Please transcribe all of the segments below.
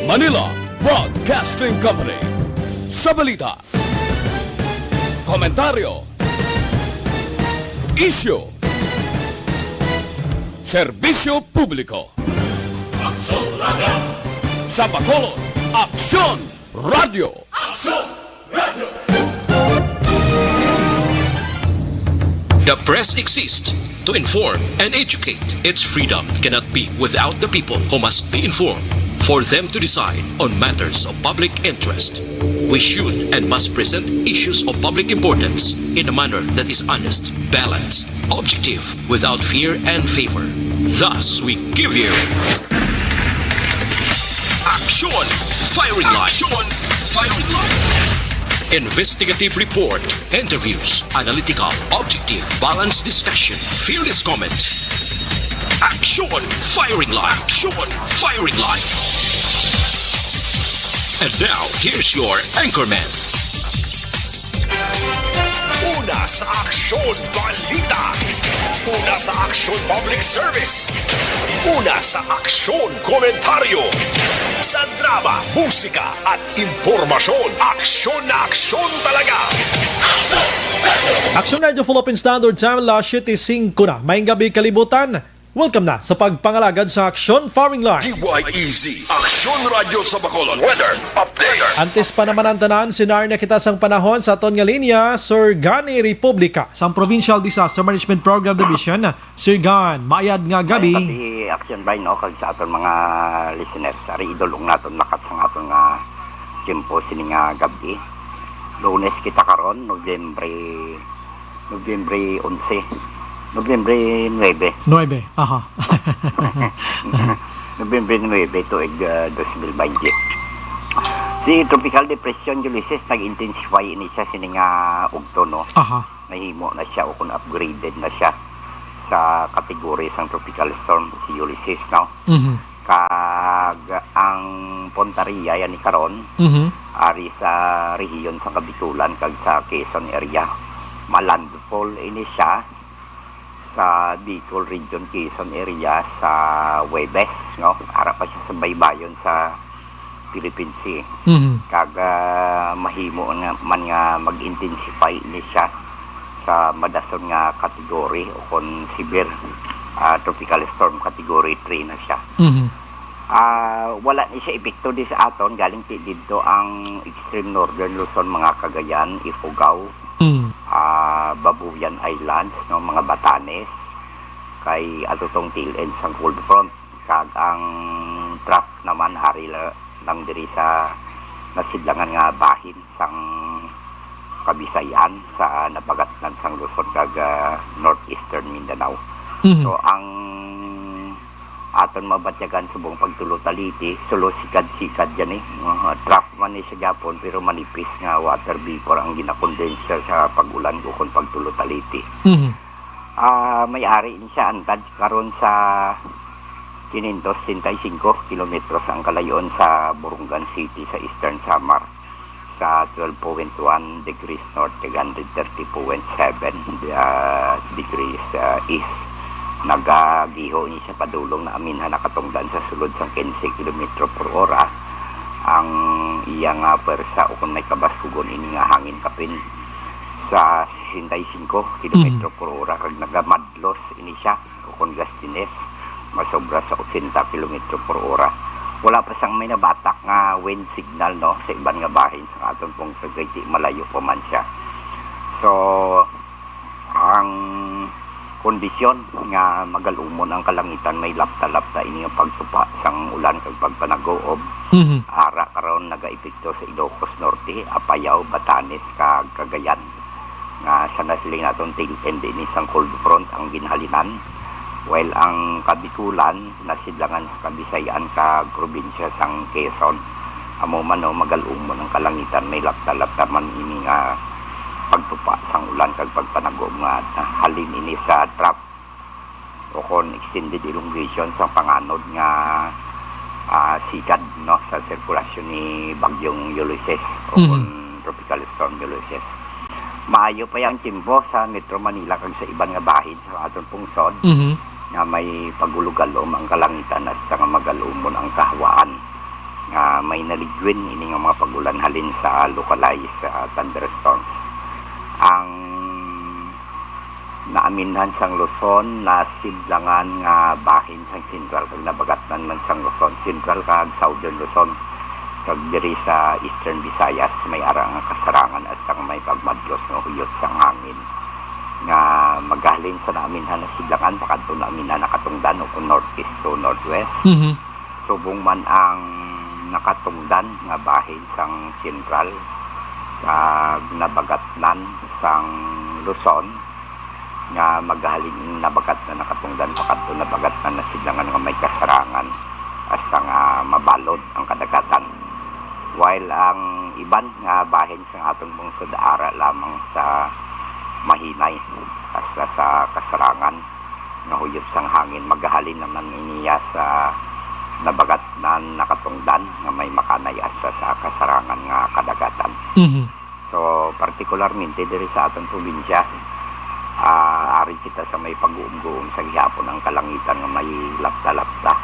Manila Broadcasting Company. Sa balita, komentaryo, isyu, serbisyo publiko. Aksyon Radio. Sa Bacolod, Aksyon Radio. Aksyon Radio. The press exists to inform and educate. Its freedom cannot be without the people who must be informed. For them to decide on matters of public interest. We should and must present issues of public importance in a manner that is honest, balanced, objective, without fear and favor. Thus, we give you Action Firing Line. Action Firing Line. Investigative report, interviews, analytical, objective, balanced discussion, fearless comments. Action Firing Line. Action Firing Line. And now, here's your anchorman. Una sa Aksyon Balita. Una sa Aksyon Public Service. Una sa Aksyon Komentaryo. Sa drama, musika at impormasyon. Aksyon na aksyon talaga. Aksyon Radio Philippine Standard Time, alas 7:05 na. Maayong gabi kalibutan. Welcome na sa pagpangalagad sa Aksyon Firing Line. DYEZ, Aksyon Radio sa Bacolod. Weather Update. Antes pa naman ang tanan, sinar na kita sang panahon sa aton nga linya, Sir Gani Republika, sang Provincial Disaster Management Program Division. Sir Gan, maayad nga gabi. Pati Aksyon Line, no, kag sa aton mga listeners, ari idolong naton lakat sa aton nga tempo sini nga gabi. Lunes kita karon, Nobyembre 11. Nobyembre 9. 9, aha. Nobyembre 9 tuig 2020. Si Tropical Depression Ulysses nag-intensify ini siya sini nga ugto, no. Aha. Nahimo na siya o kung upgraded na siya sa kategory sang tropical storm si Ulysses, no. Kag ang Pontaria yan ni karon ari sa rehiyon sa Kabitulan kag sa Quezon area. Malandfall ini siya sa Bicol Region, Quezon area sa Huwebes, no? Ara pa siya sa baybayon sa Philippine Sea. Kaga mahimo nga man nga mag-intensify ni siya sa madason nga kategory o kon severe tropical storm category 3 na siya. Wala ni siya epekto di sa aton, galing dito ang extreme northern Luzon, mga Cagayan, Ifugao, Babuyan Islands, no, mga Batanes, kay atutong tail end sang cold front. Kag ang track naman hari lang diri sa nasidlangan nga bahin sang Kabisayan sa nabagatnan sang Luzon kag northeastern Mindanao. So ang aton mabatyagan subong pagtulo-taliti, sulo sikad-sikad yan trap man ni sa Japon pero manipis nga water vapor ang ginakondensa sa pagulan ko kung pagtulo-taliti. May-ari ni siya antad karon sa 565 kilometros ang kalayon sa Burungan City sa Eastern Samar sa 12.1 degrees north kag 130.7 degrees east. Nagagiho ni siya padulong na aminhan nakatungdan sa sulod sa 15 km per hora ang iyang persa o kung may kabasugon ini nga hangin kapin sa 65 km per hora kag nagamadlos ini siya o kung gastines masobra sa 80 km per hora. Wala pa sang may nabatak nga wind signal, no, sa iban nga bahin sa aton pong Tagayti, malayo pa man siya. So ang kondisyon nga magalumon ang kalangitan, may lapta-lapta ini nga pagtupa sang ulan kag pagpanagoob. Ara karon nagaepekto sa Ilocos Norte, Apayao, Batanes kag Cagayan. Nga sa nasiling naton tail end ini sang cold front ang ginhalinan. While ang Kabikulan nasidlangan sa Kabisayan kag probinsya sang Quezon. Amo man magalumon ang kalangitan, may lapta-lapta man ini nga pagtupa sang ulan kag pagpanagom nga halin ini sa trap o kon extended elongation sa panganod nga sikad, no, sa sirkulasyon ni bagyong Ulysses o kon tropical storm Ulysses. maayo pa yung timbo sa Metro Manila kag sa iban nga bahin sa aton pungsod nga may pagulugalom ang kalangitan at nga magalumon ang kahawaan nga may naligwin ini nga mga pagulan halin sa localized thunderstorms. Ang naaminhan sang Luzon na sidlangan nga bahin sang Central kag nabagatnan man sang Luzon, Central kag Southern Luzon kag diri sa Eastern Visayas may ara nga kasarangan at sang may pagmadlos nga huyot sang hangin nga magahalin sa naaminhan na sidlangan pakadto naaminhan nakatungdan o northeast to northwest. Subong man ang nakatungdan nga bahin sang Central kag nabagatnan sang Luzon nga magahalin nabagat na nakatungdan pakadto nabagatnan na sidlangan nga may kasarangan asa nga mabalod ang kadagatan. While ang iban nga bahin sa atong bungsod ara lamang sa mahinay asa sa kasarangan nga huyot sang hangin magahalin naman iniya sa nabagatnan nakatungdan nga may makanay asa sa kasarangan nga kadagatan. So particularmente diri sa atong probinsya ari kita sa may pag-uum-guum sa gihapon ang kalangitan nga may lapta-lapta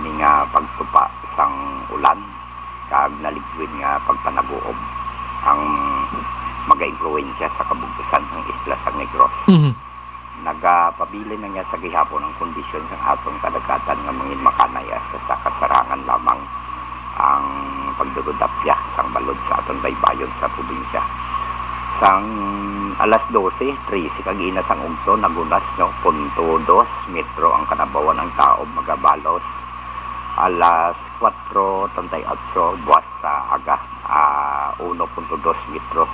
ini nga pagtupa sang ulan kag naligwin nga pagpanaguob ang maga-impluwensya sa kabugtusan ng isla sa Negros. Nagapabili na niya sa gihapon ang kondisyon sa atong kadagatan nga mangin makanay sa kasarangan lamang ang pagdududapya sang balod sa atong baybayon sa probinsya. Sang alas 12:13 kagina sang ugso nagunas no 0.2 metro ang kanabawan ng tao magabalos. Alas 4:38 buwas sa aga 1.2 metro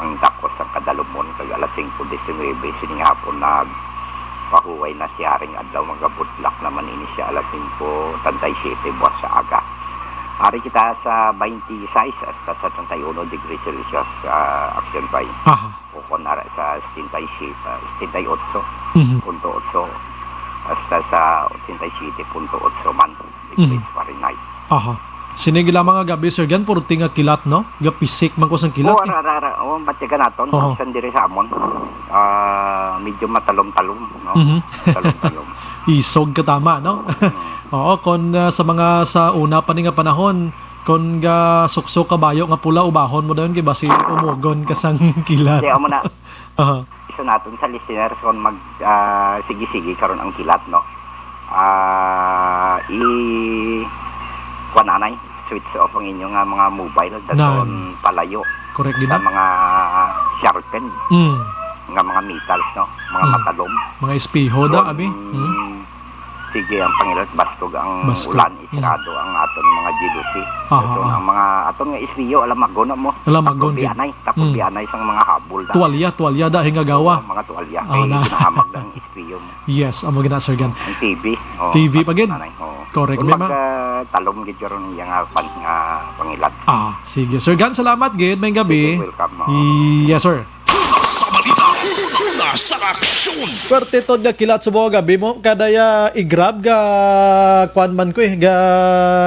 ang dakos sa kadalumon kag alas 5:19 siningapon nagpahuway na siyaring adlaw magabutlak naman ini siya alas 5:37 buwas sa aga. Ari kita sa 26 hasta sa 31 degrees Celsius action by. O kon ara sa 78.8 hasta sa 87.8 man degrees Fahrenheit. Sinigi lamang nga gabi sir gan puro tinga kilat no? Gapisik man ko sang kilat. O batyaga naton sa diri sa amon. Medyo matalom-talom no. Talom-talom. Isog ka tama no? Oo, kon sa mga sa una pa ni nga panahon kon ga suksok kabayo nga pula ubahon mo dayon kay basi umugon ka sang kilat. Di amo na. Isa naton sa listeners kon mag sige-sige karon ang kilat no. Kuananay switch off ang inyong mga mobile dayon palayo. Correct din sa mga sharpen. Nga mga metals no, mga matalom. Mga espiho da abi. Sige ang Panginoon bastog ang ulan isirado ang aton mga jealousy. Ito ang mga aton nga isriyo alam magon mo. Tapos bianay sang mga habol da. Tuwalya da hingagawa. Mga tuwalya kay ginahamag ng isriyo mo. Yes, amo gina sir gan. Ang TV. TV pa gid. Correct di ma. Talom gid karon yang pangilat. Sige sir gan, salamat gid may gabi. Welcome. Yes sir. Sa balita, una sa aksyon. Swerte to nga kilat sa mga gabi mo. Kadaya i-grab ga kwan man ko ga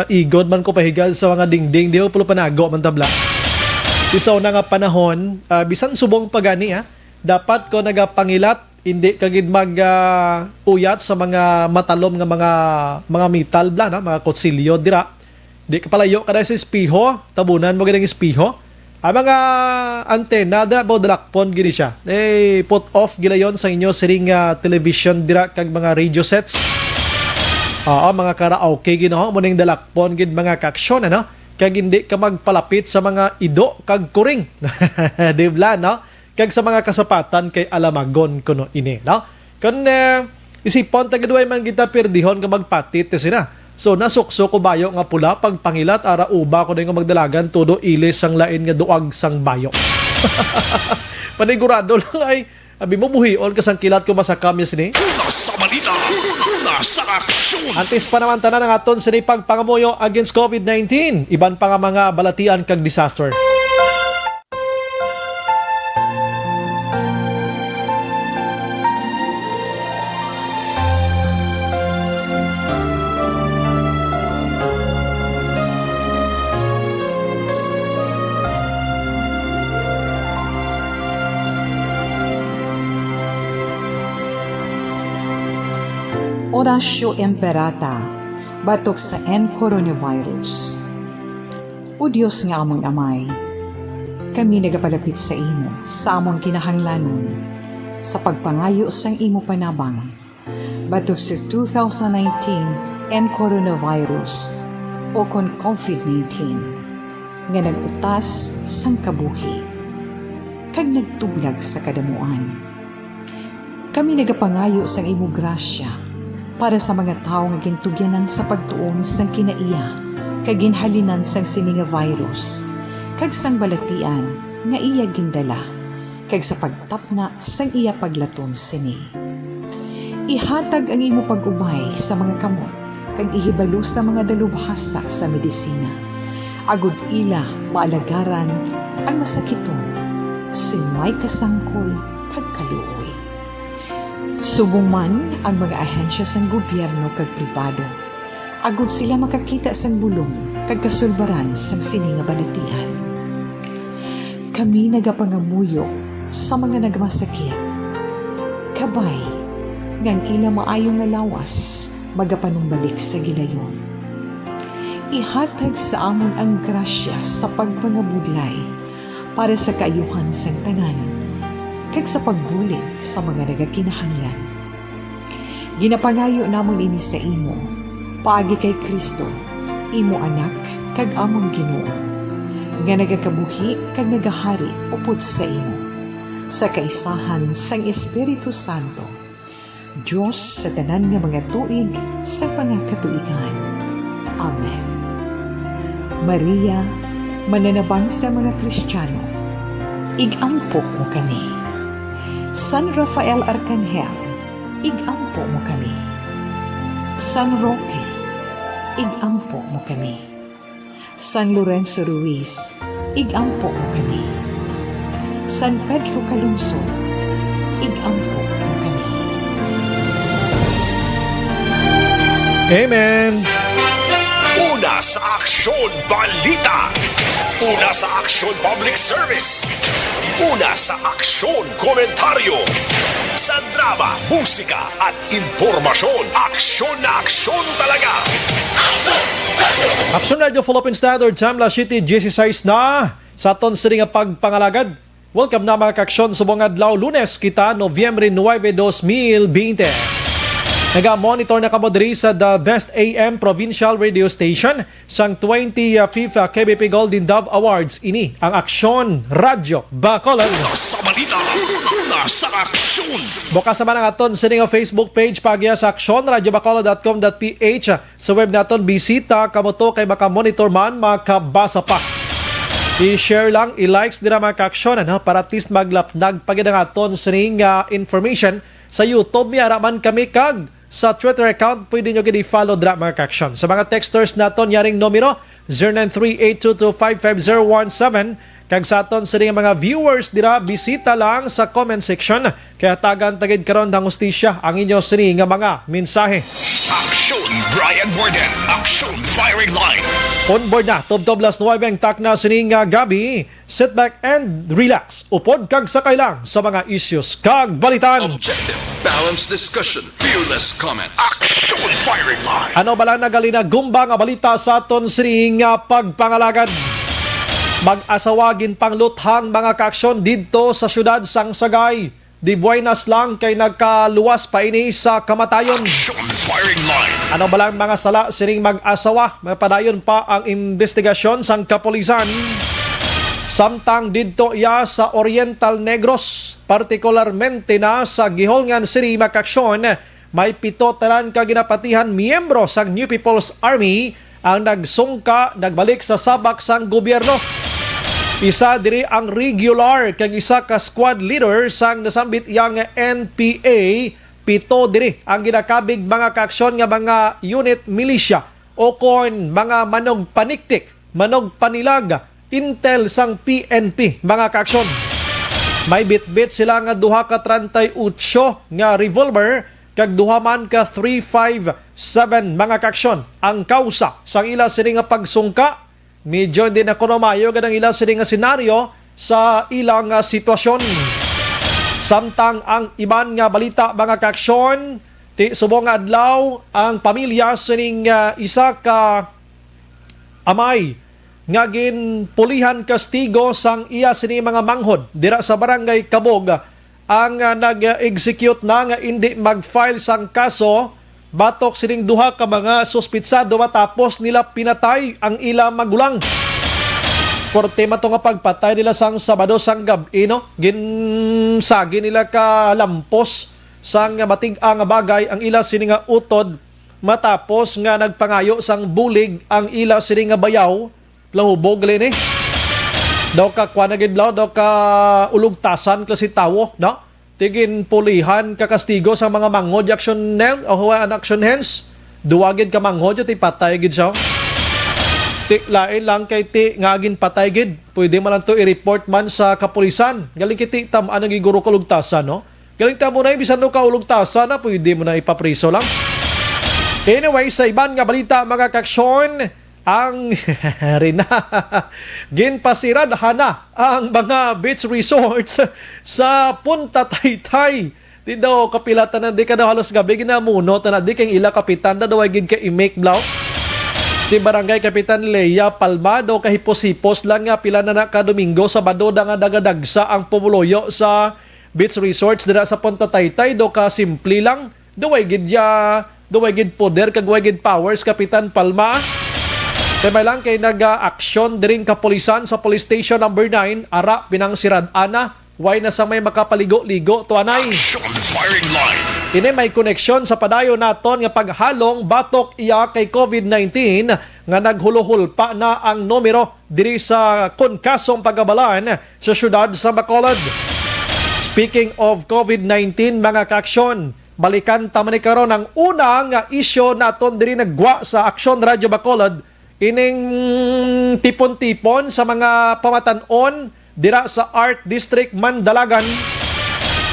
igod man ko pahigal sa mga dingding. Di ko pulo panago man tabla. Isa na nga panahon, bisan subong pagani dapat ko nagapangilat, hindi kagid mag uyat sa mga matalom nga mga metal bla na, mga kutsilyo dira. Di ka palayo kada sa espiho, tabunan mo ganang espiho. Ang mga antena dira ba dalakpon gini siya. Put off gilayon sa inyo siring television dira kag mga radio sets. Mga karaoke gino mo ning dalakpon gid mga kaksyon ano. Kag hindi ka magpalapit sa mga ido kag kuring. Dibla no. Kag sa mga kasapatan kay alamagon kuno ini no. Kun isipon tagaduay man kita perdihon ka magpatit sina. So nasukso ko bayo nga pula pagpangilat ara uba ko nga magdalagan todo ilis sang lain nga duag sang bayo. Panigurado lang ay abi mo buhion ka sang kilat ko masakam yes ni. Sa balita, sa aksyon. Antes pa naman tanan ang aton sini pagpangamuyo against COVID-19. Iban pa nga mga balatian kag disaster. Oratio Imperata, batok sa N coronavirus. O Diyos nga among amay, kami nagapalapit sa imo sa among kinahanglanon sa pagpangayo sang imo panabang batok sa 2019 N coronavirus o kon COVID-19 nga nagutas sang kabuhi kag nagtublag sa kadamuan. Kami nagapangayo sang imo grasya para sa mga tao nga gintugyanan sa pagtuon sang kinaiya kag ginhalinan sang sini nga virus kag sang balatian nga iya gindala kag sa pagtapna sang iya paglaton sini. Ihatag ang imo pag-ubay sa mga kamot kag ihibalo sa mga dalubhasa sa medisina. Agud ila maalagaran ang masakiton sin may kasangkol kag kaluoy. Subong man ang mga ahensya sang gobyerno kag pribado. Agud sila makakita sang bulong kag kasulbaran sang sini nga balatian. Kami nagapangamuyo sa mga nagmasakit. Kabay, ngang ila maayong nga lawas, magapanumbalik sa gilayon. Ihatag sa amon ang grasya sa pagpangabudlay para sa kaayuhan sang tanan, kag sa pagbulig sa mga nagakinahanglan. Ginapangayo namon ini sa imo, paagi kay Kristo, imo anak, kag among Ginoo, nga nagakabuhi kag nagahari upod sa imo, sa kaisahan sang Espiritu Santo, Diyos sa tanan nga mga tuig sa pangakatuigan. Amen. Maria, mananabang sa mga Kristiyano, igampo mo kami. San Rafael Arcangel, igampo mo kami. San Roque, igampo mo kami. San Lorenzo Ruiz, igampo mo kami. San Pedro Calungsod, igampo mo kami. Amen. Una sa Aksyon Balita. Una sa Aksyon Public Service. Una sa Aksyon Komentaryo. Sa drama, musika at impormasyon. Aksyon na aksyon talaga. Action Radio Philippine Standard Time, La City, 16 na sa aton sini nga pagpangalagad. Welcome na mga kaksyon sa mga adlaw Lunes kita, Nobyembre 9, 2020. Naga-monitor na kamo diri sa The Best AM Provincial Radio Station sang 25th KBP Golden Dove Awards. Ini ang Aksyon Radio Bacolod. Sa balita, una sa aksyon. Bukas naman ang aton sa nga Facebook page pagya sa aksyonradiobacolod.com.ph. Sa web naton bisita kamo to kay maka-monitor man, makabasa pa. I-share lang, i-likes dira mga ka-aksyon para at least maglapnag pagya ng aton sa nga information sa YouTube. May araman kami kag sa Twitter account, pwede nyo gini-follow dra mga ka-aksyon. Sa mga texters naton yaring numero 0938225517. Kag sa aton sa mga viewers dira, bisita lang sa comment section. Kaya tagan tagid karon ng hustisya ang inyo sini nga mga mensahe. Aksyon Brian Borden. Aksyon Firing Line. On board na, Tob Las 9 ang takna sini nga gabi. Sit back and relax. Upod kag sakay lang sa mga issues kag balitan. Objective, balanced discussion, fearless comments. Aksyon Firing Line. Ano bala nagalina gumba nga balita sa aton sini nga pagpangalagad. Mag-asawagin pangluthang mga kaaksyon didto sa syudad sang Sagay. Di buenas lang kay nagkaluwas pa ini sa kamatayon. Aksyon Firing Line. Ano ba lang mga sala sining mag-asawa? Mapadayon pa ang investigasyon sang kapulisan. Samtang didto iya sa Oriental Negros, partikularmente na sa Giholngan City, Makaksyon, may 7 tanan ka ginapatihan miyembro sang New People's Army ang nagsungka, nagbalik sa sabak sang gobyerno. Isa diri ang regular kag isa ka squad leader sang nasambit yang NPA. 7 diri ang ginakabig mga kaaksyon nga mga unit militia o kon mga manog paniktik, manog panilag, intel sang PNP mga kaaksyon. May bitbit sila nga duha ka 38 nga revolver kag duha man ka 357 mga kaaksyon. Ang kausa sang ila sini nga pagsungka, medyo hindi na kunomayo ganang ila sini nga senaryo sa ilang sitwasyon. Samtang ang iban nga balita mga kaaksyon, Ti subong nga adlaw ang pamilya sining isa ka amay nga ginpulihan kastigo sang iya sini mga manghod dira sa barangay Kabog ang nag-execute na nga hindi mag-file sang kaso batok sining duha ka mga suspitsado matapos nila pinatay ang ila magulang. Porte mato nga pagpatay nila sang Sabado sang gabi no, ginsagi nila ka lampos sang matig-ang bagay ang ila sini nga utod matapos nga nagpangayo sang bulig ang ila sini nga bayaw lahubog lini. Daw ka kwanagid blaw, daw ka ulugtasan klase tawo, no? Tigin pulihan ka kastigo sa mga manghod action hands. Duwagid ka manghod ti patay gid siya. Ti lain lang kay ti ngagin patay gid. Pwede man lang to i-report man sa kapulisan. Galing kiti tam-an ang giguro ka ulugtasan, no? Galing ta mo na bisan no ka ulugtasan na pwede mo na ipapriso lang. Anyway, sa iban nga balita mga kaksyon, ang rina ginpasirad na ang mga beach resorts sa Punta Taytay. Di daw kapilatan na di ka daw halos gabi ginamuno na di kang ila kapitan na daw gid ka i-make blow. Si Barangay Kapitan Leia Palma daw kahipos-hipos lang nga pila na ka Domingo sa Sabado nga dagadagsa ang pumuloyo sa beach resorts dira sa Punta Taytay. Daw ka simple lang daw gid poder kag gid powers Kapitan Palma. May lang kay nag-aksyon diring kapulisan sa police station number 9 ara pinangsirad ana way na sa may makapaligo-ligo tuanay. Firing line. Ini may koneksyon sa padayon naton nga paghalong batok iya kay COVID-19 nga naghuluhulpa na ang numero diri sa konkasong pagabalan sa syudad sa Bacolod. Speaking of COVID-19 mga kaaksyon, balikan ta man karon ang unang isyu naton diri nagwa sa Aksyon Radio Bacolod. Ining tipon-tipon sa mga pamatanon dira sa Art District Mandalagan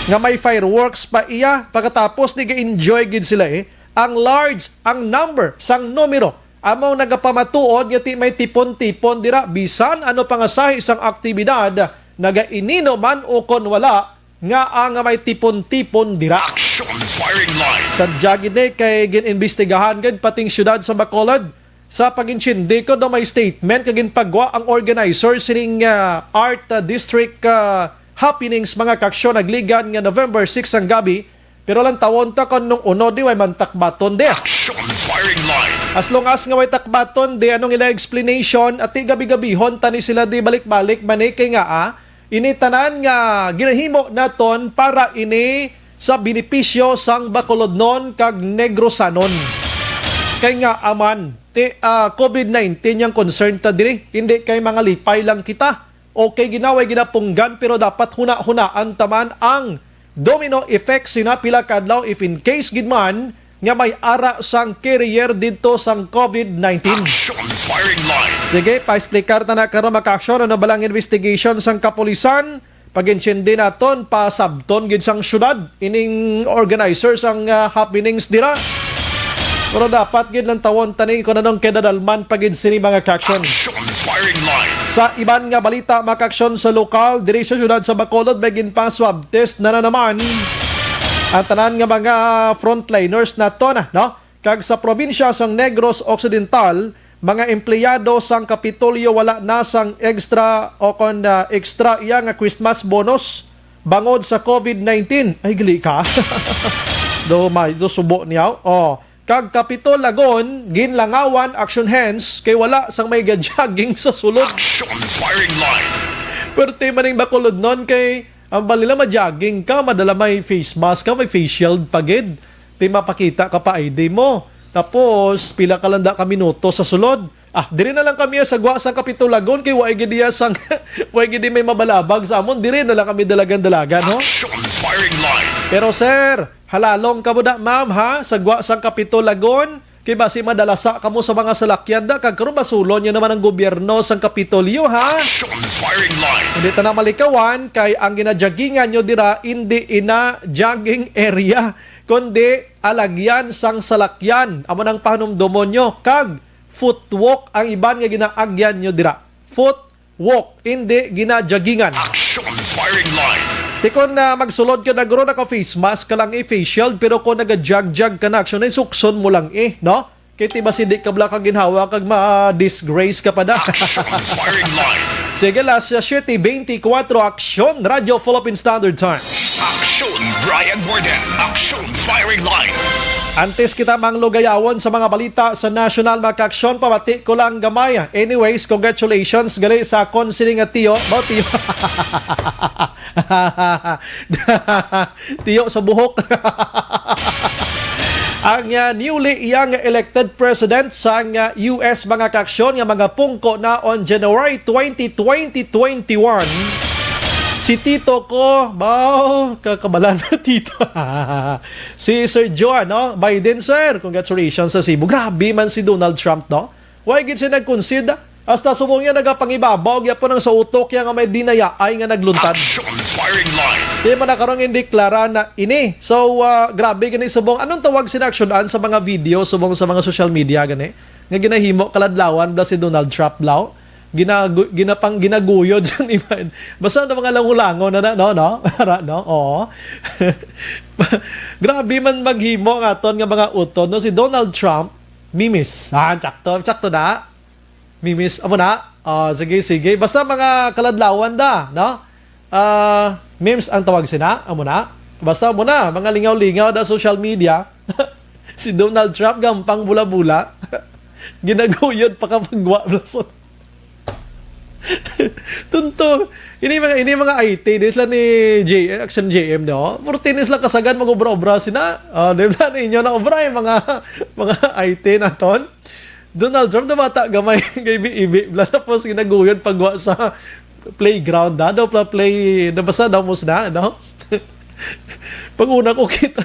nga may fireworks pa iya pagkatapos nag-enjoy gid sila ang large ang number sang numero amaw nagapamatuod yati may tipon-tipon dira bisan ano pangasahi isang aktibidad nagainino man o kon wala nga ang may tipon-tipon dira. Action firing line. Sadya gid kay ginimbestigahan gid pating syudad sa Bacolod. Sa pag-insindi ko daw may statement kagin pagwa ang organizer sining Art District happenings mga kaksyon nagligan nga November 6 ang gabi pero lang tawon ta kon nung uno di way mantakbaton de. Action firing line. As long as nga way takbaton di anong ila explanation at ti gabi-gabihon tani sila di balik-balik mani kay nga ini tanan nga ginahimo naton para ini sa benepisyo sang Bacolodnon kag Negrosanon. Kay nga aman COVID-19 yung concern ta diri, hindi kay mga lipay lang kita. Okay, ginaway ginapunggan pero dapat huna-hunaan taman ang domino effect sinapila kadlaw if in case gidman nga may ara sang carrier dito sang COVID-19. Action firing line. Sige, pa-explicar na karon maka-aksyon ano balang investigation sang kapulisan pag-insindi naton pa sabton gid sang syudad ining organizers ang happenings dira. Pero dapat gid lang tawon tani ko nanong kedadalman pagid sini mga kaksyon. Action firing line. Sa iban nga balita makaksyon sa lokal diri sa syudad sa Bacolod begin pa swab test na naman ang tanan nga mga frontliners nato na no kag sa probinsya sang Negros Occidental mga empleyado sang Kapitolyo wala na sang extra o kon extra iya nga Christmas bonus bangod sa COVID-19. Ay gali ka. do subo niya. Kag Kapitol Lagon, ginlangawan action hands kay wala sang may gadyaging sa sulod. Action firing line. Pero maning Bacolod nun kay ang balila madyaging ka, madala may face mask ka, may face shield pagid. Di mapakita ka pa ID mo. Tapos pila ka lang da ka minuto sa sulod. Diri na lang kami sa gwa sa Kapitol Lagon kay waay gid sang waay gid may mabalabag sa amon, diri na lang kami dalagan-dalagan ho. Action firing line. Pero sir, halalong ka mo da ma'am ha, sa gwa sang Kapitol Lagon, kay basi madalasa kamo sa mga salakyan da, kag karon basulon nyo naman ang gobyerno sang Kapitolyo ha. Action firing line. Hindi ta na malikawan, kay ang ginadyagingan nyo dira, hindi ina jogging area, kundi alagyan sang salakyan. Amo nang pahanumdomon nyo, kag footwalk ang iban nga ginaagyan nyo dira. Footwalk, hindi ginadyagingan. Action firing line. Di kung magsulod ka na guro naka face mask ka lang face shield, pero kung naga-jug ka na action, sukson mo lang no? Kaya tiba hindi ka bla kag ginhawa kag ma-disgrace ka pa na. Firing line. Sige, last 7:24 Aksyon Radio Philippine Standard Time. Aksyon Brian Borden. Aksyon Firing line. Antes kita manglugayawon sa mga balita sa national makaksyon, pabati ko lang gamay. Anyways, congratulations gali sa konsiling at tiyo. Tiyo. Tiyo sa buhok. Ang newly young elected president sa US mga kaksyon nga mga pungko na on January 20, 2021. Si Tito ko, kakabalan na Tito. Si Sir Joe, Biden, sir. Congratulations sa Cebu. Grabe man si Donald Trump, no? Why gid siya nag-consider? Hasta subong niya nagapangibabaw, ya po nang sa utok, ya nga may dinaya ay nga nagluntad. Action Firing line. Di man nakarong indeklara na ini. So, grabe gani subong. Anong tawag sinaksyonan sa mga video, subong sa mga social media, gani? Nga ginahimo kaladlawan da si Donald Trump, lao? Ginaguyod dyan iman. Basta na mga langulango na no? Oo. Grabe man maghimo nga ton nga mga uton, no? Si Donald Trump, mimis. Tsakto na. Mimis, amo na. Sige. Basta mga kaladlawan da, no? Memes ang tawag sina, amo na. Basta mo na, mga lingaw-lingaw da social media. Si Donald Trump, gampang bula-bula. Ginaguyod pa kapag wablason. Tunto. Ini mga IT dis lang ni Action JM no. Portinis lang kasagan mag-obra-obra sina. Di ba ninyo na obra yung mga IT na ton. Donald Trump na bata gamay ibi tapos ginaguyod pagwa sa playground daw play nabasa daw mo na no. Pag-una ko kita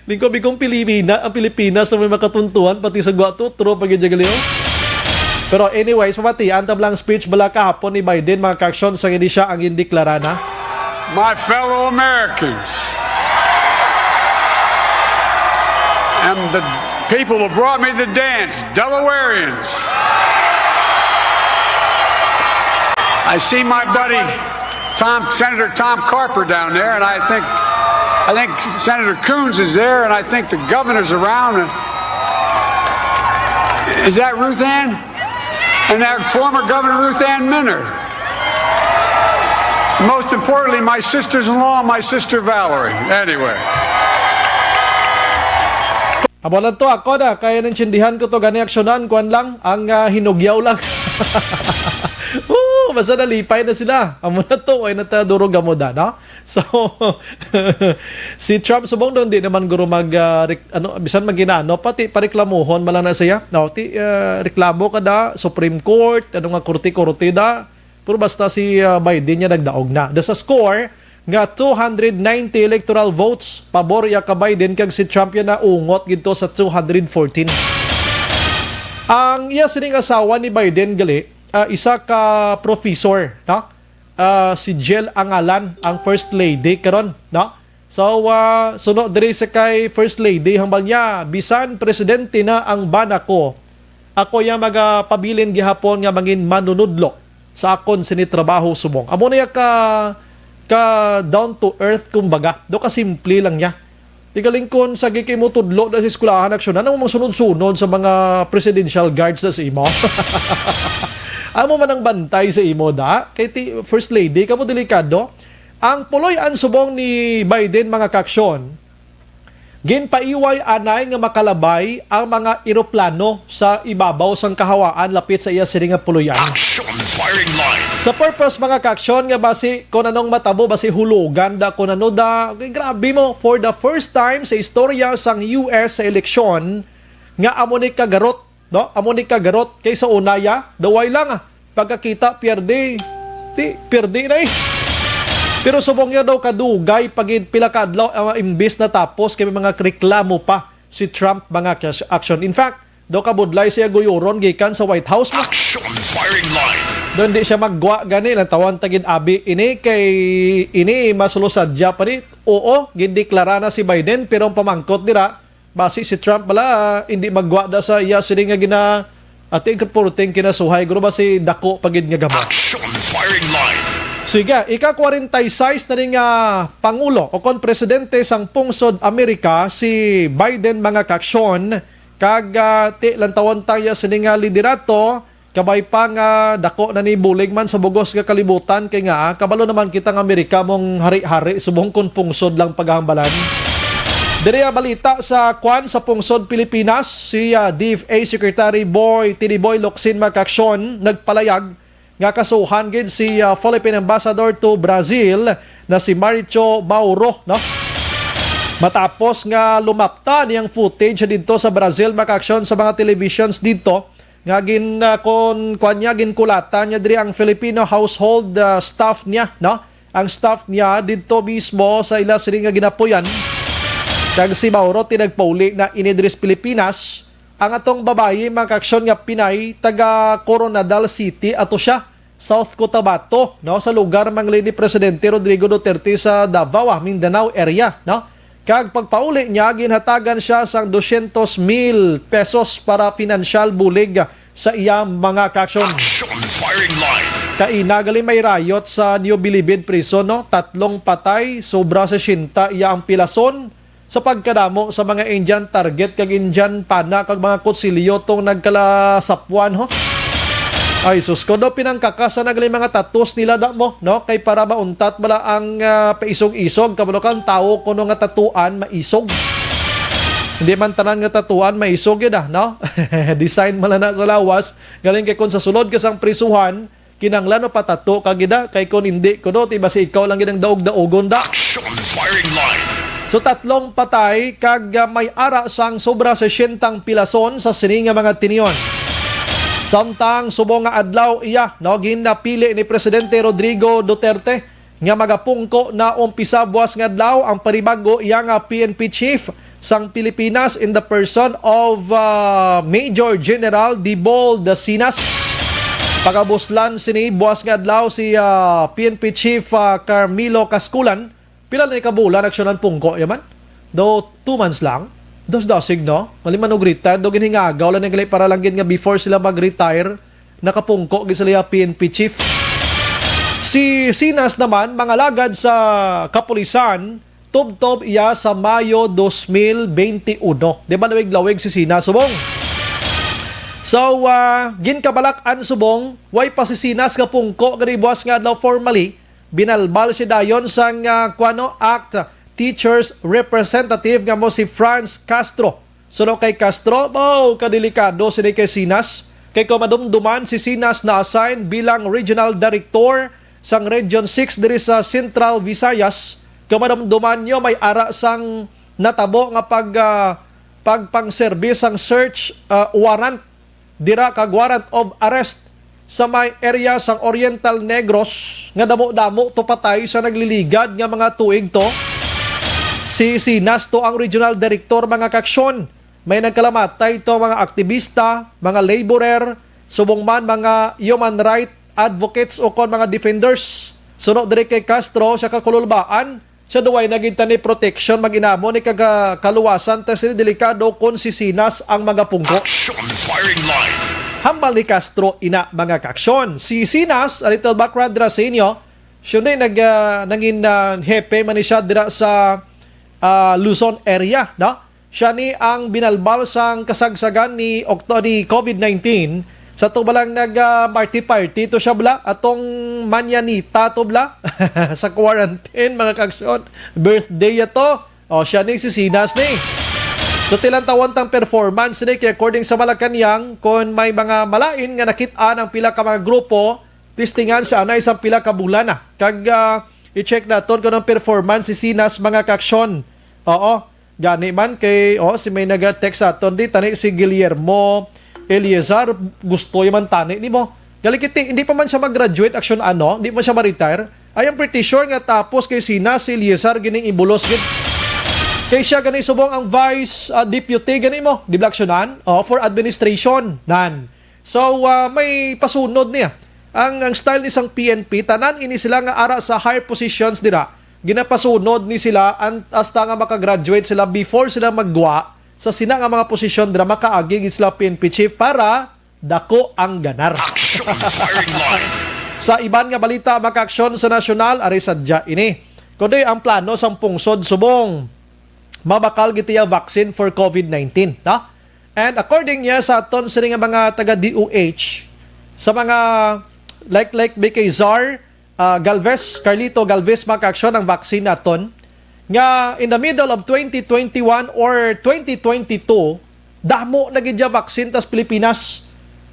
lingko bigong Pilipinas sa may makatuntuan pati sa gwa tutro pag ijagalio. Pero anyways, pamatian tablang speech bala kahapon ni Biden mga kaksyon sa hindi siya ang indeklara na. My fellow Americans and the people who brought me the dance, Delawareans. I see my buddy Senator Tom Carper down there, and I think Senator Coons is there, and I think the governor's around. Is that Ruth Ann? And that former Governor Ruth Ann Minner. Most importantly, my sisters-in-law and my sister Valerie. Anyway. Abalan to ako na, kaya nansindihan ko to gani aksyonan, kuan lang, ang hinugyaw lang. Basta nalipay na sila. Amo na to, ay natadurog mo da, no? So, si Trump subong doon, di naman guro bisan maginano, pati pareklamuhon malang na siya. No, reklamo ka da, Supreme Court, ano nga kurti da. Pero basta si Biden niya nagdaog na. Da sa score, nga 290 electoral votes, pabor ya ka Biden, kag si Trump yan na ungot gito sa 214. Ang sining asawa ni Biden gali, isa ka professor, no? Si Jill Angalan, ang first lady karon, no? So sunod diri sa kay first lady hambal niya, bisan presidente na ang bana ko, ako ya magapabilin gihapon nga mangin manunudlo sa akon sinitrabaho subong. Amo na ka down to earth kumbaga. Do ka simple lang niya. Tigalingkon sa gikay mo tudlo da sa eskwelahan aksyon. Ano mo sunod-sunod sa mga presidential guards na sa imo? Amo man ang bantay sa imo da. Kay first lady, kamo delikado. Ang puloy-an subong ni Biden mga kaksyon, ginpaiway anay nga makalabay ang mga eroplano sa ibabaw sang kahawaan lapit sa iya sining nga puloy-an. Action Firing line. Sa purpose mga kaksyon nga basi kung anong matabo basi hulugan da kung ano da, grabe mo, for the first time sa istorya sang US sa eleksyon nga amo ni kagarot, no? Amo ni kagarot kaysa unaya, daway lang pagkakita pierde na Pero subong niya daw kadugay pag pilakadlaw imbis na tapos kay mga reklamo pa si Trump mga action. In fact, daw kabudlay siya guyuron gikan sa White House mo. Action Firing line. Doon di siya magwa gani lang tawan tagid abi ini masulusadya pa rin. Oo, gindeklara na si Biden pero ang pamangkot dira basi si Trump bala hindi magwa da sa iya sini nga gina ating reporting kinasuhay guro ba si dako pagid nga gamot. Action Firing line. Sige, ika-46 na rin Pangulo o kon Presidente sang Pungsod Amerika si Biden mga kaksyon kag ti lantawon tayo sining liderato kabay pa nga dako na ni bulig man sa bugos nga kalibutan kay nga kabalo naman kita ng Amerika mong hari-hari subong kun pungsod lang paghambalan. Diri balita sa kwan sa pungsod Pilipinas si DFA Secretary Tiniboy Locsin Makaksyon nagpalayag nga kasuhan gid si Philippine Ambassador to Brazil na si Maricho Mauro, no? Matapos nga lumapta niyang footage dito sa Brazil Makaksyon sa mga televisions dito nga ginkulatan niya diri ang Filipino household staff niya, no? Ang staff niya dito mismo sa ila sila nga ginapuyan. Kag si Mauro tinagpauli na inidris Pilipinas ang atong babayi Makaksyon nga Pinay taga Coronadal City ato siya South Cotabato, no, sa lugar mangli ni Presidente Rodrigo Duterte sa Davao, Mindanao area, no? Kag pagpauli niya ginhatagan siya sang 200,000 pesos para financial bulig sa iyang mga kaksyon. Action firing line. Kainagali may riot sa New Bilibid Prison, no? 3 patay, sobra sa 60 iya ang pilason sa pagkadamo sa mga Indian target kag Indian pana kag mga kutsilyo tong nagkalasapwan, ho. Ay, sus ko do pinangkakasa nagali mga tattoos nila da mo, no? Kay para mauntat bala ang paisog-isog, kabalo kang tao kuno nga tatuan maisog. Hindi man tanan nga tatuan maisog yun no? Design man na sa lawas, galing kay kun sa sulod ka sang prisuhan, kinanglan o patato kagida kay kun hindi kuno ti basi ikaw lang gid ang daog-daogon da. Action firing line. So 3 patay kag may ara sang sobra sa 60 pilason sa sini nga mga tinion. Samtang subong nga adlaw iya no ginapili ni Presidente Rodrigo Duterte nga magapungko na umpisa buwas nga adlaw ang panibago iya nga PNP chief sang Pilipinas in the person of Major General Dibol Dasinas. Pagabuslan sini buwas nga adlaw si PNP chief Carmelo Casculan. Pila na ikabulan aksyonan pungko yaman? Do 2 months lang. Dasig, no? Maliman og retire, do ginhingagaw lang naglay para lang gid nga before sila mag-retire, nakapungko gid sila PNP chief. Si Sinas naman, mga lagad sa kapulisan, tub-tob iya sa Mayo 2021. Di ba lawig-lawig si Sinas subong? So, ginkabalak-an subong, way pa si Sinas nga pungko, gani buwas nga daw formally, binalbal siya dayon sang Act Teachers Representative nga mo si Franz Castro. Suno kay Castro, kadelikado sini kay Sinas. Kay kumadumduman si Sinas na assign bilang Regional Director sang Region 6 diri sa Central Visayas. Kumadumduman nyo may ara sang natabo nga pagpang-service sang search warrant dira kag warrant of arrest sa may area sang Oriental Negros nga damo-damo to patay sa nagliligad nga mga tuig to. Si Sinas to ang Regional Director mga kaksyon. May nagkalamatay to mga aktivista, mga laborer, subong man mga human right advocates o kon mga defenders. Sunod diri kay Castro siya kakululbaan, siya duway nagita ni protection maginamo ni kaluwasan ta sini delikado kon si Sinas ang mga pungko. Action firing line. Hambal ni Castro ina mga kaksyon. Si Sinas, a little background dira sa inyo, siya naging hepe man siya dira sa Luzon area, no? Siya ni ang binalbal sang kasagsagan ni COVID-19 sa tubalang party to siya bla atong manyanita to bla sa quarantine mga kaksyon. Birthday ito. O siya ni si Sinas ni. So tilang tawon tang performance ni kay according sa Malacanang kon may mga malain nga nakit-an ang pila ka mga grupo, testingan siya na isang pila ka bulan na. Kag i-check naton kung ang performance si Sinas mga kaksyon. Oo, gani man kay si may nag-text aton di tani si Guillermo Eliazar gusto yaman tani nimo. Galikiti hindi pa man siya mag-graduate action hindi man siya ma-retire. I am pretty sure nga tapos kay Sinas si Eliazar gining ibulos gid. Kay siya gani subong ang vice deputy gani mo, di blaksyonan for administration nan. So may pasunod niya. Ang style ni sang PNP tanan ini sila nga ara sa higher positions dira. Ginapasunod ni sila hasta nga makagraduate sila before sila magwa sa sina nga mga posisyon dira makaagi sila PNP chief para dako ang ganar. Action firing line. Sa iban nga balita makaaksyon sa nasyonal ari sadya ini. Kundi ang plano sang pungsod subong mabakal gitiya vaccine for COVID-19, no? And according niya sa aton sini nga mga taga DOH sa mga like BK Czar Galvez, Carlito Galvez makaaksyon ang vaccine naton nga in the middle of 2021 or 2022 damo na gidya vaccine tas Pilipinas.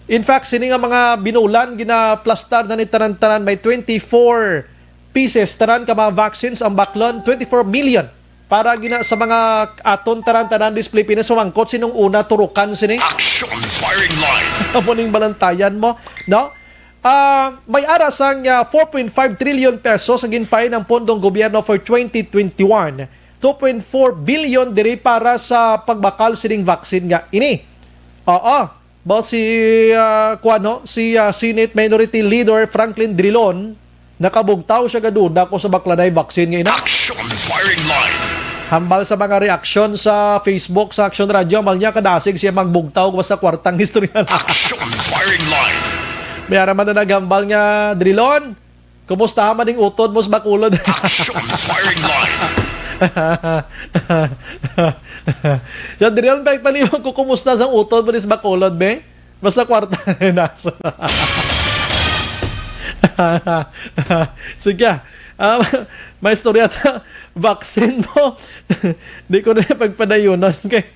In fact, sini nga mga binulan ginaplastar na ni tanan-tanan may 24 pieces tanan ka mga vaccines ang baklon 24 million para gina sa mga aton tanan-tanan dis Pilipinas sumangkot sinong una turukan sini. Action firing line. Amuning balantayan mo, no? May aras ang 4.5 trillion pesos ang ginpay ng pondong gobyerno for 2021. 2.4 billion diri para sa pagbakal sining vaccine nga ini. Oo. Ba si Senate Minority Leader Franklin Drilon nakabugtaw siya gaduda ko sa baklanay vaccine nga ina. Action firing line. Hambal sa mga reaksyon sa Facebook sa Action Radio mal niya kadasig siya magbugtaw sa kwartang historia. Action firing line. May araman na naghambal nga Drilon. Kumusta man ding utod mo sa bakulod? Action firing line. Diyan Drilon pa paliwan ko kumusta sa utod mo sa bakulod be? Basta kwarta na nasa. Sige. May istorya ta vaccine mo. Di ko na pagpadayunon kay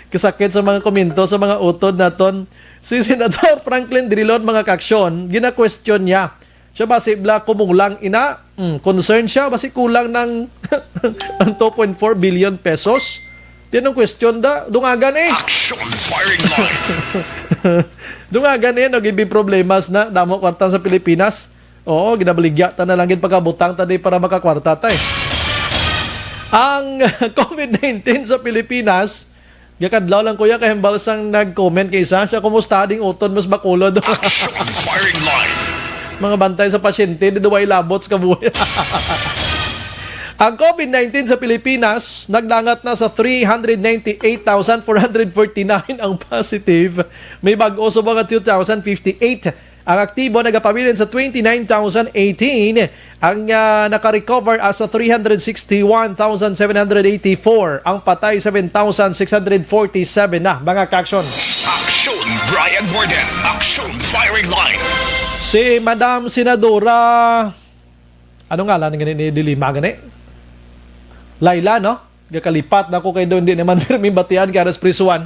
kasakit sa mga komento sa mga utod naton. Si Senator Franklin Drilon mga kaksyon, gina-question niya. Siya ba si Bla kumulang ina? Concern siya ba si kulang ng 2.4 billion pesos? Tinong question da, dungagan eh. Action firing line. Dungagan eh, nag-ibi problemas na damo kwarta sa Pilipinas. Oo, ginabaligya ta na lang gid pagkabutang ta para makakwarta ta eh. Ang COVID-19 sa Pilipinas, gakadlaw lang kuya kay hembalsang nag-comment kay isa siya kumusta ding utod mas bakulod. Action firing line. Mga bantay sa pasyente di duway labot sa kabuhi. Ang COVID-19 sa Pilipinas nagdangat na sa 398,449 ang positive. May bag-o sa mga 2,058. Ang aktibo nagapabilin sa 29,018. Ang naka-recover as sa 361,784. Ang patay 7,647 na mga kaksyon. Action Brian Borden. Action firing line. Si Madam Senadora ano nga lang ni Dilima gani? Laila, no? Gakalipat na ko kay doon din naman firming batian karas prisuan.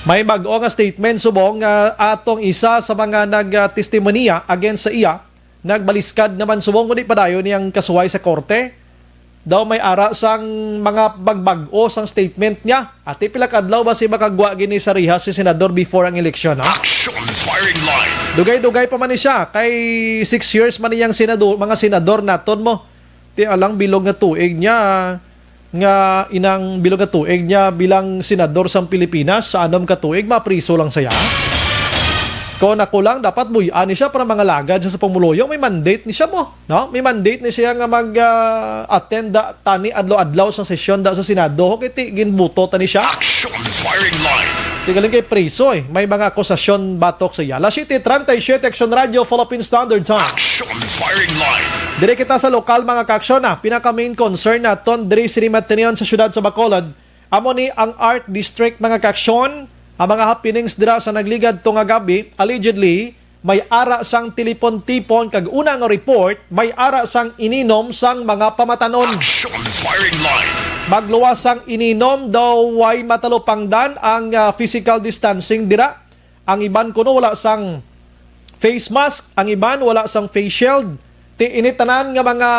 May bago nga statement subong atong isa sa mga nag-testimonya against sa iya. Nagbaliskad naman subong kundi padayon niyang kasuway sa korte. Daw may ara sang mga bagbago sang statement niya. At pila kadlaw ba si makagwa gini sa rihas si senador before ang eleksyon, ha? Action firing line. Dugay-dugay pa man ni siya kay 6 years man niyang senador, mga senador naton mo. Ti alang bilog nga tuig niya nga inang bilog nga tuig niya bilang senador sa Pilipinas sa anam ka tuig mapriso lang saya. Kung ako lang dapat buyan ni siya para mga lagad siya sa pamuluyo, may mandate ni siya mo, no? May mandate ni siya nga mag-attend tani adlaw-adlaw sa sesyon da sa Senado kiti ginbuto tani siya. Action firing line. Tigaling kay preso eh. May mga akusasyon batok sa iya. Alas 7:37 Action Radio Philippine Standard Time. Action firing line. Dire kita sa lokal mga kaksyon na pinaka main concern naton dire sa Rimatinion sa syudad sa Bacolod. Amo ni ang Art District mga kaksyon. Ang mga happenings dira sa nagligad to nga gabi, allegedly may ara sang tilipon-tipon kag una nga report, may ara sang ininom sang mga pamatanon. Action firing line. Magluwas sang ininom daw way matalupangdan ang physical distancing dira. Ang iban kuno wala sang face mask, ang iban wala sang face shield. Initanan nga mga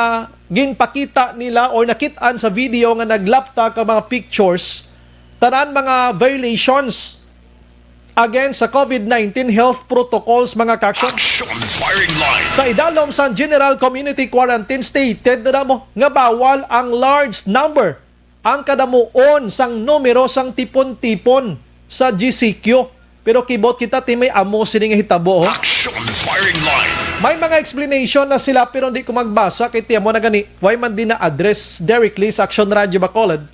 ginpakita nila or nakitaan sa video nga naglapta ka mga pictures, tanan mga violations against sa COVID-19 health protocols mga kaksyon. Action firing line. Sa idalom sa General Community Quarantine stated na mo nga bawal ang large number, ang kadamuon sang numero sang tipon-tipon sa GCQ. Pero kibot kita ti may amo sini nga hitabo. Action firing line. May mga explanation na sila pero hindi ko magbasa kay tiyan mo na gani. Why man din na address directly sa Action Radio Bacolod.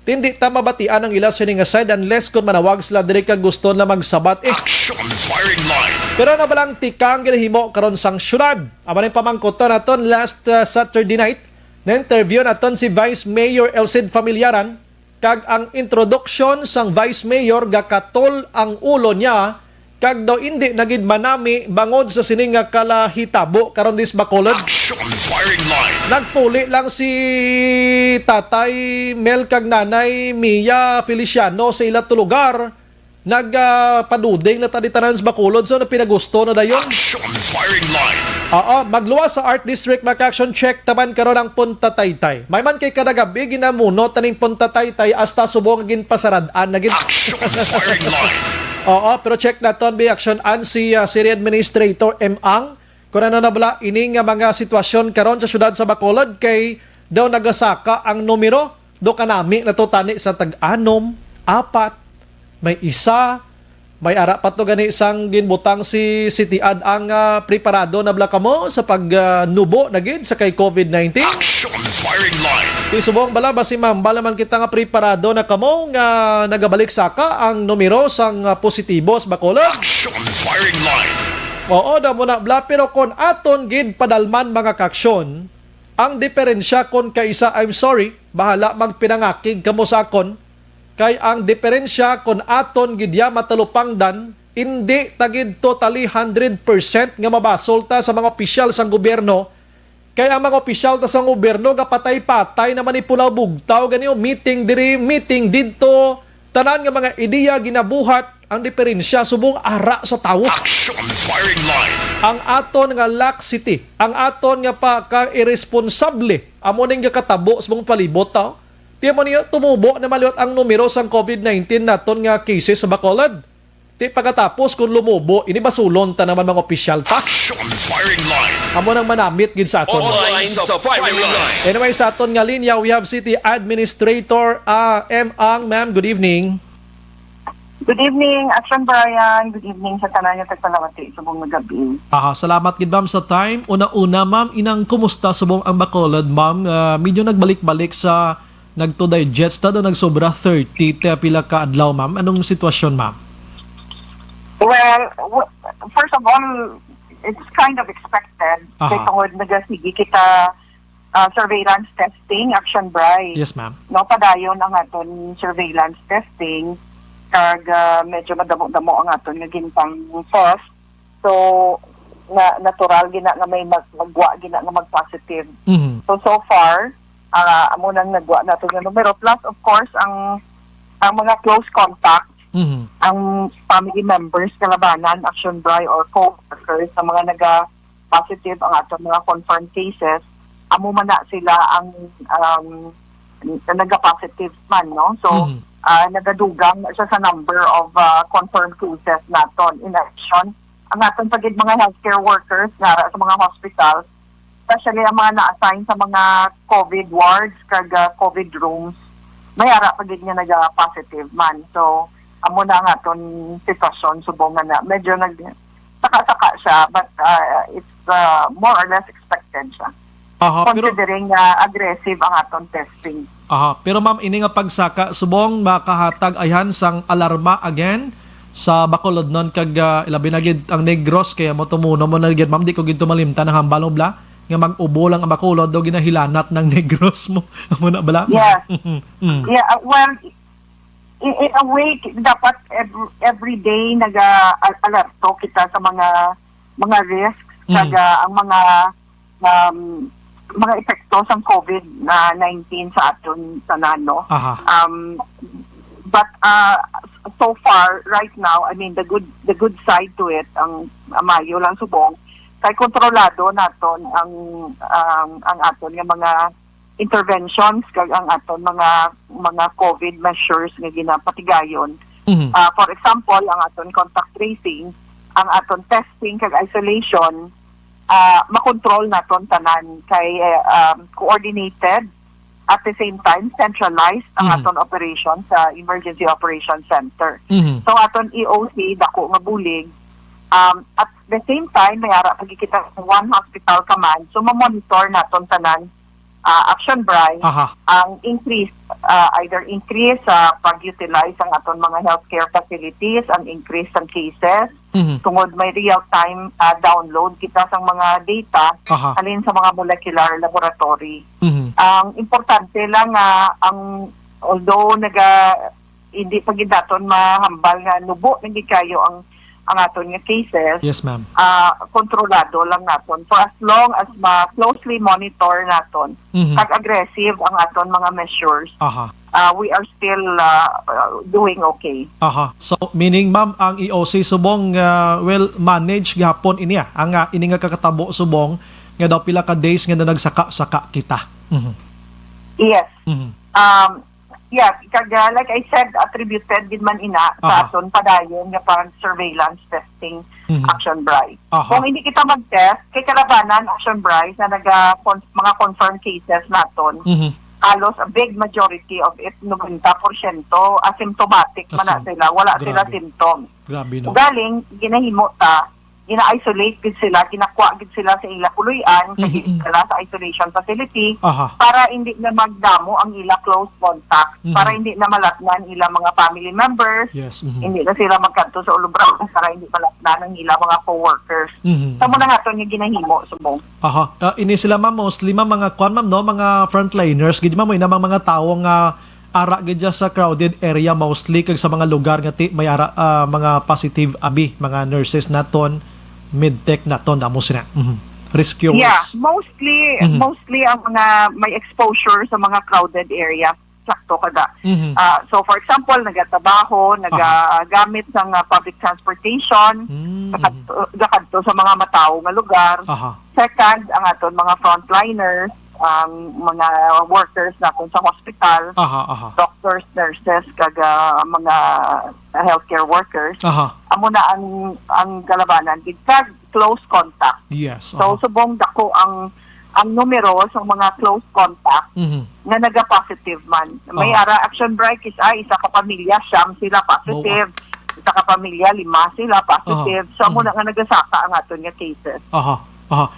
tindi ta mabatian ang ila sining side unless kung manawag sila diri ka gusto na magsabat Action firing line. Pero nabalang tikang ginahimo karon sang syudad. Amo ni pamangkoton naton last Saturday night na interview naton si Vice Mayor Elcid Familiaran kag ang introduction sang Vice Mayor gakatol ang ulo niya kag daw hindi nagid manami bangod sa sining nga kalahitabo karon dis Bacolod. Action firing line. Nagpuli lang si Tatay Mel kag Nanay Mia Feliciano sa ila tulugar. Nagpaduding na taditanan sa Bacolod so na pinagusto na dayon. Action firing line. Oo, magluwas sa Art District mag-action check taman karon ang Punta Taytay. May man kay kada gabi ginamuno taning Punta Taytay hasta subong gin pasaradaan na gin. Action firing line. Oo, pero check naton bi action an si City Administrator M. Ang kung ano na bala ini nga mga sitwasyon karon sa syudad sa Bacolod kay daw nagasaka ang numero do kanami natutani sa tag-anom, 4, may isa, may ara pa to gani isang ginbutang si City Ad ang preparado na bala kamo sa pagnubo na gid sa kay COVID-19. Action firing line. Subong bala ba si ma'am bala man kita nga preparado na kamo nga nagabalik saka ang numero sang positibo sa Bacolod. Action firing line. Oo, da mo na bla pero kon aton gid padalman mga kaksyon, ang diferensya kon kaisa I'm sorry, bahala magpinangakig kamo sa akon. Kay ang diferensya kon aton gid ya matalupangdan, hindi tagid totally 100% nga mabasol ta sa mga opisyal sang gobyerno. Kaya ang mga opisyal ta sa gobyerno gapatay-patay na manipulaw bugtaw ganiyo meeting diri, meeting didto, tanan nga mga ideya ginabuhat. Ang diferensya subong ara sa tawo. Action firing line. Ang aton nga laxity, ang aton nga pa ka irresponsable, amo ning katabo sa mga palibot ta. Tiyan mo niyo tumubo na maliwat ang numero sang COVID-19 naton nga cases sa Bacolod. Ti pagkatapos kung lumubo, ini basulon ta naman mga opisyal ta. Action firing line. Amo nang manamit gid sa aton. All lines of firing line. Anyway, sa aton nga linya, we have City Administrator M. Ang. Ma'am, good evening. Good evening, Action Brian. Good evening sa tanan nga tagpalawati sa buong gabi. Salamat gid ma'am sa time. Una-una ma'am, inang kumusta subong ang Bacolod ma'am? Medyo nagbalik-balik sa nagtuday jets ta do nagsobra 30 te pila ka adlaw ma'am. Anong sitwasyon ma'am? Well, first of all, it's kind of expected. Kaya tungod nagasigi kita surveillance testing, Action Brian. Yes ma'am. No, padayon ang aton surveillance testing. Kag medyo madamo-damo ang aton nga gintang test. So natural gina nga may magwa gina nga mag-positive. Mm-hmm. So far amo nang nagwa nato nga numero plus of course ang mga close contacts, mm-hmm. ang family members kalabanan, Action Bri or co-workers sa mga naga-positive ang aton mga confirmed cases, amo man na sila ang naga-positive man, no? So mm-hmm. Nagadugang siya sa number of confirmed cases naton. In addition, ang aton pagid mga healthcare workers nga sa mga hospitals, especially ang mga na-assign sa mga COVID wards kag COVID rooms, may ara pagid nga naga-positive man. So, amo na nga aton sitwasyon subong na medyo saka-saka siya, but it's more or less expected siya. Considering aggressive ang aton testing. Pero ma'am, ini nga pagsaka subong makahatag ayan sang alarma again sa Bacolod non kag ilabi na gid ang Negros kaya mo tumuno mo na gid ma'am di ko gid malimtan ang hambalo bla nga mag-ubo lang ang Bacolod do ginahilanat ng Negros mo amo na bala. Yes. Yeah, well in a way dapat every day naga-alerto kita sa mga risks kag ang mga epekto sa COVID-19 sa aton tanan, no? But so far right now, I mean the good side to it ang mayo lang subong kay kontrolado naton ang aton nga mga interventions kag ang aton mga COVID measures nga ginapatigayon. Mm-hmm. For example, ang aton contact tracing, ang aton testing kag isolation, makontrol naton tanan kay coordinated at the same time centralized ang aton operation sa Emergency Operations Center. Mm-hmm. So aton EOC dako nga bulig, at the same time may ara pagkikita sa one hospital command, so ma-monitor naton tanan Action Bright, Aha. ang increase, either increase sa pag-utilize ang aton mga healthcare facilities, ang increase ng cases, tungod may real-time download kita sa mga data, Aha. alin sa mga molecular laboratory. Mhm. Ang importante lang although hindi pa gid naton mahambal nga nubo nang kayo ang aton nga cases, Yes, ma'am. kontrolado lang naton for as long as closely monitor naton kag aggressive ang aton mga measures. Aha. We are still doing okay. Aha. So meaning ma'am ang EOC subong well managed gapon ini ang ini nga kakatabo subong nga daw pila ka days nga na nagsaka-saka kita. Mhm. Yes. Mhm. Yeah, kag like I said, attributed din man ina sa aton padayon nga parang surveillance testing Action Bright. Kung hindi kita mag-test, kay kalabanan Action Bright na mga confirmed cases naton, halos a big majority of it, 90% asymptomatic man na sila, wala sila symptoms. Grabe no. Galing, ginahimo ta, gina-isolate gid sila, ginakuha gid sila sa ila kuluyan, kasi sila sa isolation facility, para hindi na magdamo ang ila close contact, para hindi na malatnan ila mga family members, Yes. hindi na sila magkanto sa ulubraw, para hindi malatnan ang ila mga co-workers. Sa muna nga ito yung ginahimo, subong. Aha. Ini sila ma'am, mostly ma'am, mga kwan ma'am, no? Mga frontliners, gid ma'am, namang mga tao nga ara gid sa crowded area mostly, kag sa mga lugar nga may ara, mga positive abi, mga nurses naton, mid-tech naton, damo sila. Rescuers. Yeah, mostly ang mga may exposure sa mga crowded area, sakto kada. So for example, nagatrabaho, nagagamit ng public transportation, nakadto sa mga matao nga lugar. Second, ang aton mga frontliners, ang mga workers na kung sa hospital, doctors, nurses, kag mga healthcare workers. Amo na ang kalabanan kag close contact. Yes. So subong dako ang numero sa mga close contact na naga-positive man. May ara Action Bright is isa ka pamilya, siyam sila positive. Isa ka pamilya, 5 sila positive. So amo na nga nagasaka ang aton nga cases.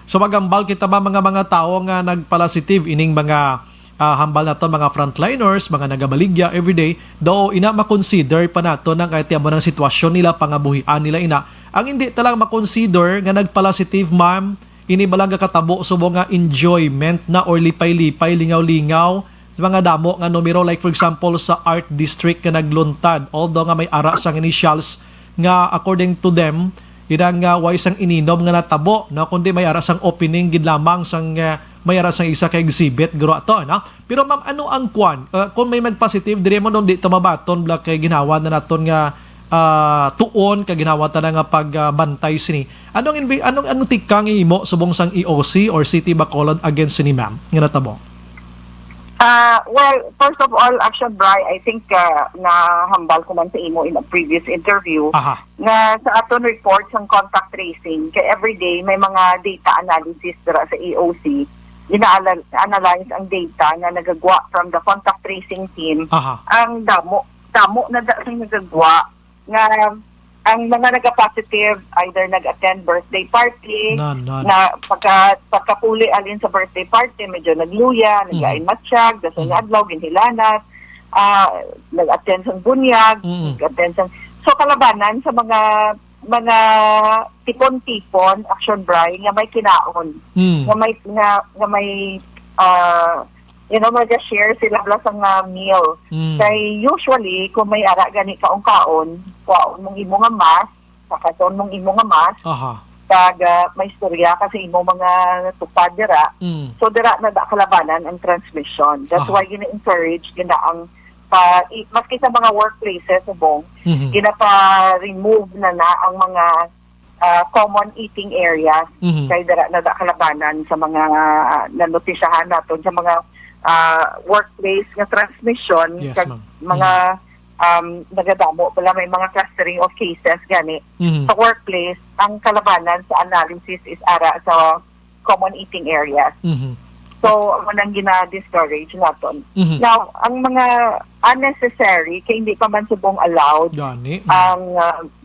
So magambal kita ba mga tao nga nagpositive ining mga hambal nato mga frontliners, mga nagabaligya everyday, do ina makonsider pa nato nang kahit mo ng sitwasyon nila, pangabuhian nila ina. Ang hindi talang makonsider nga nagpositive ma'am, ini balang katabo subo nga enjoyment na or lipay-lipay, lingaw-lingaw sa mga damo nga numero, like for example sa art district nga nagluntad, although nga may ara sang initials nga according to them inang wise ang ininom nga natabo na kundi may ara sang opening gid lamang sang may ara sang isa ka exhibit guro ato na. Pero ma'am, ano ang kwan kung may mag-positive dire mo di tamabaton bla kay ginawa na naton nga tuon ka ginawa ta nga pagbantay sini. Anong tikang imo subong sang EOC or City Bacolod against sini ma'am nga natabo? Well, first of all, Action Bright, I think na hambal ko man sa imo in a previous interview na sa aton reports ng contact tracing, kay everyday may mga data analysis dira sa EOC, ina-analyze ang data na nagagwa from the contact tracing team. Ang damo na nagagwa nga ang mga nagka-positive either nag-attend birthday party, na pagkapuli alin sa birthday party, medyo nagluya, nag-ain matsyag, daso nga adlaw, ginhilanat, nag-attend sa bunyag, nag-attend sa... So kalabanan sa mga tipon-tipon, Action Bright, nga may kinaon, nga may mag-share sila sa meal. Kay usually, kung may ara gani kaon-kaon, kuwaon mong imo nga mas, kakason mong imo nga mas, kag may istorya kasi imo mga tupad dira. So dira na kalabanan ang transmission. That's why gina-encourage ang maski sa mga workplaces subong, gina-remove na ang mga common eating areas kay dira na kalabanan sa mga nanotisyahan naton sa mga workplace nga transmission, kag mga nagadamo pala may mga clustering of cases gani sa workplace. Ang kalabanan sa analysis is ara sa common eating areas. So, ang nang gina-discourage naton. Now, ang mga unnecessary, kaya hindi pa man subong allowed, Gani. ang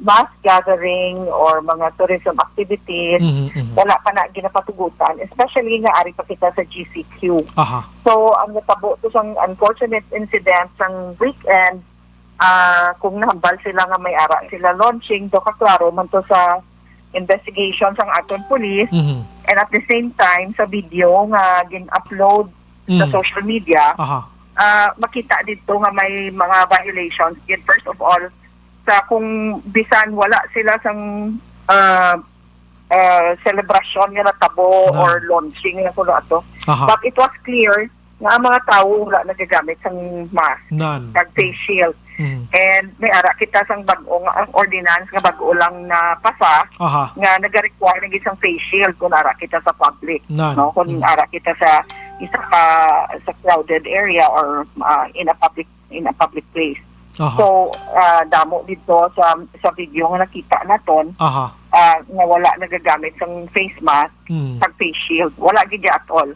mass gathering or mga tourism activities, wala pa na ginapatugutan, especially nga ari pa kita sa GCQ. Aha. So, ang natabo to sang unfortunate incident sang weekend, kung nahambal sila nga may ara sila launching, do kaklaro man to sa investigation sang aton police, and at the same time, sa video nga gin-upload sa social media, Aha. makita dito nga may mga violations. Yun, first of all, sa kung bisan wala sila sang celebration nga natabo or launching nga kuno ato. But it was clear nga ang mga tao wala nagagamit sang mask, kag face shield. And may ara kita sang bag-o nga ang ordinance nga bag-o lang na pasa nga naga-require ng isang face shield kung ara kita sa public, no, kung ara kita sa isa ka sa crowded area or in a public place. So damo dito sa video nga nakita naton nga wala nagagamit sang face mask kag face shield, wala gid at all.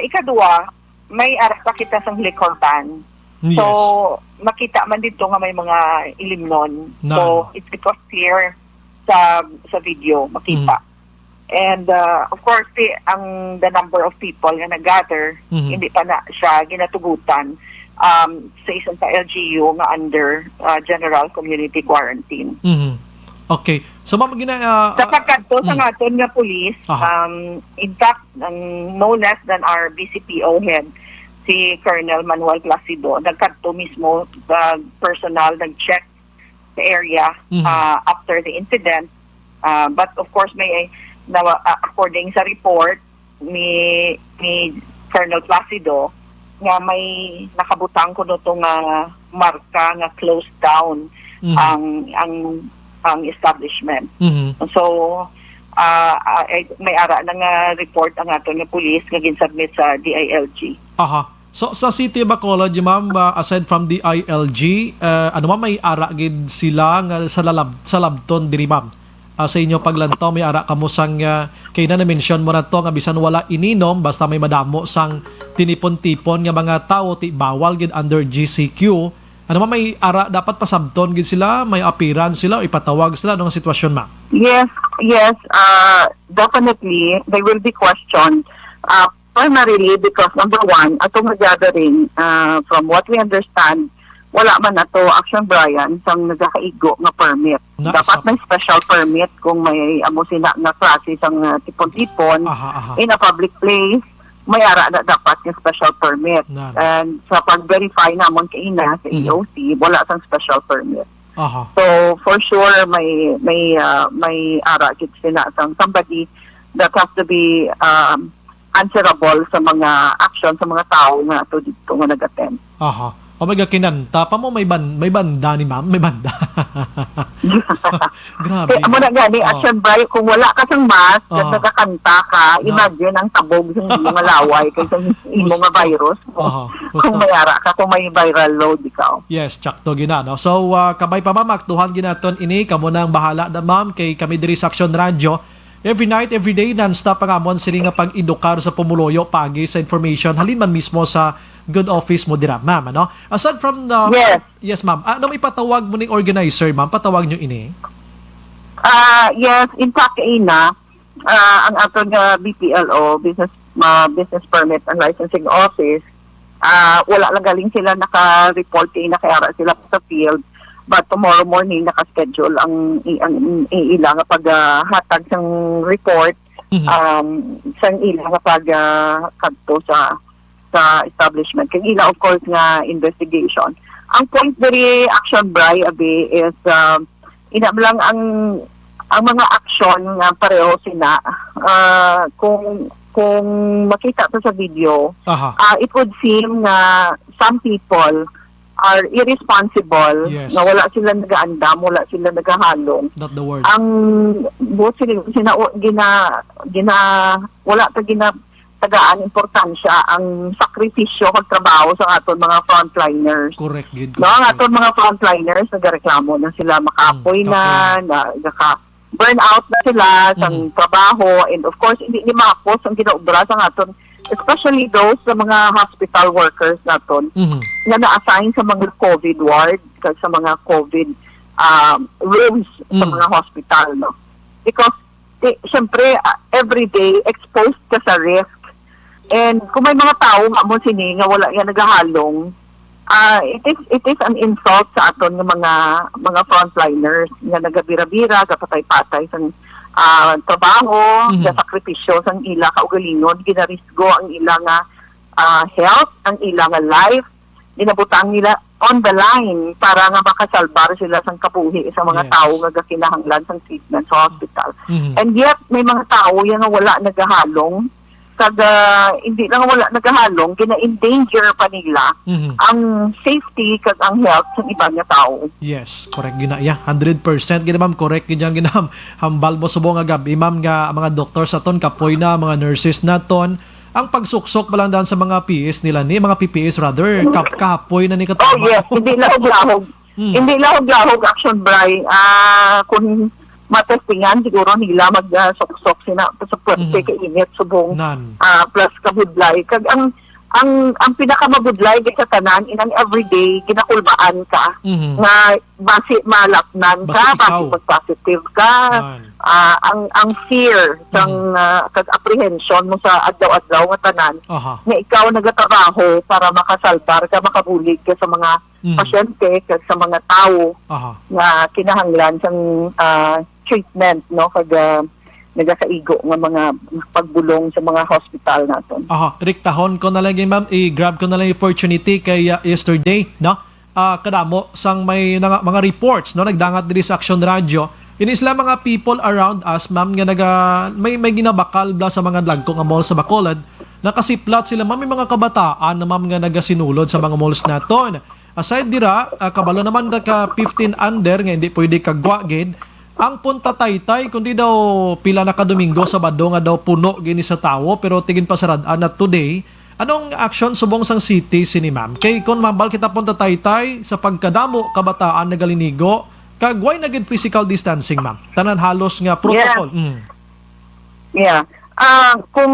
Ikaduwa, may ara pa kita sang liquor ban. Yes. So, makita man dito nga may mga ilimnon. So, it was clear sa video, makita. And, of course, the number of people nga nag-gather, hindi pa na siya ginatugutan sa isang sa LGU nga under General Community Quarantine. Okay. So, ma'am, sa pagkadto sa naton nga police, in fact, no less than our BCPO head, si Colonel Manuel Placido, nagkadto mismo the personal, nag-check the area after the incident. But of course, according sa report ni Colonel Placido, nga may nakabutang ko nito nga marka nga closed down ang establishment. So, may ara na nga report ang ato nga police nga ginsubmit sa DILG. So sa City of Bacolod, ma'am, aside from the ILG, ano ma'am, may ara gid sila nga sa labton diri ma'am. Sa inyo paglantaw, may ara kamo sang kay na mention mo na to nga bisan wala ininom basta may madamo sang tinipon-tipon nga mga tao ti bawal gid under GCQ. Ano ma'am, may ara dapat pasabton gid sila, may appearance sila o ipatawag sila ng sitwasyon ma'am? Yes, definitely they will be questioned. Primarily because number one, atong gathering, from what we understand, wala man ato Action Brian sang nagakaigo nga permit. Dapat may special permit kung may amo sila nga klase sang tipon-tipon in a public place, may ara na dapat yung special permit. And sa pag-verify namon kaina sa EOC, wala sang special permit. So for sure may ara gid sila sang somebody that has to be answerable sa mga action sa mga tao nga ato dito nga nag-attend. O may kinanta pa mo, may banda ni ma'am, may banda. Grabe. Amo na gani, Action Brian, kung wala ka sang mask, nagkakanta ka, imagine ang tabog sa mga laway kaysa imo nga virus. Kung may ara ka, kung may viral load ikaw. Yes, tsakto gina, no? So, kabay pa ma'am, aktuhan ginaton ini, kamo nang bahala na ma'am, kay kami diri sa Action Radio. Every night, every day, non-stop ang amon sila nga pag-edukar sa pumuloyo, pagi sa information, halin man mismo sa good office mo dira, ma'am, ano? Aside from the... Yes, ma'am. Ano may patawag mo ng organizer, ma'am? Patawag nyo ini? Yes, in fact, ang atong BPLO, Business Permit and Licensing Office, wala lang galing sila naka-report nakayara sila sa field. But tomorrow morning, naka-schedule ang ilang paghatag sang report, sang ilang pagkadto sa establishment. Kaya ilang, of course, nga investigation. Ang point diri Action Brian Abi is, inam lang ang mga action nga pareho sina. Kung makita to sa video, it would seem na some people are irresponsible, na wala sila nagaandam, wala sila nagahalong. Not the word. Ang buot sila wala ta tagaan importansya ang sakripisyo pag trabaho sa aton mga frontliners. Correct, good. No, ang aton mga frontliners nagareklamo na sila makapoy na burn out na sila sa trabaho, and of course hindi ni mapos ang ginaobra sa aton especially those sa mga hospital workers naton na na-assign sa mga COVID ward, sa mga COVID rooms sa mga hospital, no? Because syempre every day exposed ka sa risk, and kung may mga tao nga mo sini nga wala yan nagahalong, it is an insult sa aton ng mga frontliners nga nagabira-bira, kapatay-patay sa trabaho, sa sakripisyo sa ila kaugalingon, ginarisgo ang ila nga health, ang ila nga life, ginabutang nila on the line para nga makasalbar sila sa kabuhi sa mga tao nga kinahanglan sa treatment sa hospital. And yet may mga tao yan nga wala nagahalong, hindi lang wala nagahalong, gina-endanger pa nila ang safety kag ang health ng ibang nga tao. Yes, correct gina. Yeah, 100% gina ma'am, correct gina hambal mo subong nga gabi ma'am nga mga doctors aton kapoy na, mga nurses naton, ang pagsuksok pa lang daan sa mga PS nila ni mga PPS rather kapoy na ni katama. Oh yes, hindi lahog-lahog. Hindi lahog-lahog action Bray. Kung matestingan siguro nila mag-suksok sina sa pwede kainit subong plus kabudlay. Kag ang pinakamabudlay sa tanan inang everyday ginakulbaan ka nga base malapnan ka, base positive ka, ang fear sang kag apprehension mo sa adlaw-adlaw nga tanan nga ikaw nagatrabaho para makasalbar ka, makabulig ka sa mga pasyente kag sa mga tao nga kinahanglan sang treatment, no, kag nagasaigo nga mga pagbulong sa mga hospital naton. Riktahon ko na lang ma'am, i-grab ko na lang yung opportunity kay yesterday, no? Kadamo sang may mga reports, no, nagdangat diri sa Action Radio. Ini sila mga people around us, ma'am, nga may ginabakal bla sa mga dagko nga mall sa Bacolod. Nakasiplat sila, ma'am, may mga kabataan na ma'am nga nagasinulod sa mga malls naton. Aside dira, kabalo naman ka 15 under nga hindi pwede kagwagid. Ang punta Taytay, kundi daw pila na kadomingo sa Sabado nga daw puno gini sa tao, pero tigin pa saradaan na today. Anong action subong sang city sini ma'am? Kay kon mabal kita punta Taytay sa pagkadamo kabataan nagalinigo, kagway na gid physical distancing ma'am. Tanan halos nga protocol. Kung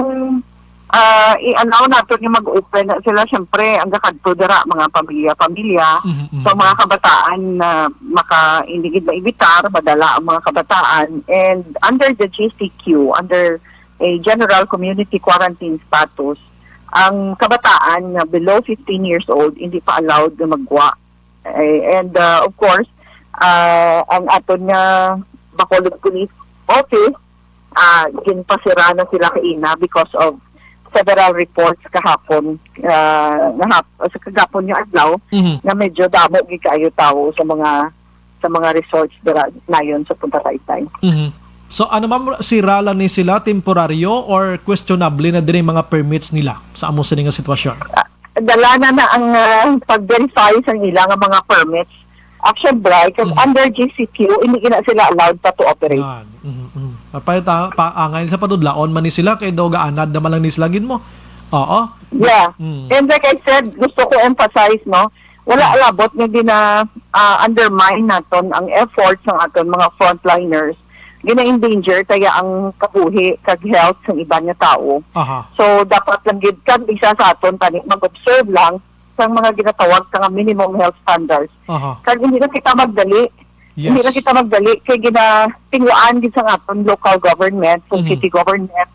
i-allow nato ni mag-open sila, syempre ang gakadto dira mga pamilya so mga kabataan na makaindigid maibitar madala ang mga kabataan, and under the GCQ, under a general community quarantine status, ang kabataan na below 15 years old hindi pa allowed na magwa, and of course ang aton nga Bacolod Police Office ginpasira na sila kaina because of several reports kahapon sa kagapon yung adlaw na medyo damo gid kaayo tao sa mga resorts dira nayon sa Punta Taytay. So ano ma'am, sira lang ni sila temporaryo or questionable na din mga permits nila sa amo sa nga sitwasyon? Dala na ang pag-verify sa ilang mga permits. Action Bray, kasi under GCQ, hindi na sila allowed pa to operate. Paangay sa padudlaon man ni sila kay daw gaanad na malang nislagin mo. Oo. Yeah. And like I said, gusto ko emphasize, no, wala alabot nga din na undermine naton ang efforts ng aton mga frontliners. Gina-endanger kaya ang kabuhi kag health ng iba nga tao. So dapat lang gid kag isa sa aton tani mag-observe lang sa mga ginatawag sa minimum health standards. Kag hindi na kita magdali. Hindi na kita magdali kay ginatinguan gid sa aton local government, sa city government.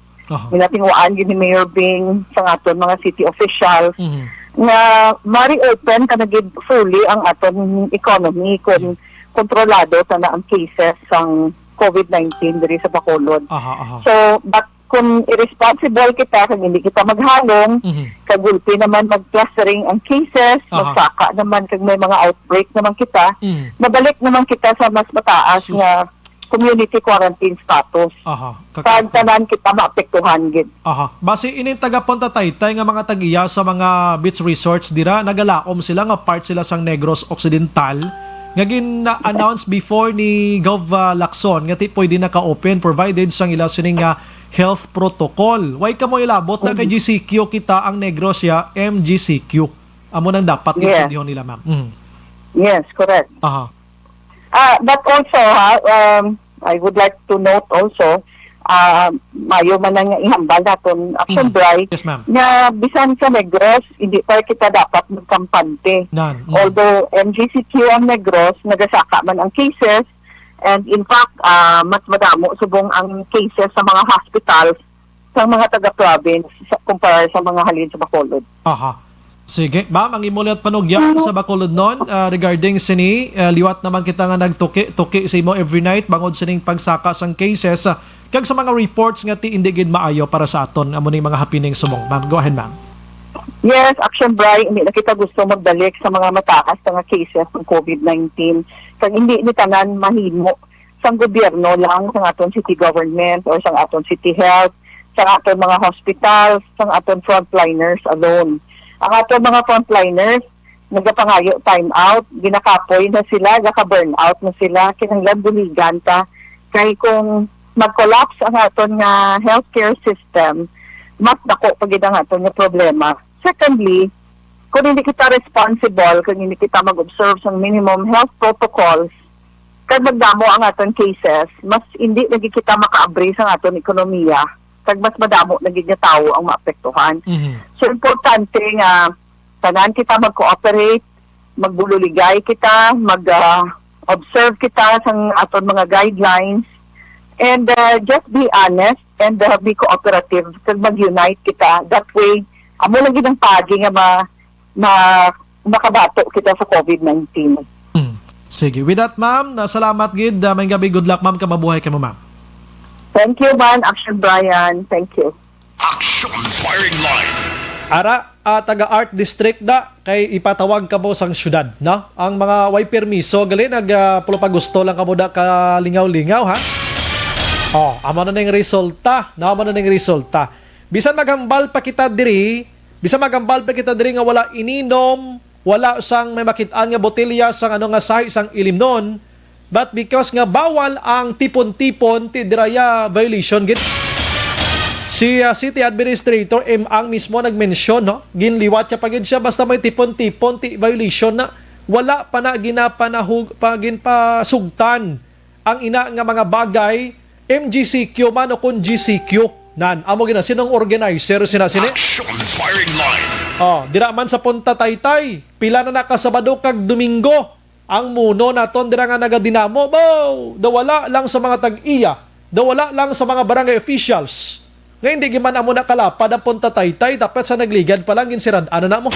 Ginatinguan gid ni Mayor Bing sa aton mga city officials na mari-open ka na gid fully ang aton economy kung kontrolado ta na ang cases sang COVID-19 diri sa Bacolod. So, but kung irresponsible kita, kung hindi kita maghalong, kagulpi naman mag-clustering ang cases, magsaka naman kag may mga outbreak naman kita, mabalik naman kita sa mas mataas nga community quarantine status. Kag tanan kita maapektuhan gid. Base ining taga Punta Taytay nga mga tagiya sa mga beach resorts dira, nagalaom sila nga part sila sang Negros Occidental. Nga gin-announce before ni Gov Lacson nga ti pwede naka-open provided sang ila sining nga health protocol. Why ka mo ilabot na kay GCQ kita ang Negros ya MGCQ. Amo nang dapat intindihan nila, ma'am. Yes, correct. But also, I would like to note also, mayo man na nga ihambal naton action bright Yes, ma'am. nga bisan sa Negros hindi pa kita dapat magkampante. Although MGCQ ang Negros nagasaka man ang cases, and in fact mas madamo subong ang cases sa mga hospitals sa mga taga-province kumpara sa mga halin sa Bacolod. Aha. Sige, ma'am, ang imulat panugya sa Bacolod noon regarding sini, liwat naman kita nga nagtuki sa imo every night bangod sining pagsaka sang cases. Kag sa mga reports nga ti hindi gid maayo para sa aton amo ning mga happening subong. Ma'am, go ahead, ma'am. Yes, Action Bright, hindi na kita gusto magbalik sa mga mataas nga cases ng COVID-19. Kag hindi ni tanan mahimo sang gobyerno lang, sa aton city government or sa aton city health, sa aton mga hospitals, sa aton frontliners alone. Ang aton mga frontliners, nagapangayo time out, ginakapoy na sila, gaka-burnout na sila, kinanglan buligan ta. Kaya kung mag-collapse ang aton nga healthcare system, mas dako pagid ang aton nga problema. Secondly, kung hindi kita responsible, kung hindi kita mag-observe sa minimum health protocols, kag magdamo ang aton cases, mas hindi lagi kita maka-abri sa aton ekonomiya, kag mas madamo lagi nga tao ang maapektuhan. So, importante nga, tanan kita mag-cooperate, magbululigay kita, mag-observe kita sa aton mga guidelines, and just be honest and be cooperative, kag mag-unite kita. That way, amo lang ginang pagi nga makabato kita sa COVID-19. Sige. With that, ma'am, salamat gid. May gabi, good luck, ma'am. Kamabuhay ka mo, ma'am. Thank you, man. Action Brian. Thank you. Action Firing Line. Ara, taga Art District da, kay ipatawag ka mo sang syudad, no? Ang mga way permiso, gali, pulo pa gusto lang ka mo da kalingaw-lingaw, ha? Amo na ning resulta, no? Amo na ning resulta. Bisan maghambal pa kita diri nga wala ininom, wala sang may makitaan nga botelya sang ano nga sahi sang ilimnon, but because nga bawal ang tipon-tipon ti diraya violation gid. Si City Administrator ang mismo nag-mention, no? Ginliwat siya pagid siya basta may tipon-tipon ti violation na wala pa na ginapasugtan ang ina nga mga bagay MGCQ man o kung GCQ nan amo gina sinong organizer sina sini. Action Firing Line. Dira man sa Punta Taytay, pila na nakasabado kag Domingo ang muno naton dira nga nagadinamo. Dawala lang sa mga tag-iya, dawala lang sa mga barangay officials. Nga hindi giman amo nakalapad ang Punta Taytay, dapat sa nagligad pa lang ginsirad ano na mo.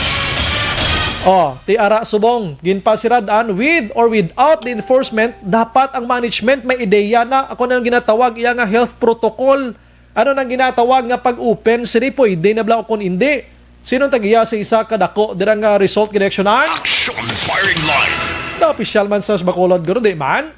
Ti ara subong ginpasiradaan with or without the enforcement, dapat ang management may ideya na ako nang ginatawag iya nga health protocol. Ano nang ginatawag nga pag-open sini pwede na bla kung hindi. Sino tagiya sa isa kadako dira nga result directionan? Action Firing Line. Na official man sa Bacolod guro di man.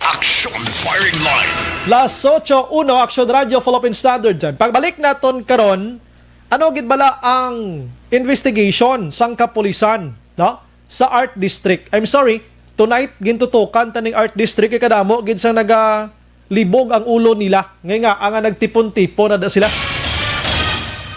Action Firing Line. Las 8:01 Action Radio Philippine Standard Time. Pagbalik naton karon, ano gid bala ang investigation sang kapulisan, no? Sa Art District. I'm sorry, tonight gintutukan taning Art District kay kadamo gid sang libog ang ulo nila. Ngay nga ang nagtipon-tipon na sila.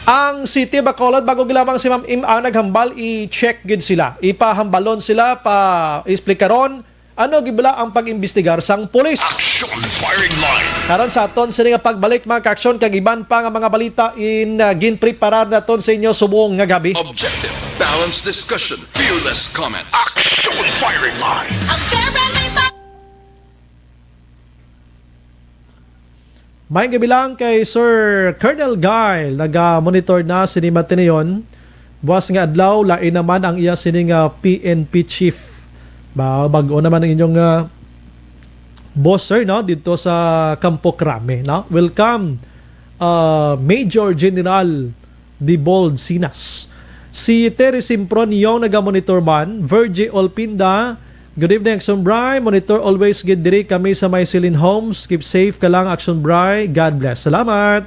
Ang City Bacolod bago gilamang si Ma'am Im ang naghambal i-check gid sila. Ipahambalon sila pa explikaron ano gibala ang pag-imbestigar sang pulis. Action Firing Line. Karon sa aton sini nga pagbalik mga ka-aksyon kag iban pa nga mga balita ginpreparar naton sa inyo subong nga gabi. Objective, balanced discussion, fearless comments. Action Firing Line. May gabilang kay Sir Colonel Guy, naga-monitor na sini Matinion. Buwas nga adlaw, lain naman ang iya sini nga PNP chief. Bago naman ang inyong boss, sir, no? Dito sa Campo Crame, no? Welcome, Major General Dibold Sinas. Si Terry Simpron yung naga-monitor man. Virgie Olpinda, good evening, Action Bry. Monitor always good diri kami sa Mycelian Homes. Keep safe ka lang, Action Bry. God bless. Salamat.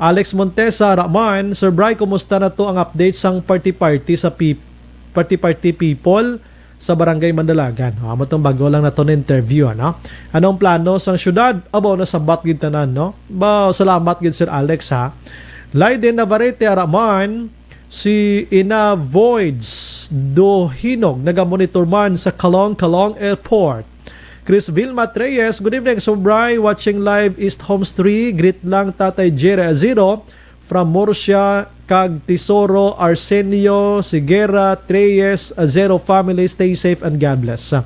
Alex Montesa, Rahman. Sir Bry, kumusta na to ang update sang party-party sa party-party people sa Barangay Mandalagan? Amo tong bago lang na to na interview, ano? Anong plano sang syudad? Abo na sabat gid tanan, no? Salamat gid Sir Alex, ha. Laiden Navarrete, Rahman. Si Ina Voids Dohinog, naga-monitor man sa Kalong Airport. Chris Vilma Treyes, good evening, Sobray, watching live East Homes 3, greet lang Tatay Jere Aziro, from Murcia, kag Tesoro, Arsenio, Sigera, Treyes, Azero family, stay safe and God bless.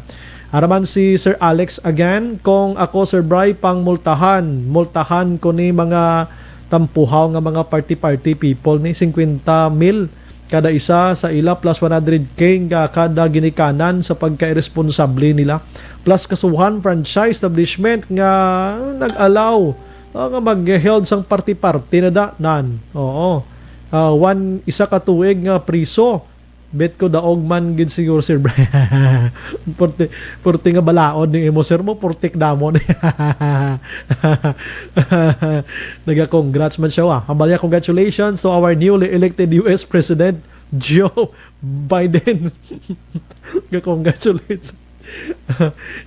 Araman si Sir Alex again, kung ako Sir Bry pang multahan ko ni mga tampuhaw nga mga party people ni 50 mil kada isa sa ila plus 100k nga kada ginikanan sa pagka-irresponsable nila plus kasuhan franchise establishment nga nag-allow nga mag-held sang party na danan. Oo. Isa ka tuig nga priso. Bet ko daog man gid siguro Sir Brian. Porte nga balaod ni imo sir mo portik damon. Naga-congrats man siya wa. Hambalya congratulations to our newly elected US President Joe Biden. Congratulations.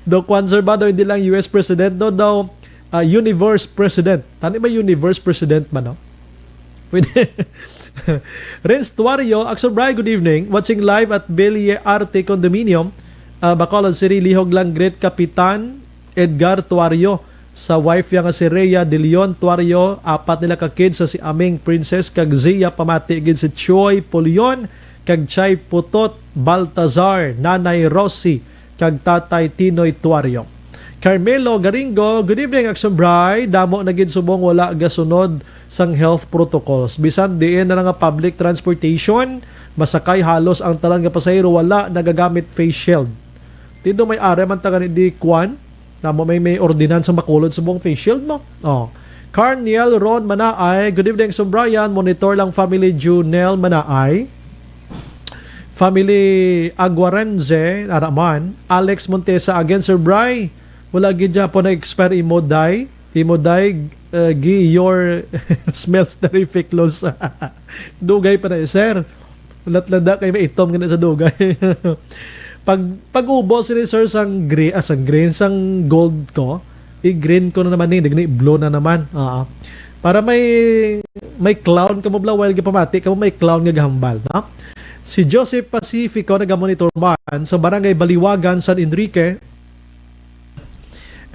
Do conservado hindi lang US President daw Universe President. Tani ba Universe President man no? Pwede. Renz Tuario, Axel Bry, good evening. Watching live at Belie Arte Condominium, Bacolod City, lihog lang great Kapitan Edgar Tuario sa wife yang si Rhea De Leon Tuario, apat nila ka kids sa si Aming Princess kag Zia pamati gid si Choi Polion kag Chay Putot Baltazar, Nanay Rossi kag Tatay Tinoy Tuario. Carmelo Garingo, good evening Axel Bry. Damo na gid subong wala gasunod sang health protocols. Bisan diin na nga public transportation, masakay halos ang talang nga pasahero wala nagagamit face shield. Tindo may are man taga di kwan na mo may ordinansa makulod sa buong face shield mo. Oh. Carniel Ron Manaay, good evening Sir Brian. Monitor lang family Junel Manaay. Family Aguarenze, Araman. Alex Montesa again Sir Bry. Wala gid Japon na expire imoday gi your smells terrific los. Dugay pa na sir. Lat-lada kay may itom nga sa dugay. pag ubos ni sir sang green sang gold ko, i-green ko na naman ni blue na naman. Para may clown ka mo bla while gipamati ka mo may clown nga gahambal, no? Si Joseph Pacifico naga-monitor man sa Barangay Baliwagan, San Enrique.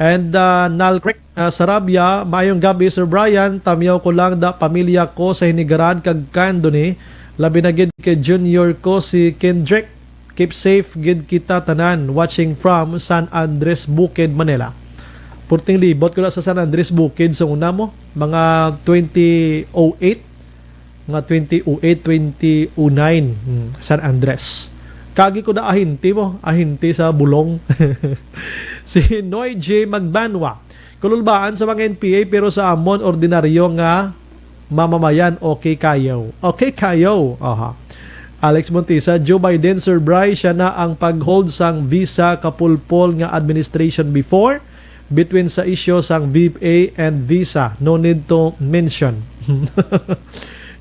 And Nalcrek, Sarabia, maayong gabi Sir Brian, tamyaw ko lang da pamilya ko sa hinigaran kag Kandoni, labi na gid kay junior ko si Kendrick. Keep safe gid kita tanan, watching from San Andres Bukid, Manila. Purting libot ko na sa San Andres Bukid sa una mo, mga 2008, mga 2008, 2009, San Andres. Kagi ko na ahinti sa bulong. Si Noy J. Magbanwa, kululbaan sa mga NPA pero sa amon ordinaryo nga mamamayan okay kayo. Aha. Alex Montisa, Joe Biden Sir Bry, siya na ang pag-hold sang visa kapulpol nga administration before between sa issue sang VA and visa. No need to mention.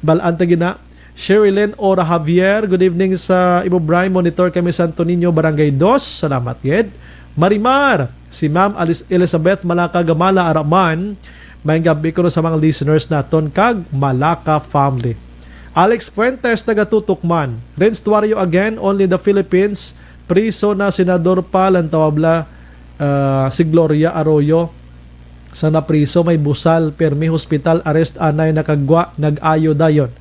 Balaan tagina. Sherilyn Ora Javier, good evening sa Ibo Bry. Monitor kami sa Santo Niño, Barangay 2. Salamat, Ged. Marimar, si Ma'am Elizabeth Malaka Gamala Araman. May gabi ko sa mga listeners naton kag Malaka family. Alex Fuentes, taga-Tutukman. Renz Tuario again, only the Philippines. Priso na senador pa, lantawabla si Gloria Arroyo. Sa napriso may busal, permi hospital, arrest anay nakagwa, nag-ayo dayon.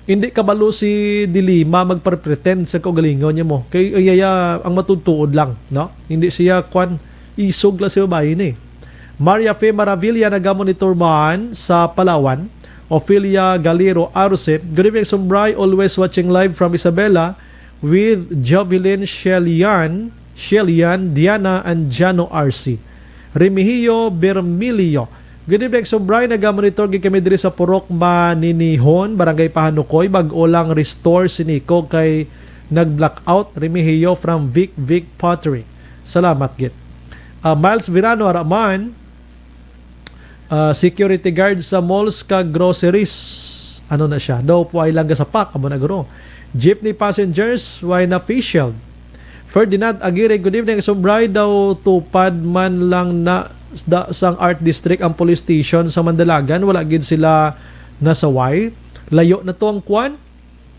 Hindi kabalo si Dilima magpre-pretend sa kagalingon niya mo. Kay ayaya ang matutuod lang, no? Hindi siya isog la siya bayin eh. Maria Fe Maravilla nagamonitor man sa Palawan. Ophelia Galero Arce, good evening Sombray, always watching live from Isabela with Jovelyn Shelian, Diana and Jano RC. Remigio Bermilio, good evening Sombray, nagamonitor kami diri sa Purok Maninihon, Barangay Pahanukoy, bag-o lang restore si Nico kay nag-blackout. Remigio from Vic Pottery. Salamat git. Miles Virano Araman, security guard sa malls kag groceries. Ano na siya? Daw po ay lang sa pack. Amo na guro. Jeepney passengers, why na face shield? Ferdinand Aguirre, good evening. Sombray daw tupad man lang na sang Art District ang police station sa Mandalagan. Wala gid sila nasaway. Layo na to ang kwan.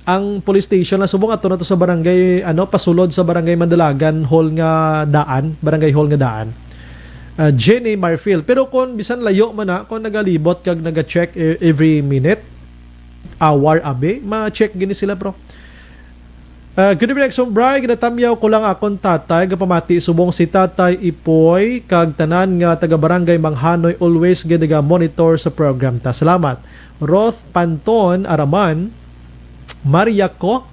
Ang police station na subong ato na to sa barangay, pasulod sa barangay Mandalagan, Hall nga daan. Barangay Hall nga daan. Jenny Marfil. Pero kung bisan layo man na, kung nagalibot kag naga-check every minute, hour abe, ma-check gini sila bro. Good evening, Sombray. Ginatamyaw ko lang akong tatay. Gapamati subong si tatay Ipoy. Kag tanan nga taga-barangay Manghanoy always ginaga monitor sa program ta. Salamat. Roth Panton Araman, Mariaco,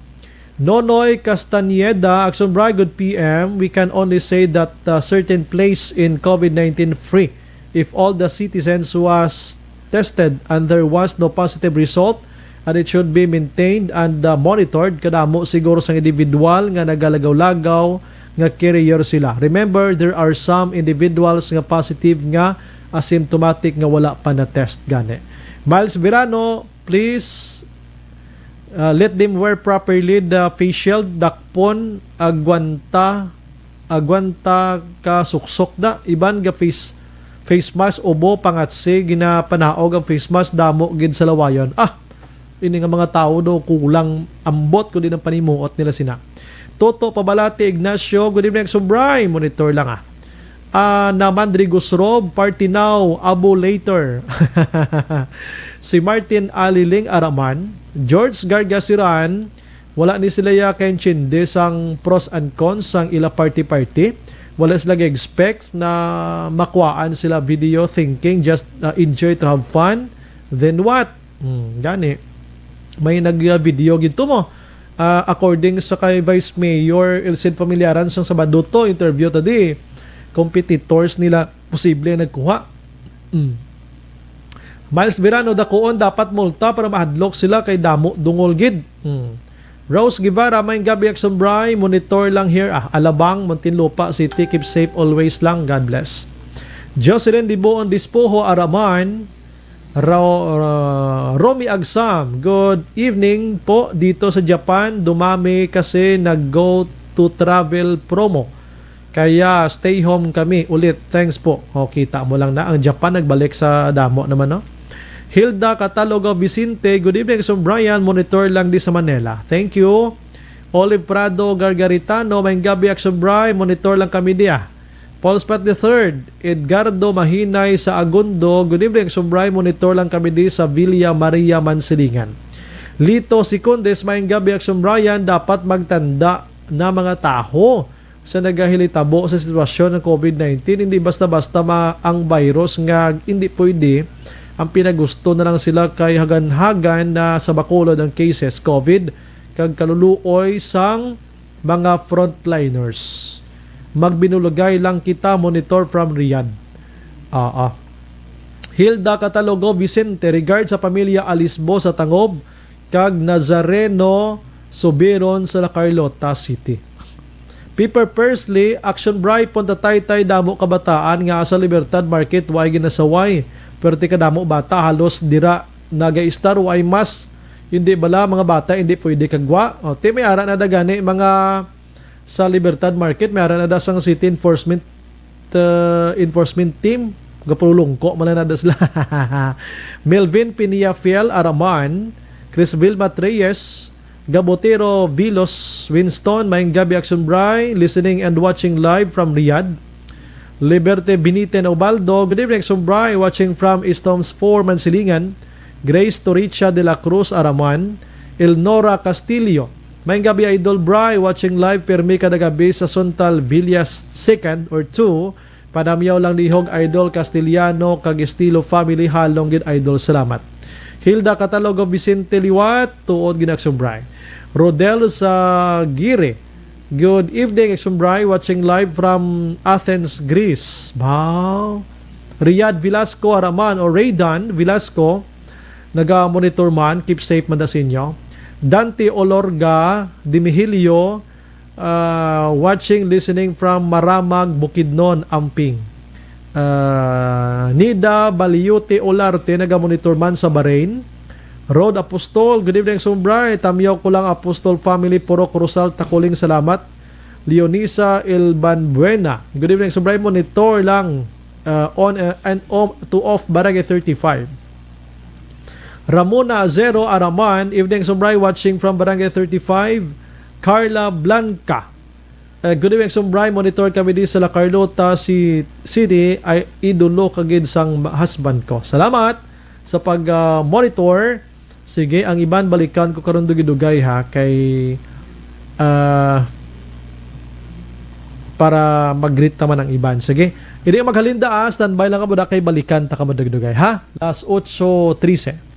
Nonoy Castaneda, Sombray, good PM. We can only say that certain place in COVID-19 free. If all the citizens was tested and there was no positive result, and it should be maintained and monitored, kadamo siguro sa individual nga nagalagaw-lagaw nga carrier sila. Remember, there are some individuals nga positive nga asymptomatic nga wala pa na test gani. Miles Verano, please let them wear properly the face shield, dakpon, agwanta ka suksok da, iban ga face mask, ubo, pangatsi, ginapanaog ang face mask, damo gid sa lawayon. Ini nga mga tao do kulang ambot ko din ang panimuot nila sina. Toto Pabalati Ignacio, good evening Sombray, monitor lang naman Rodriguez Rob, party now, abo later. Si Martin Aliling Araman, George Gargasiran, wala ni sila ya kay chinde sang pros and cons sang ila party. Wala sila expect na makuhaan sila video thinking just enjoy to have fun. Then what? Gani. May nag-video ginto mo. According sa kay Vice Mayor Elcid Familiaran sang Sabado to interview tadi, competitors nila posible nagkuha. Miles Verano, dakuon dapat multa para mahadlok sila kay damo dungol gid. Rose Guevara, may gabi Sombray, monitor lang here. Alabang, Muntinlupa City, keep safe always lang. God bless. Jocelyn Dibuon Dispoho Araman, Romy Agsam, good evening po dito sa Japan. Dumami kasi nag-go to travel promo. Kaya stay home kami ulit. Thanks po. Kita mo lang na ang Japan nagbalik sa damo naman, no? Hilda Catalogo Vicente, good evening Brian, monitor lang di sa Manila. Thank you. Olive Prado Gargaritano, may gabi Brian, monitor lang kami diya. Paul Spat III, Edgardo Mahinay sa Agundo, good evening Brian, monitor lang kami di sa Villa Maria Mansilingan. Lito Secundes, may gabi Brian, dapat magtanda na mga taho sa nagahilitabo sa sitwasyon ng COVID-19. Hindi basta-basta ang virus nga hindi pwede. Ang pinagusto na lang sila kay hagan-hagan na sa bakulod ang cases COVID kag kaluluoy sang mga frontliners. Magbinulugay lang kita, monitor from Riyadh. Hilda Catalogo Vicente, regard sa pamilya Alisbo sa Tangob kag Nazareno Soberon sa La Carlota City. Piper Persley, Action Bright, Punta Taytay, damo kabataan nga sa Libertad Market, way ginasaway. Pero tika damo bata, halos dira naga-star, way mas. Hindi bala, mga bata, hindi pwede kagwa. May ara na dagani, mga sa Libertad Market, may ara na dasang City Enforcement Team. Gapulong ko, malanada sila. Melvin Piniafiel Araman, Chris Vilma Treyes, Gabotero Vilos Winston, Maing Gabi Action Bray, listening and watching live from Riyadh. Liberte Biniten Obaldo, good evening Action Bray, watching from Estoms 4 Mansilingan. Grace Toricha de la Cruz Araman, Elnora Castillo, Maing Gabi Idol Bray, watching live permi kada gabi sa Sontal Villas 2 or 2. Padamyaw lang lihog Idol Castellano kag estilo family halong gid Idol, salamat. Hilda Catalogo Vicente Liwat, tuod gid Action Bray. Rodel sa Gire, good evening Action Bray, watching live from Athens, Greece. Wow. Riyad Velasco Araman o Raydan Velasco, naga-monitor man, keep safe man da sinyo. Dante Olorga Dimihilio, watching, listening from Maramag, Bukidnon, Amping. Nida Baliyute Olarte, naga-monitor man sa Bahrain. Rod Apostol, good evening Sombray, tamyaw ko lang Apostol family, Purok Rosal, Takuling, salamat. Leonisa Ilbanbuena, good evening Sombray, monitor lang on and to off Barangay 35. Ramona Zero Araman, evening Sombray, watching from Barangay 35. Carla Blanca, Good evening, Sumbray. Monitor kami di sa La Carlota City. Ay idolo kagid sang husband ko. Salamat sa pag-monitor. Sige, ang iban balikan ko karon dugay ha kay para mag-greet naman ang iban. Sige. Hindi maghalinda standby lang ka mo kay balikan ta ka madugdugay ha. Last 8:13.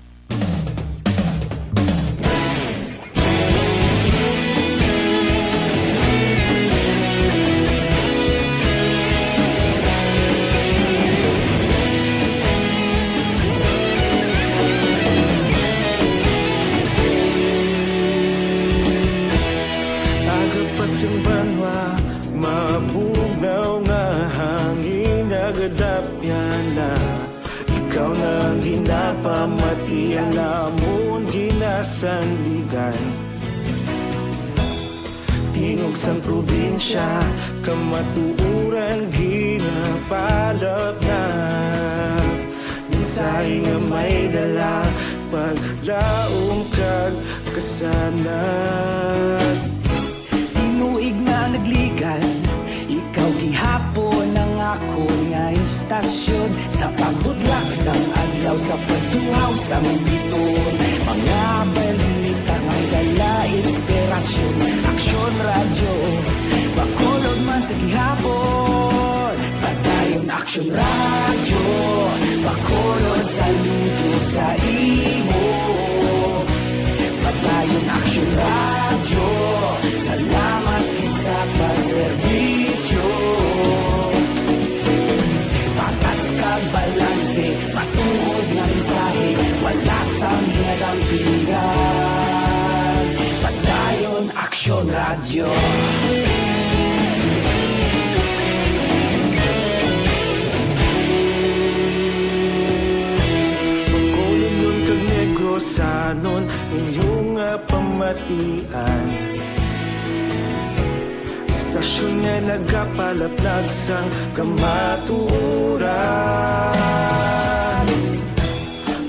Tingog sang probinsya, kamatuuran ginapalap na. Minsay nga may dala, paglaom kag kasanat. Tinuig na nagligan, ikaw gihapon ang ako nga istasyon. Sa pagbudlak sang adlaw, sa pagtuhaw sang biton. Mga balita nga dala inspirasyon. Aksyon radyo, bakolod man sa gihapon. Padayon aksyon radyo, bakolod sa luto sa imo. Padayon aksyon radyo, salamat sa pagserbisyo. Patas kag balanse, matuod nga mensahe, wala sang ginadampingan. Padayon aksyon radyo. Pagkulong nun kag negrosanon, inyong pamatian. Istasyon nga nagapalaplag sang kamatuuran.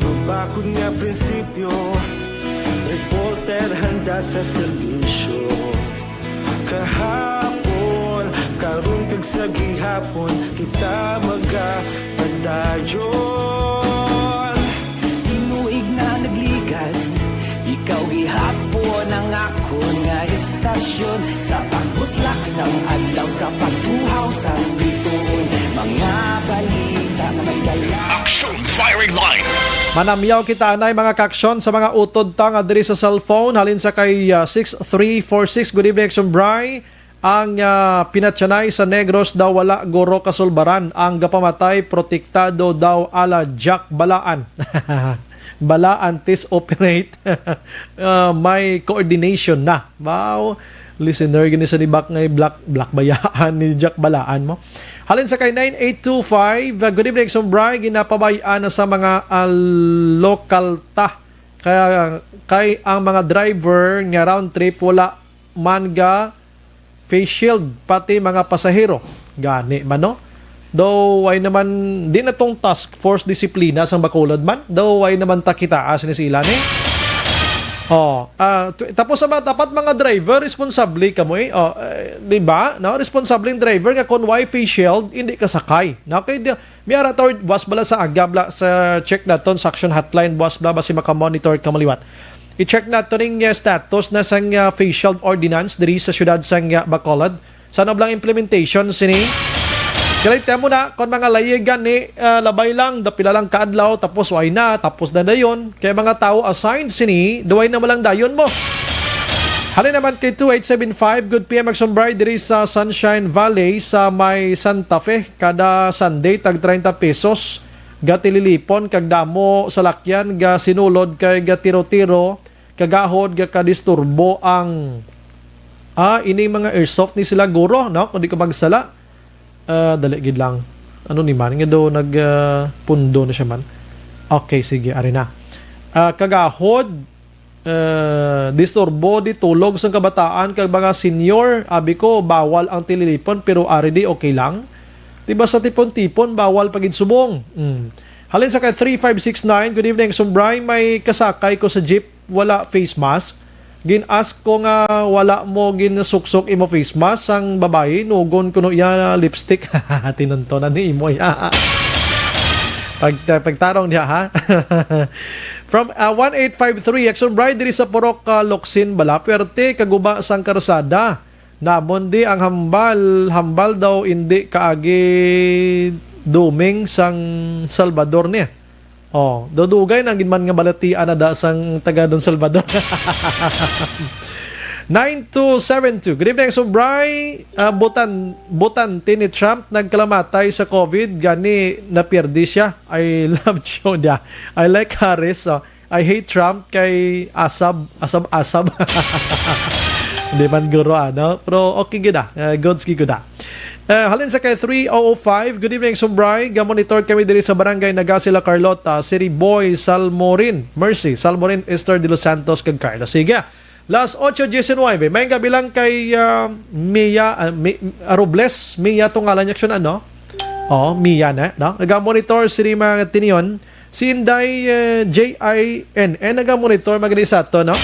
Mabakod nga prinsipyo, reporter handa sa serbisyo. Kahapon, karun kag sa gihapon, kita magapadayon. Tinuig na nagligan, ikaw gihapon ang ako nga istasyon. Sa pagbutlak sang adlaw, sa pagtuhaw sang biton. Mga balita na may dala. Action Firing Line. Manamyaw kita anay mga kaksyon sa mga utod ta nga diri sa cellphone halin sa kay 6346. Good evening, Action Bry. Ang pinatyanay sa Negros daw wala goro kasulbaran. Ang gapamatay protektado daw ala Jack Balaan. Balaan tis operate. May coordination na. Wow. Listener gini sa nibak ngay black bayaan ni Jack Balaan mo. Halin sa kay 9825, good evening, Sombray. Ginapabayaan na sa mga lokal ta. Kaya kay ang mga driver nga round trip wala manga face shield pati mga pasahero. Gani man no? Though ay naman di na tong task force disiplina sang Bacolod man. Though ay naman takitaas ni sila ni. Tapos sa dapat mga driver responsable kamo di ba? No, responsibleng driver nga kun why face shield hindi ka sakay. No, kay miara tawid was bala sa agabla sa check naton sa action hotline was bala basi maka-monitor ka maliwat. I-check naton ning status na sang face shield ordinance diri sa syudad sang Bacolod. Sa nablang implementation sini kalita mo na kung mga layigan ni labay lang, dapila lang kaadlaw, tapos why na, tapos na dayon. Kaya mga tao assigned sini, duway na malang dayon mo. Halin naman kay 2875, good PM Magsombray diri sa Sunshine Valley sa may Santa Fe. Kada Sunday, tag 30 pesos. Gatililipon, kag damo sa lakyan, ga sinulod, kay gatiro-tiro, kagahod, ga kadisturbo ang ini mga airsoft ni sila guro, no? Kung di ka magsala. Dali gid lang. Ano ni man nga daw pundo na siya man. Okay, sige, ari na. Kagahod disturbo di tulog sa kabataan kag mga senior, abi ko bawal ang tililipon pero ari di okay lang. Diba sa tipon-tipon bawal pagid subong. Halin sa kay 3569, good evening Sombray, may kasakay ko sa jeep wala face mask. gin-ask ko nga wala mo ginasuksok imo face mask ang babae, nugon kuno iya lipstick. Tinuntonan ni imo ya. Pagtarong niya ha. From 1853, Action Bride diri sa Purok Loksin bala, puwerte kaguba sang karsada. Namon di ang hambal daw hindi kaagi duming sang Salvador niya. Oh, dodugay nang ginman nga balatian na da sang taga Don Salvador. 9272. Good evening, Sobray. Butan ni Trump nagkalamatay sa COVID. Gani napierdi siya. I love you niya. I like Harris. I hate Trump kay Asab. Hindi man guro ano. Pero okay gina. God's gina. Halin sa kay 3005. Good evening, Sobray. Gamonitor kami diri sa barangay Nagasila, Carlota. City Boy Salmorin. Mercy. Salmorin Esther de los Santos kag Carla. Sige. Last 8:19. May kabilang kay Mia Robles. Mia tong ngalan niya siya ano? Oh, Mia na, no? Naga-monitor si mga tinion. Si Inday JIN naga-monitor magani sa to, no?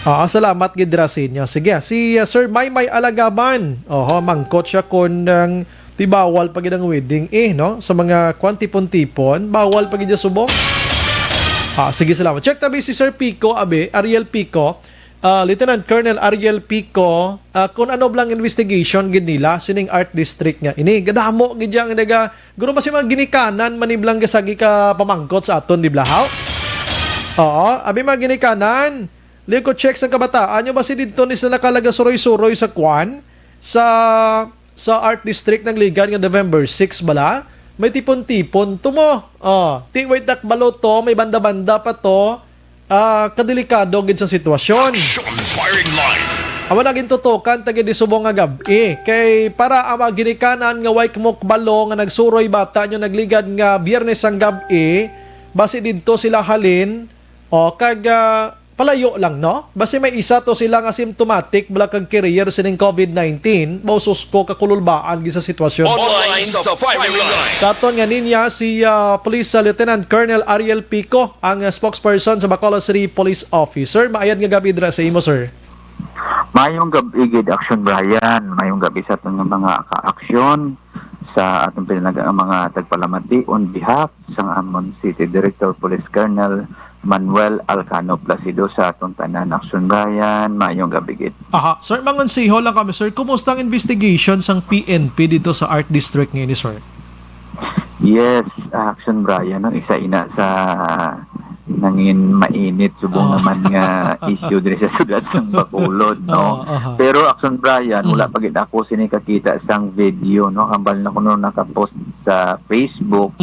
Salamat gid ra sa inyo. Sige, si Sir Maymay Alagaban. Mangkot siya kun ng tibawal pag ang wedding no? Sa mga kwantipon-tipon, bawal pag idya subong. Sige, salamat. Check tabi si Sir Pico, Ariel Pico, Lieutenant Colonel Ariel Pico, kung ano blang investigation gid nila sining Art District nga ini. Gadamo gid yang naga guro mas mga ginikanan maniblang gasagi ka pamangkot sa aton di blahaw. Mga ginikanan. Liko check sa kabataan nyo ba si dito ni sila nakalaga suroy-suroy sa kwan sa Art District ng Ligan nga November 6 bala? May tipon-tipon tumo. Wait balo to, may banda-banda pa to. Kadelikado gid sa sitwasyon. Awan naging tutukan tagi di subong nga gabi. Kay para ama ginikanan nga way kumukbalo nga nagsuroy bata nyo nagligad nga Biyernes ang gabi, basi didto sila halin kag palayo lang, no? Basi may isa to sila nga symptomatic bala kag carrier sining COVID-19, bausos ko kakululbaan gi sa sitwasyon. Online sa firing line. Katon nga ninya si Police Lieutenant Colonel Ariel Pico, ang spokesperson sa Bacolod City Police Officer. Maayad nga gabi dra sa imo, sir. Mayong gabi gid Action Brian, mayong gabi sa atong mga ka-aksyon sa atong mga tagpalamati on behalf sang Amon City Director Police Colonel Manuel Alcano Placido sa atong tanan Action Brian, mayong gabi gid. Sir, mangonsiho lang kami, sir. Kumusta ang investigation sang PNP dito sa Art District ngayon, sir? Yes, Action Brian, no? Isa ina sa nangin mainit subong naman nga issue diri sa sudad sang Bacolod, no? Pero Action Brian, wala pa gid ako sinikakita sang video, no? Kambal na kuno naka-post sa Facebook.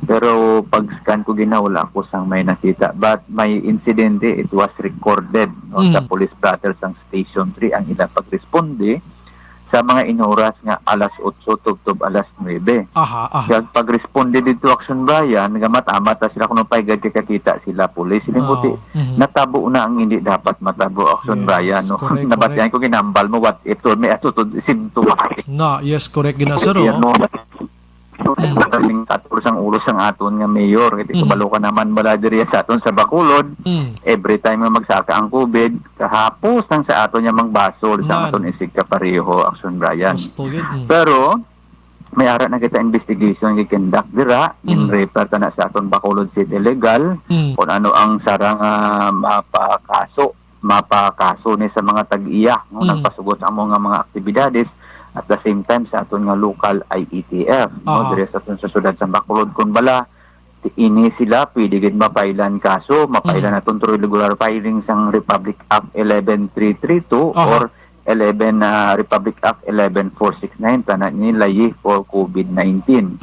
Pero pag scan ko wala ko sang may nakita, but may incident it was recorded, no? Sa police blotter sang Station 3 ang ila pagresponde sa mga inoras nga alas 8 tubtob alas 9. Kaya pagresponde dito Action Brian, nga mata-mata sila kung paigad kakita sila pulis. Sinimuti, natabo na ang hindi dapat matabo Action Brian. No? Nabatihan ko ginambal mo what if may atutod symptomatic. Yes, correct ginasaro. Madaling katulog sang ulo sang aton nga mayor. Kasi kabalo ka naman bala diri sa aton sa Bacolod. Every time nga magsaka ang COVID, kahapos sang sa aton nga mangbasol sa aton isig ka pareho Action Brian. Pero may ara na kita investigation nga conduct dira in refer na sa aton Bacolod City Legal kung ano ang sarang mapakaso ni sa mga tag-iya no, nagpasugot sa mga aktibidades. At the same time sa aton nga local IETF no dire sa aton sa sudad sa Bacolod kun bala ini sila pwede gid mapailan kaso mapailan aton through regular filing sang Republic Act 11332 or 11 Republic Act 11469 tanan ni layi for COVID-19.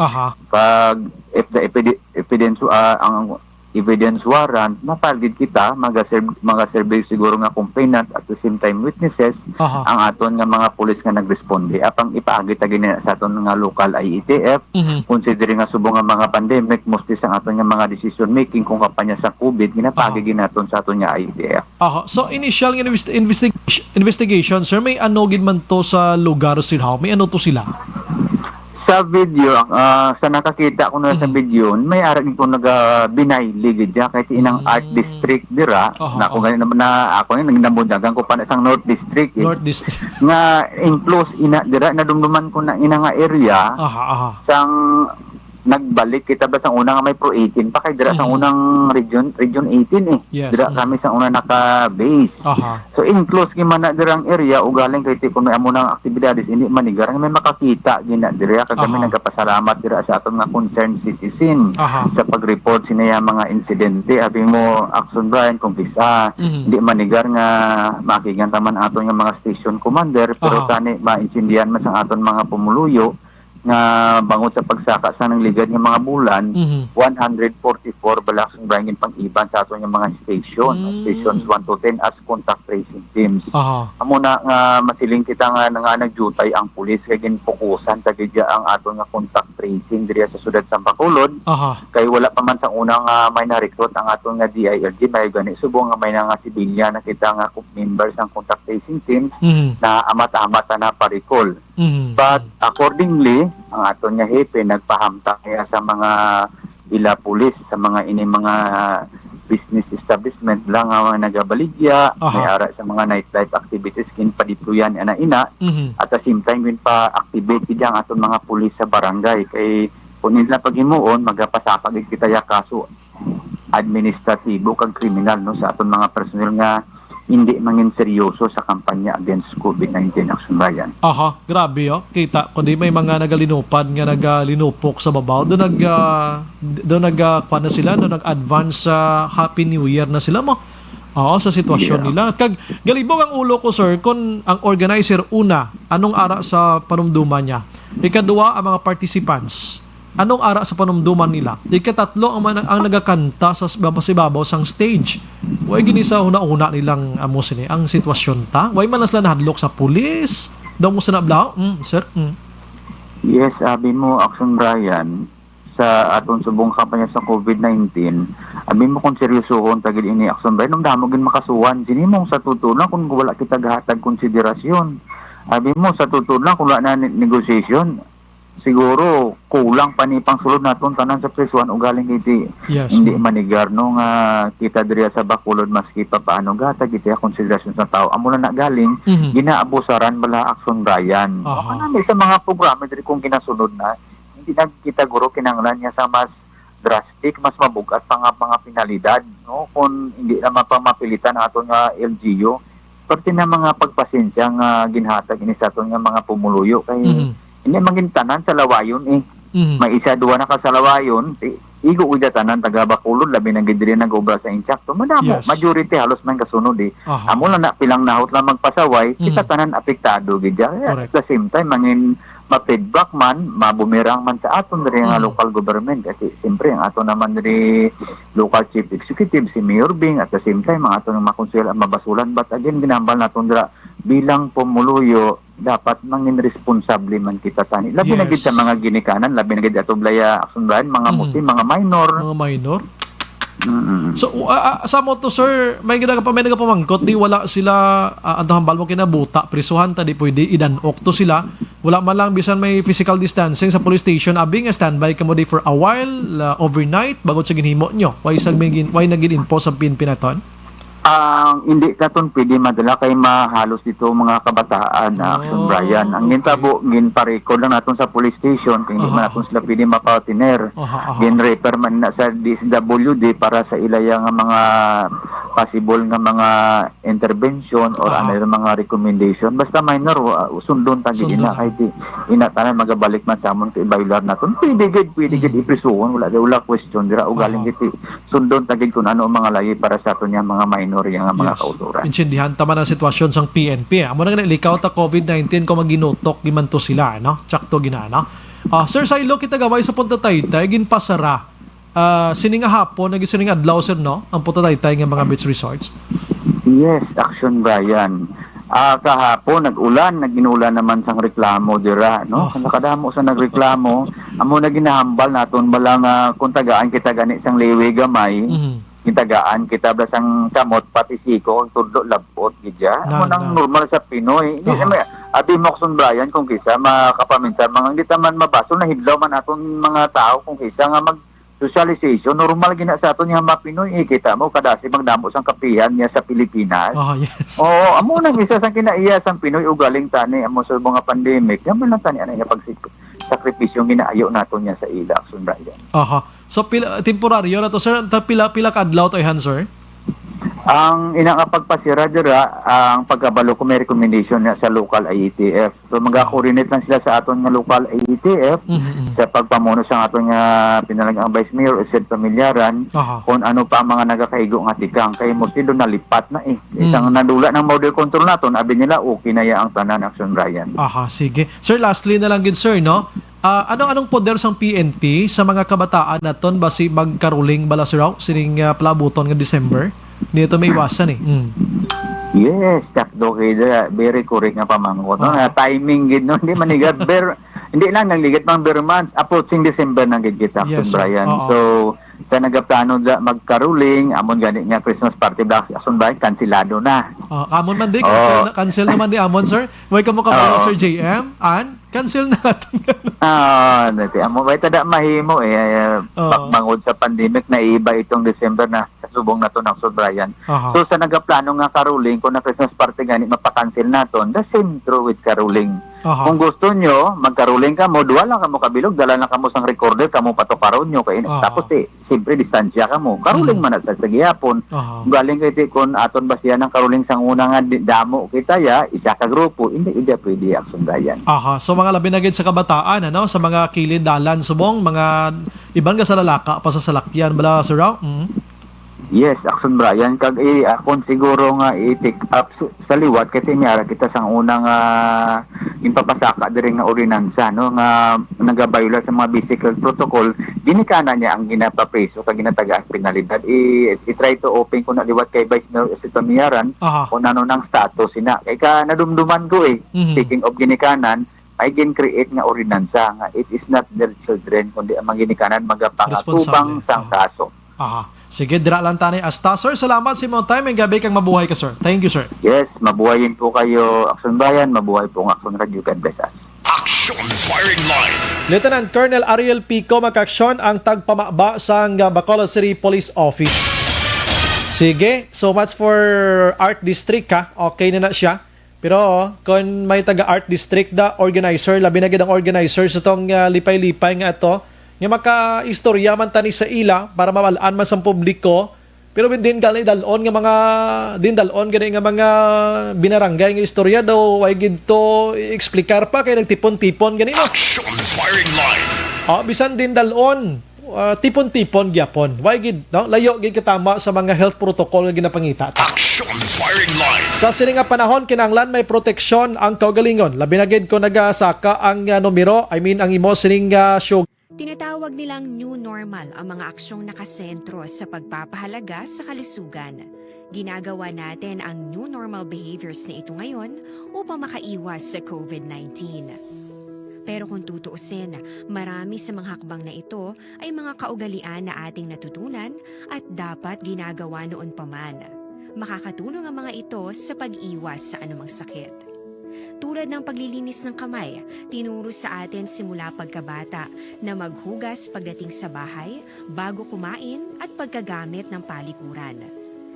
Pag if the evidence ang evidence warrant, mapalgid kita, mga-serve siguro nga complainant at the same time witnesses ang aton nga mga pulis nga nagresponde. Apang ipaagit agin sa aton nga local IETF, considering nga subong nga mga pandemic, mostly sa aton nga mga decision making kung kampanya sa COVID, ginapagigin naton sa aton nga IETF. So initial investigation, sir, may ano gid man to sa lugar sila? May ano to sila? Sa video, sa nakakita ko na sa video, may arag ko binayli gidya kahit inang art district dira. Na ako ganin naman na ako yung namundagan ko pa na isang North District. North District. Nga enclose ina dira nadumduman ko na ina nga area. Sang nagbalik kita ba sa unang may Pro 18 pa kay dira sa unang region 18 eh. Yes. Dira kami sa unang naka-base. So enclose giman na dirang area ugaling kay tipo may amo nang aktibidades hindi manigar may makakita gina dira kag kami nagapasalamat dira sa aton nga concerned citizen sa pag-report sinaya mga insidente abi mo Action Brian kung bisa hindi manigar nga makigan taman aton nga mga station commander pero tani maintindihan man sa aton mga pumuluyo nga bangod sa pagsaka sa nang ligad ng mga bulan 144 Balaksong Brangin pang-iban sa aton yung mga stations 1 to 10 as contact tracing teams. Amo na nga masiling kita nga nagjutay ang pulis kay ginfokusan tagidya ang aton nga contact tracing diri sa siyudad sa Bacolod. Kay wala pa man sa unang may na-recruit ang aton nga DILG may gani subong nga may nga sibilya na kita nga members ang contact tracing teams na amat-amat na paricol. But accordingly, ang aton nga hepe nagpahamta kaya sa mga ila pulis sa mga mga business establishment lang nga nagabaligya, may ara sa mga nightlife activities kin padipluyan ana ina at the same time kin pa activate kita ang aton mga pulis sa barangay kay kung nila paghimuon magapasapag kita ya kaso administratibo kag kriminal no sa aton mga personnel nga hindi mangin seryoso sa kampanya against COVID-19 Action Bayan. Grabe kita ko di may mga nagalinupad nga nagalinupok sa babaw do kuan na sila do nag-advance sa Happy New Year na sila mo. Sa sitwasyon nila. Kag galibog ang ulo ko sir kung ang organizer una anong ara sa panumduman niya. Ikaduwa ang mga participants anong ara sa panumduman nila. Ikatatlo ang nagakanta sa babaw sang stage. Way gini sa una-una nilang sini ang sitwasyon ta. Way man sila nahadlok sa pulis. Daw mo sa nablaw. Sir. Yes, sabi mo Action Brian sa aton subong kampanya sa COVID-19. Abi mo kung seryosohon tagid ini Action Brian nung damo gin makasuwan sini mong sa tutulan kung wala kita gahatag konsiderasyon. Abi mo sa tutulan kung wala na negosasyon siguro kulang pa ni pangsulod naton tanan sa presuan ugaling iti hindi manigar no nga kita diri sa Bacolod maski pa paano gata kita konsiderasyon sa tao amo na galing ginaabusaran bala Action Brian may sa mga programa diri kung ginasunod na hindi na kita guro kinahanglan niya sa mas drastic mas mabugat pa nga mga penalidad no kung hindi na mapamapilitan aton nga LGU parte na mga pagpasensya nga ginhatag ini sa aton nga mga pumuluyo kay hindi maging tanan sa lawayon may isa duwa na ka sa lawayon igo uda tanan taga Bacolod labi nang gidiri nag-obra sa insakto madamo majority halos man kasunod amo lang na pilang nahot lang magpasaway kita tanan apektado gidya at the same time mangin ma-feedback man mabumirang man sa aton diri nga local government kasi siyempre ang aton naman diri local chief executive si Mayor Bing at the same time ang aton mga konsehal mabasulan but again ginambal naton dira bilang pumuluyo dapat mangin responsable man kita tani labi na gid sa mga ginikanan labi na gid ato blaya Action Brian mga muti mga minor So sa mo to sir may nagapamangkot di wala sila antahambal mo kinabuta prisuhan ta di pwede idanok to sila wala man lang bisan may physical distancing sa police station abing standby kamo di for a while overnight bago sa ginhimo nyo why nagin info sa pinpinaton hindi katon pwede madala kay mahalos dito mga kabataan na Action Brian. Ang gintabo ginparecord lang naton sa police station kung hindi man naton sila pwede mapautiner. Gin-refer man na sa DSWD para sa ilaya nga mga possible nga mga intervention or mga recommendation. Basta minor sundon tagi ina kay ina tanan magabalik man sa amon kay baylar naton. Pwede gid iprisuhon wala question dira ugaling giti sundon tagi kun ano mga layi para sa aton yang mga minor yang mga kauturan. Insindihan tama ang sitwasyon sang PNP. Amo na likaw ta COVID-19 ko maginutok gimanto sila no. Tsakto ginana. Sir Silo kita gaway sa Punta Taytay ginpasara. Sininga hapon nagisining adlaw sir no ang Punta Taytay nga mga beach resorts. Yes, Action Brian. Kahapon nag-ulan, naginulan naman sang reklamo dira no. Nakadamo sa nagreklamo, amo na ginahambal naton balang kung tagaan kita gani sang liwi gamay. Kitagaan kita basang kamot pati siko tudlo labot gidya amo nang normal sa Pinoy hindi naman Abi Moxon Brian kung kisa makapaminsan mga hindi man mabaso na hidlaw man aton mga tao kung kisa nga mag socialization normal gina sa aton nga mapinoy kita mo kadasi magdamo sang kapihan niya sa Pilipinas. Yes. Oo, amo nang isa sang kinaiya sang Pinoy ugaling tani amo sa mga pandemic. Yaman lang tani ana nga pagsakripisyo ginaayo naton niya sa ila Moxon Brian. So temporaryo na to sir, pila kadlaw to ihan sir? Ang pagpasira dira ang pagkabalo ko may recommendation niya sa local IETF. So mag-coordinate lang sila sa aton nga local IETF sa pagpamuno sa aton nga pinalagang Vice Mayor Used Pamilyaran kung ano pa ang mga nagakahigo nga tikang kay mo sila nalipat na isang nadula ng model control naton abi nila okay na ya ang tanan Action Brian. Sige. Sir, lastly na lang gid sir no. Anong poder sang PNP sa mga kabataan naton basi magkaruling bala sir sining palabuton nga December? Dito may iwasan Yes, takdo kaya very correct nga pamangkot. Timing gid no, hindi manigat hindi lang nagligat pang months approaching December nang gid kita Brian. So sa nagaplano magkaruling amon gani nga Christmas party black ason ba kanselado na. Amon man di cancel naman di amon sir. Way kamo ka Sir JM and cancel na natin. Dati amo bay tada mahimo pagmangod sa pandemic na iba itong December na subong nato ng Sir Brian. So sa nagaplano nga karuling kung na Christmas party gani mapakancel naton, the same true with karuling. Kung gusto nyo, magkaruling ka mo, duwa lang ka mo kabilog, dala lang ka mo sang recorder, ka mo patokaron nyo, tapos siyempre distansya ka mo. Karuling man at sa gihapon. Galing kay kung aton ba siya ng karuling sang una nga damo kita isa ka grupo, hindi pwede Action Brian. So mga labi na gid sa kabataan, sa mga kilid dalan subong, mga ibang ka sa lalaka pa sa salakyan bala sir Yes, Action Brian kag akon siguro nga i-take up sa liwat kasi miyara kita sang unang impapasaka diri nga ordinansa no nga nagabayula sa mga bicycle protocol ginikana niya ang ginapapreso kag ginatagas penalidad i-try to open ko na liwat kay Vice Mayor sa Pamiyaran kung ano nang status sina kay ka nadumduman ko speaking of ginikanan ay gin-create nga ordinansa nga it is not their children kundi ang mga ginikanan magapangatubang sang kaso. Sige, dira lang tani asta. Sir, salamat sa imong time and gabi kang mabuhay ka, sir. Thank you, sir. Yes, mabuhayin po kayo, Action Bayan. Mabuhay po ang Action Radio. God bless us. Action Firing Line. Lieutenant Colonel Ariel Pico makaksyon ang tagpamaba sa Bacolod City Police Office. Sige, so much for Art District ha. Okay na siya. Pero kung may taga Art District da organizer, labi na gid ang organizer sa tong lipay-lipay nga ito, nga maka-istorya man tani sa ila para mawalaan man sa publiko pero din gali dalon nga mga gani nga mga binaranggay nga istorya daw way gid to explicar pa kay nagtipon-tipon gani no. Action Firing Line. Bisan din dalon tipon-tipon gyapon way gid no layo gid katama sa mga health protocol nga ginapangita. Action Firing Line. Sa sining nga panahon kinahanglan may proteksyon ang kaugalingon labi na gid ko nagasaka ang numero ang imo sining show. Tinatawag nilang new normal ang mga aksyong nakasentro sa pagpapahalaga sa kalusugan. Ginagawa natin ang new normal behaviors na ito ngayon upang makaiwas sa COVID-19. Pero kung tutuusin, marami sa mga hakbang na ito ay mga kaugalian na ating natutunan at dapat ginagawa noon pa man. Makakatulong ang mga ito sa pag-iwas sa anumang sakit. Tulad ng paglilinis ng kamay, tinuro sa atin simula pagkabata na maghugas pagdating sa bahay, bago kumain at pagkagamit ng palikuran.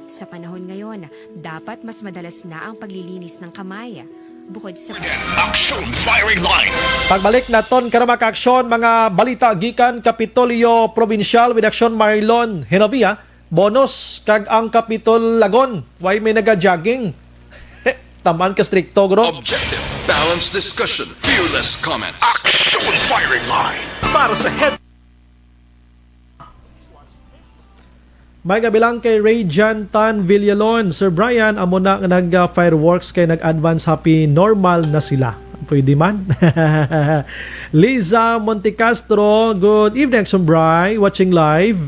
Sa panahon ngayon, dapat mas madalas na ang paglilinis ng kamay. Bukod sa Action Firing Line. Pagbalik naton karama ka-aksyon mga balita gikan Kapitolyo Provincial with Action Marlon Genovia, bonus kag ang Kapitol Lagon, way may naga-jogging. Taman ka stricto, gro. Objective, balanced discussion, fearless comments. Action Firing Line. Para sa head. May kabilang kay Ray Tan Villalon. Sir Brian, amo na nag-fireworks kay nag-advance happy normal na sila. Pwede man. Liza Montecastro, good evening, Action Bri. Watching live.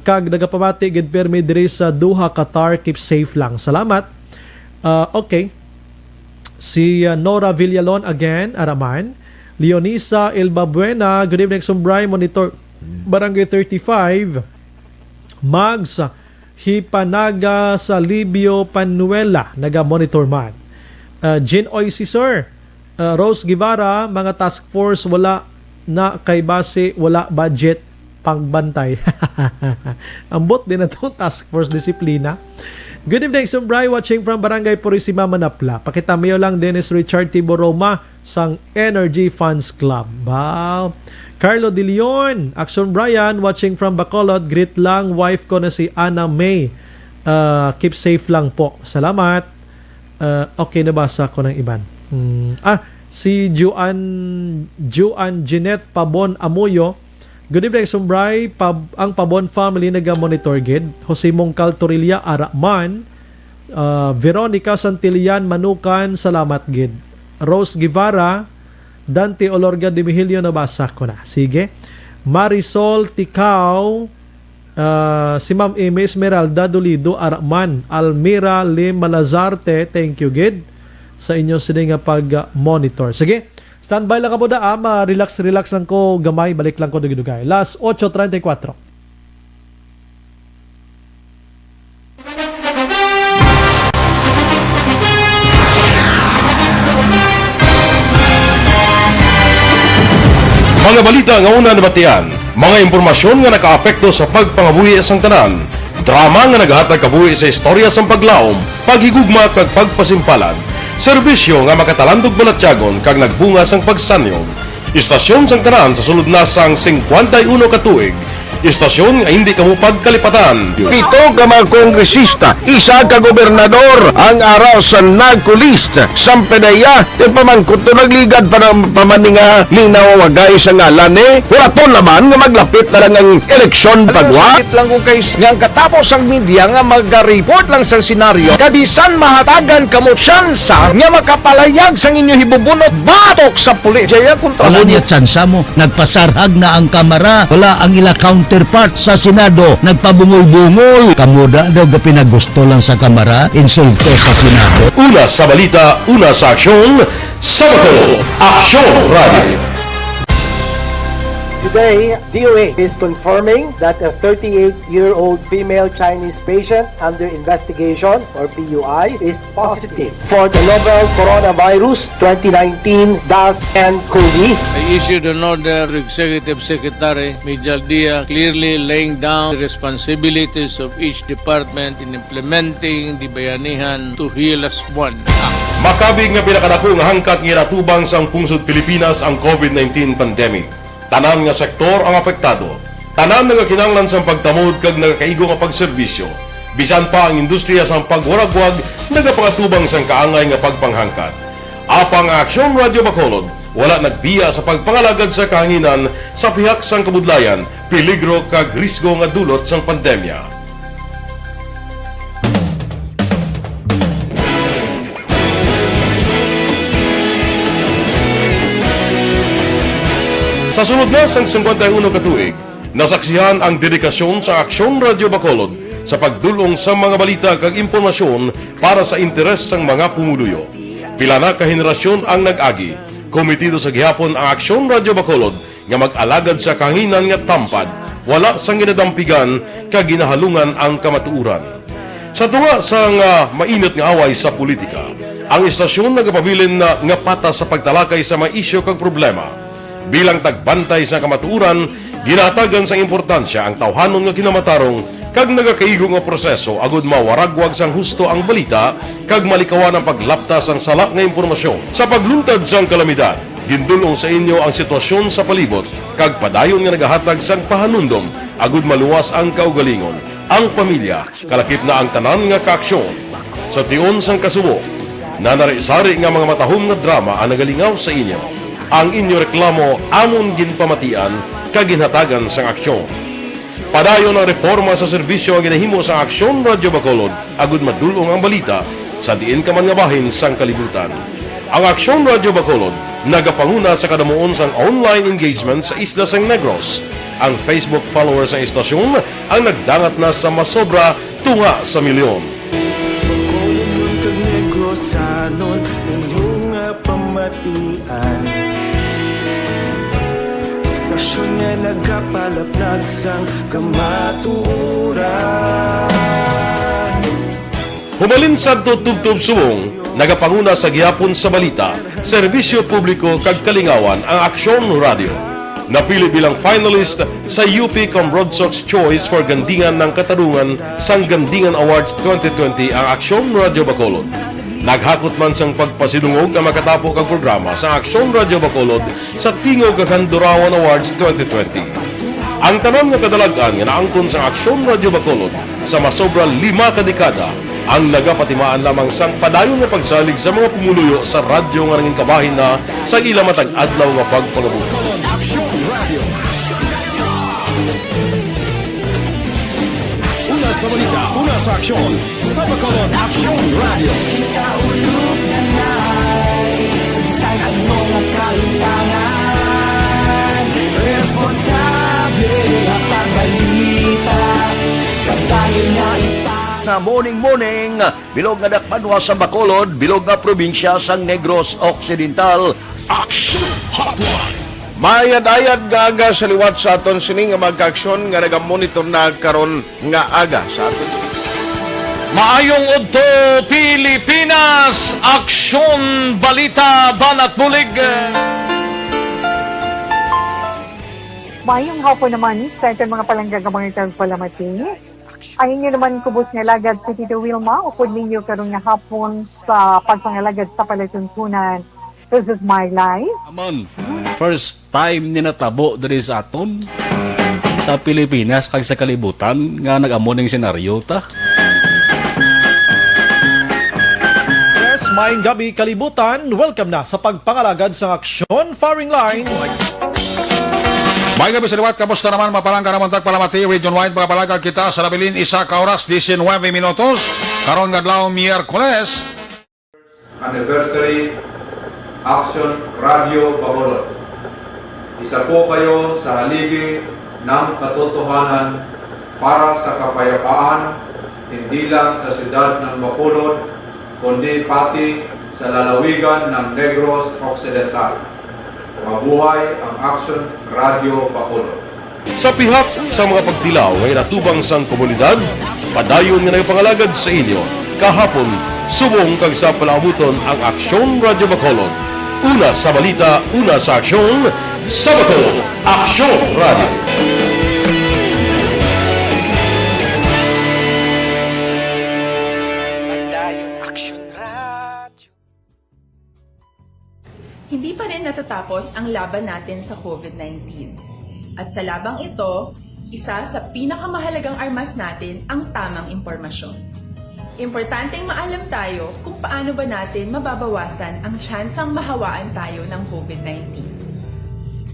Kag nagapamati gid permi diri sa Doha, Qatar. Keep safe lang. Salamat. Okay. Si Nora Villalon again, Araman. Leonisa Elbabuena, good evening, Sumbray, Monitor Barangay 35. Mags Hipanaga sa Libio Panuela, naga-monitor man. Jean Oisy, sir. Rose Guevara, mga task force wala na kay base, wala budget pangbantay. Ambot din na to, task force disiplina. Good evening, Sumbray, watching from Barangay Purisima, Manapla. Pakitamiyo lang Dennis Richard Tiboroma sang Energy Funds Club. Wow. Carlo De Leon, Action Brian, watching from Bacolod. Greet lang, wife ko na si Anna May. Keep safe lang po. Salamat. Okay, nabasa ko ng iban. Si Juan Jeanette Pabon Amoyo. Good evening, Sumbray. Ang Pabon family nag-monitor gid. Jose Mongcal Torilla Araman. Veronica Santillan Manukan, salamat gid. Rose Guevara, Dante Olorga de Mihilio, nabasa ko na. Sige. Marisol Ticao, si Ma'am Amy Esmeralda Dolido Araman, Almira Lim Malazarte, thank you gid sa inyo sila nga pag-monitor. Sige, standby lang ka po da, relax lang ko, gamay, balik lang ko dugay. Last 8:34. Mga balita nga una nabatian, mga impormasyon nga nakaapekto sa pagpangabuhi sang tanan, drama nga naghatag kabuhi sa istorya sang paglaom, paghigugma kag pagpasimpalan, serbisyo nga makatalandog balatyagon kag nagbunga sang pagsanyog, istasyon sang tanan sa sulod na sang 51 ka tuig, istasyon nga hindi kamo pagkalipatan. 7 ka mga kongresista, 1 ka gobernador ang araw sa nagkulist sa pedaya yung pamangkot to nagligad para pamaninga linaw wagay sa ngalan wala to naman nga maglapit na lang ang eleksyon pagwa. Sakit lang kung kayo nga katapos ang media nga mag-report lang sa senaryo kadisan mahatagan kamo tsansa nga makapalayag sa inyo hibubunot batok sa pulis. Wala niya tsansa mo, nagpasarhag na ang kamera, wala ang ila counterpart sa Senado, nagpabungol-bungol. Kamuda daw ga pinagusto lang sa kamera, insulto sa Senado. Una sa balita, una sa aksyon, Sabado, Aksyon Radio. Today, DOA is confirming that a 38-year-old female Chinese patient under investigation, or PUI, is positive for the novel coronavirus 2019 DAS-CoV. I issued an order to Executive Secretary Mijal Dia clearly laying down the responsibilities of each department in implementing the Bayanihan to Heal as One Act. Makabig nga pinakadako nga hangkat nga natubang sang pungsod Pilipinas ang COVID-19 pandemic. Tanan nga sektor ang apektado. Tanan nga kinahanglan sang pagtamod kag nagakaigo nga pagserbisyo. Bisan pa ang industriya sang pagwaragwag nagapangatubang sang kaangay nga pagpanghangkat. Apang Aksyon Radio Bacolod wala nagbiya sa pagpangalagad sa kahanginan sa pihak sang kabudlayan, peligro kag risgo nga dulot sang pandemya. Sa sunod na sang 51 katuig, nasaksihan ang dedikasyon sa Aksyon Radio Bacolod sa pagdulong sa mga balita kag impormasyon para sa interes sang mga pumuluyo. Pila na ka henerasyon ang nag-agi, komitido sa gihapon ang Aksyon Radio Bacolod nga mag-alagad sa kahanginan nga tampad, wala sang ginadampigan kag ginahalungan ang kamatuuran. Sa tunga sang mainit nga away sa politika, ang istasyon nagapabilin na nga patas sa pagtalakay sa mga isyu kag problema. Bilang tagbantay sa kamatuuran, ginatagan sa importansya ang tawhanon nga kinamatarong kag nagakaigo nga proseso agud mawaragwag sang husto ang balita kag malikawan ang paglaptas sang sala nga impormasyon. Sa pagluntad sang kalamidad, gindulong sa inyo ang sitwasyon sa palibot kag padayon nga nagahatag sang pahanundom agud maluwas ang kaugalingon, ang pamilya, kalakip na ang tanan nga kaaksyon. Sa tion sang kasubo, nanari-sari nga mga matahom nga drama ang nagalingaw sa inyo. Ang inyo reklamo amon ginpamatian kaginhatagan sang aksyon. Padayon ang reforma sa serbisyo ang ginahimo sa Aksyon Radio Bacolod agud madulong ang balita sa diin ka man nga bahin sang kalibutan. Ang Aksyon Radio Bacolod nagapanguna sa kadamuon sang online engagement sa isla sang Negros. Ang Facebook followers sa istasyon ang nagdangat na sa masobra tunga sa milyon. Bacolod kag Negros anon inyong pamatian. Istasyon nga nagapalaplag sang kamatuuran. Humalin sa tutubtub subong, Nagapanguna sa gihapon sa balita, serbisyo publiko kag kalingawan ang Aksyon Radio. Napili bilang finalist sa UP Combrodsok's Choice for Gandingan ng Katarungan sang Gandingan Awards 2020 ang Aksyon Radio Bacolod. Naghakot man sang pagpasidungog na makatapo kang programa sa Aksyon Radio Bacolod sa Tingog kag Handurawan Awards 2020. Ang tanon nga kadalagan nga naangkon sa Aksyon Radio Bacolod sa masobra 5 kadekada ang nagapatimaan lamang sang padayon nga pagsalig sa mga pumuluyo sa radyo nga nanging kabahin na sa ila matag adlaw nga pagpangabuhi. Una sa balita, una sa aksyon, sa Bacolod Aksyon Radio. Kaulog na na'y sagsag ang mga kaintangan. Responsable at pagbalita, kagaya na na morning, bilog nga dakpanwa sa Bacolod, bilog nga probinsya sang Negros Occidental. Action Hotline! Mayad-ayad nga aga sa liwat sa aton sini nga magka-aksyon nga nagamonitor na karon nga aga sa aton. Maayong udto Pilipinas, Aksyon Balita Banat Bulig. Mayong hapon naman sa itong mga palanggagamang itang palamati. Ayun nyo naman kubos nga lagad si Tito Wilma, upod ninyo karong nga hapon sa pagpangalagad sa palatuntunan. This is my life. Amon, first time ni natabo diri sa aton sa Pilipinas kag sa kalibutan nga nag-amo ning senaryo ta. Yes, maayong gabi kalibutan. Welcome na sa pagpangalagad sa Aksyon Firing Line. May gabi sa liwat, kamusta naman mapalangga naman tagpalamati, region wide mga palagag kita sa labilin isa ka oras, 19 minutos, karon gadlaw Miyerkules. Anniversary Aksyon Radio Bacolod. Isa po kayo sa haligi ng katotohanan para sa kapayapaan, hindi lang sa siyudad ng Bacolod, kundi pati sa lalawigan ng Negros Occidental. Mabuhay ang Aksyon Radio Bacolod. Sa pihak sa mga pagtilaw ngay natubang sang komunidad, padayon nga nagpangalagad sa inyo. Kahapon, subong kag sa palabuton ang Aksyon Radio Bacolod. Una sa balita, una sa aksyon, sa Bacolod, Aksyon Radio. Hindi pa rin natatapos ang laban natin sa COVID-19. At sa labang ito, isa sa pinakamahalagang armas natin ang tamang impormasyon. Importanteng maalam tayo kung paano ba natin mababawasan ang tsansang mahawaan tayo ng COVID-19.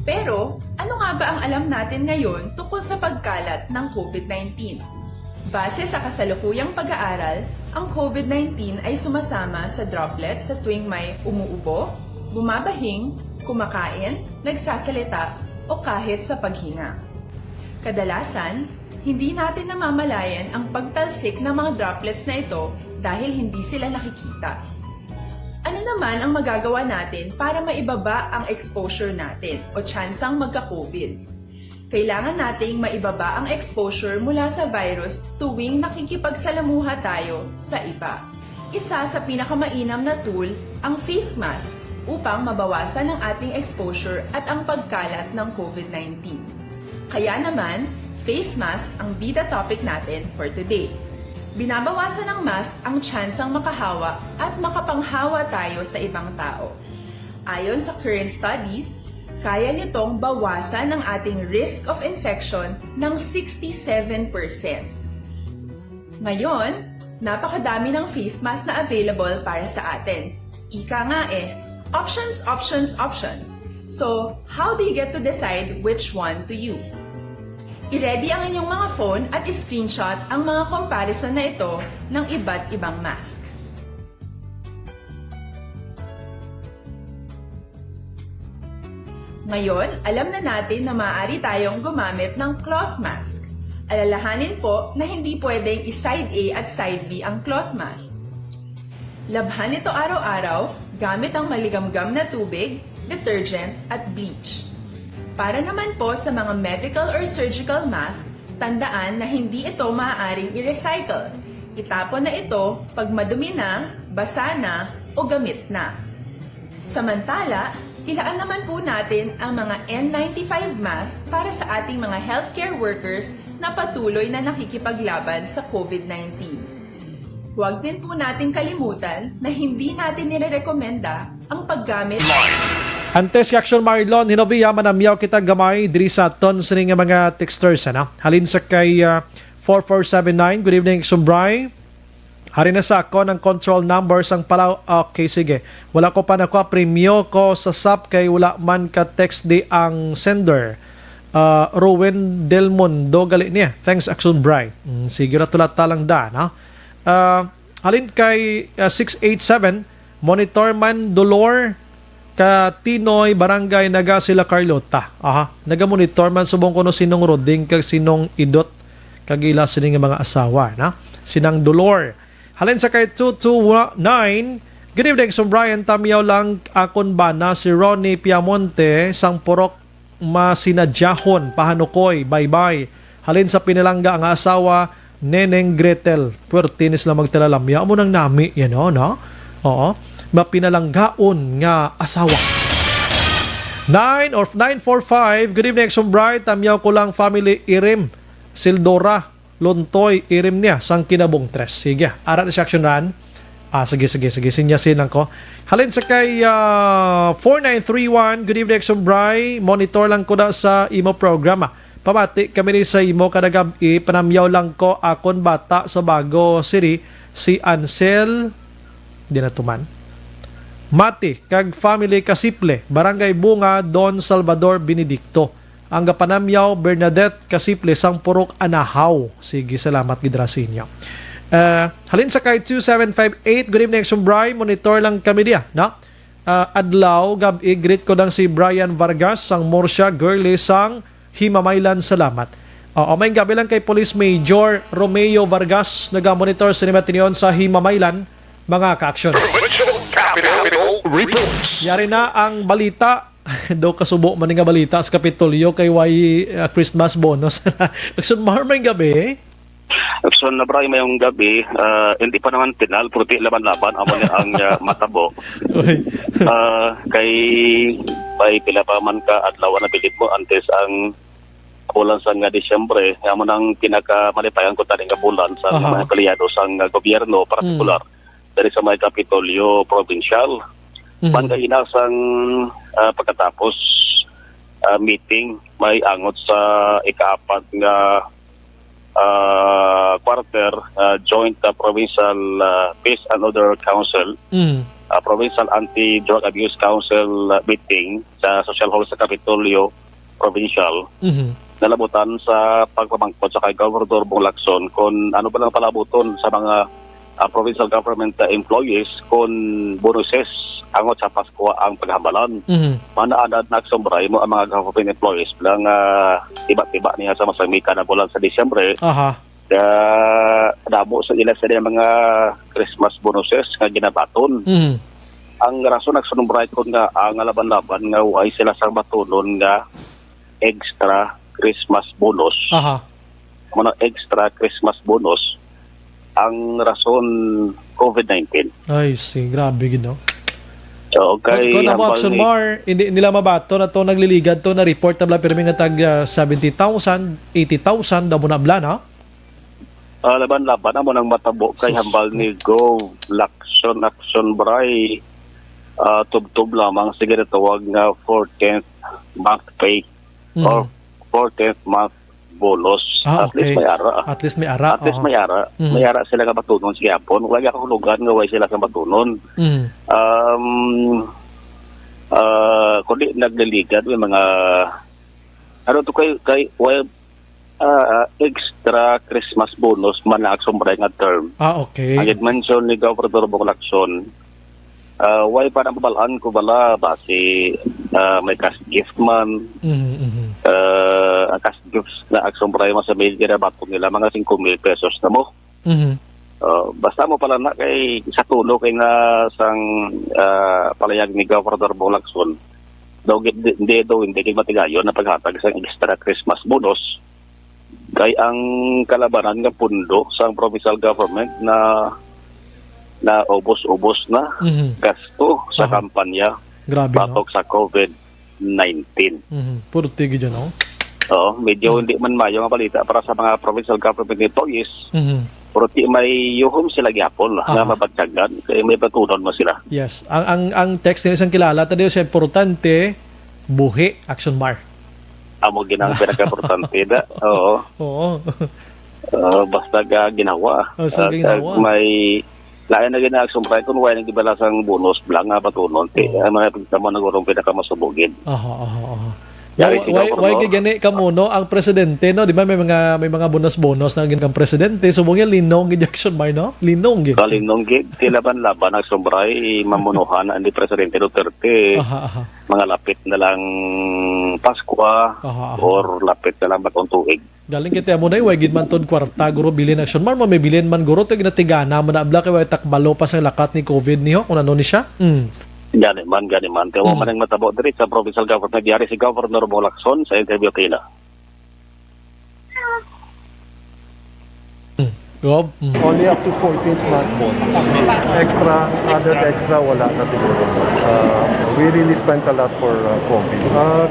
Pero, ano nga ba ang alam natin ngayon tungkol sa pagkalat ng COVID-19? Base sa kasalukuyang pag-aaral, ang COVID-19 ay sumasama sa droplets sa tuwing may umuubo, bumabahing, kumakain, nagsasalita, o kahit sa paghinga. Kadalasan, hindi natin namamalayan ang pagtalsik ng mga droplets na ito dahil hindi sila nakikita. Ano naman ang magagawa natin para maibaba ang exposure natin o tsansang magka-COVID? Kailangan nating maibaba ang exposure mula sa virus tuwing nakikipagsalamuha tayo sa iba. Isa sa pinakamainam na tool ang face mask upang mabawasan ang ating exposure at ang pagkalat ng COVID-19. Kaya naman, face mask ang bida topic natin for today. Binabawasan ng mask ang tsansang makahawa at makapanghawa tayo sa ibang tao. Ayon sa current studies, kaya nitong bawasan ang ating risk of infection ng 67%. Ngayon, napakadami ng face mask na available para sa atin. Ika nga options, options, options. So, how do you get to decide which one to use? I-ready ang inyong mga phone at i-screenshot ang mga comparison na ito ng iba't ibang mask. Ngayon, alam na natin na maaari tayong gumamit ng cloth mask. Alalahanin po na hindi pwedeng i-side A at side B ang cloth mask. Labhan ito araw-araw gamit ang maligamgam na tubig, detergent at bleach. Para naman po sa mga medical or surgical mask, tandaan na hindi ito maaaring i-recycle. Itapon na ito pag madumi na, basa na, o gamit na. Samantala, ilaan naman po natin ang mga N95 mask para sa ating mga healthcare workers na patuloy na nakikipaglaban sa COVID-19. Huwag din po natin kalimutan na hindi natin nirerekomenda ang paggamit. Antes si Action Marlon, hinobiya manamyaw kita gamay diri sa aton sa nga mga texters. Halin sa kay 4479, good evening Sumbray. Hari na sa ako ng control numbers ang palaw. Okay, sige. Wala ko pa nakuha. Premyo ko sa SAP kay wala man ka text di ang sender. Rowen Del Mundo gali niya. Thanks, Action Bry. Sige na tulat talang da. No? Halin kay 687, Monitor man Dolor ka Tinoy Barangay Naga sila Carlota. Naga-monitor man subong kuno sinong Roding kag sinong Idot kagila sining mga asawa. Na? Sinang Dolor. Halin sa kay 229, good evening, Brian. Tamiyaw lang akon ba na si Ronnie Piamonte, sang purok masinadyahon, pahanukoy, bye-bye. Halin sa pinalangga ang asawa, Neneng Gretel. Puertinis lang magtalalamya mo nang nami, yan o, no? Oo. Mapinalanggaon nga asawa. 945, good evening, Brian. Tamiyaw ko lang family Irim, Sildora, Lontoy, irim niya, sang kinabong tres. Sige, arat na siya action run. Sige. Sinyasin lang ko. Halin sa kay 4931, good evening, Bry. Monitor lang ko na sa imo programa. Pamati kami ni sa imo kadagabi. Panamyaw lang ko akon bata sa Bago City. Si Ansel, di na tuman. Mati, kag family Kasiple, Barangay Bunga, Don Salvador Benedicto. Ang gapanamyaw Bernadette Kasiple sang purok Anahaw. Sige, salamat gidrasinyo. Halin sa kay 2758, good evening, Sumbray. Monitor lang kami diya, no? Adlaw, gabi, greet ko lang si Brian Vargas, sang Morsha, girly, sang Himamaylan, salamat. May gabi lang kay Police Major Romeo Vargas, naga-monitor sa Nimatinion sa Himamaylan, mga ka-action. Yari na ang balita. Daw kasubo man nga balita sa Kapitolyo kay Christmas bonus. Action Marmay gabi. Action na Bray mayong gabi, hindi pa naman tinal, puti laban-laban amo ni ang matabo. Kay may pila pa man ka adlaw na bilit mo antes ang bulan sa nga Disyembre, amo nang pinakamalipayan ko taning bulan sa mga kaliyado sa gobyerno partikular dari sa may Kapitolyo provincial. Pangkainasang pagkatapos meeting may angot sa ikaapat nga quarter joint provincial peace and order council provincial anti-drug abuse council meeting sa social hall sa Kapitolyo provincial. Nalabutan sa pagpamangkot sa kay Governor Bong Lacson kung ano ba lang palabuton sa mga provincial government employees kung bonuses angot sa Pasko ang paghambalan. Manaadad na Sumbray mo ang mga government employees lang tiba-tiba niya sa masamika na bulan sa Disyembre. Damo sa ila sa mga Christmas bonuses nga ginabaton. Ang rason nagsunumbray ko nga ang laban-laban nga way sila sa batunon nga extra Christmas bonus. Mga extra Christmas bonus ang rason COVID-19. Ay, grabe gino. So, kay kung ako Action Mar, hindi nila mabato na to nagliligad to na report tabla pero may tag 70,000, 80,000 daw mo na bla na. Laban-laban amo nang matabo kay hambal ni Go Action Bray. Tub-tub lamang sige tawag nga 14th month pay or 14th month bonus. At least may ara. At least may ara. May ara sila nga batunon sa Japon. Wala ka hulugan nga way sila sa batunon. Kundi nagliligad may mga ano to kay extra Christmas bonus man na Sumbray nga term. Okay. Ang mention ni Governor Bong Lacson way pa na mabalaan ko bala base may cash gift man ang cash gifts na Sumbray mo sa mail ginabato nila mga 5,000 pesos na mo. Basta mo pala na kay sa tulo kay nga sang palayag ni Governor Bong Lacson hindi kay matigayon na paghatag sa extra Christmas bonus kay ang kalabanan nga pundo sa provincial government na na ubos-ubos na gasto sa kampanya Grabe, batok sa COVID-19. Puro tigi dyan, no? Oo, medyo hindi man mayo nga balita para sa mga provincial government employees. Pero may yuhom sila gyapon na mabatyagan kaya may patunon mo sila. Yes. Ang text nila isang kilala, tadi siya importante, buhi, action mar. Amo ginang pinaka-importante da. Oo. Oo. Basta ginawa. Ginawa. May lain na gina-action price kung wala nang gibalasang bonus blang nga patunon. Mga pagtamo na gurong pinakamasubugin. Why gani kamuno ang presidente, no? Di ba may mga bonus-bonus na ginang presidente. Subong yan linong gid action mar, no? Linong gid. Linong gid tilaban-laban ang sombray mamunuhan ang di presidente Duterte. Mga lapit na lang Pasko or lapit na lang batong tuig. Galing kita mo na way gid man tod kwarta guro bilin action mar may bilin man guro to ginatigana man abla kay way takbalo pa sa lakat ni COVID niyo kung ano ni siya. Gani man. Kaya man ang matabo diri sa provincial government. Nagyari si Governor Molacson sa interview kila. Only up to 14th month po. Extra, wala na siguro. We really spent a lot for COVID.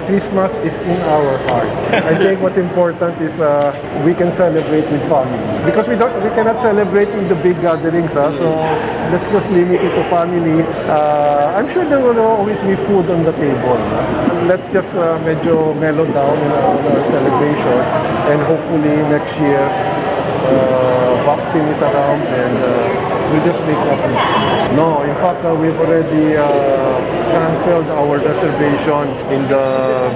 Christmas is in our heart. I think what's important is we can celebrate with family. Because we cannot celebrate in the big gatherings, so let's just limit it to families. I'm sure there will always be food on the table. Let's just medyo mellow down in our celebration and hopefully next year vaccine is around and we'll just make up. No, in fact, we've already canceled our reservation in the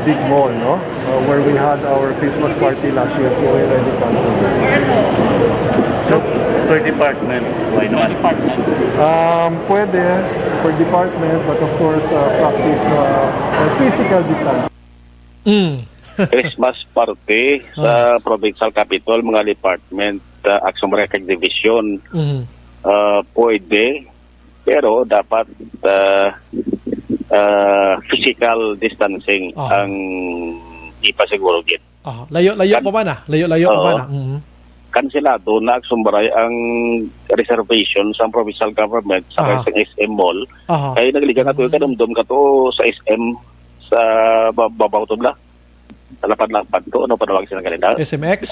big mall, no? Where we had our Christmas party last year, so we already canceled it. So, per department, why not? Pwede, per department, but of course, practice physical distance. Christmas party sa provincial capital, mga department, action record division, pwede, pero dapat physical distancing ang ipasiguro git. Layo pa man Layo pa man Kansilado na sumbaray ang reservation sa provincial government sa SM Mall. Kaya nagliga nga ito, kanumdum ka to sa SM sa babaw to bla. Lapad-lapad to, ano panawag sila kanina? SMX,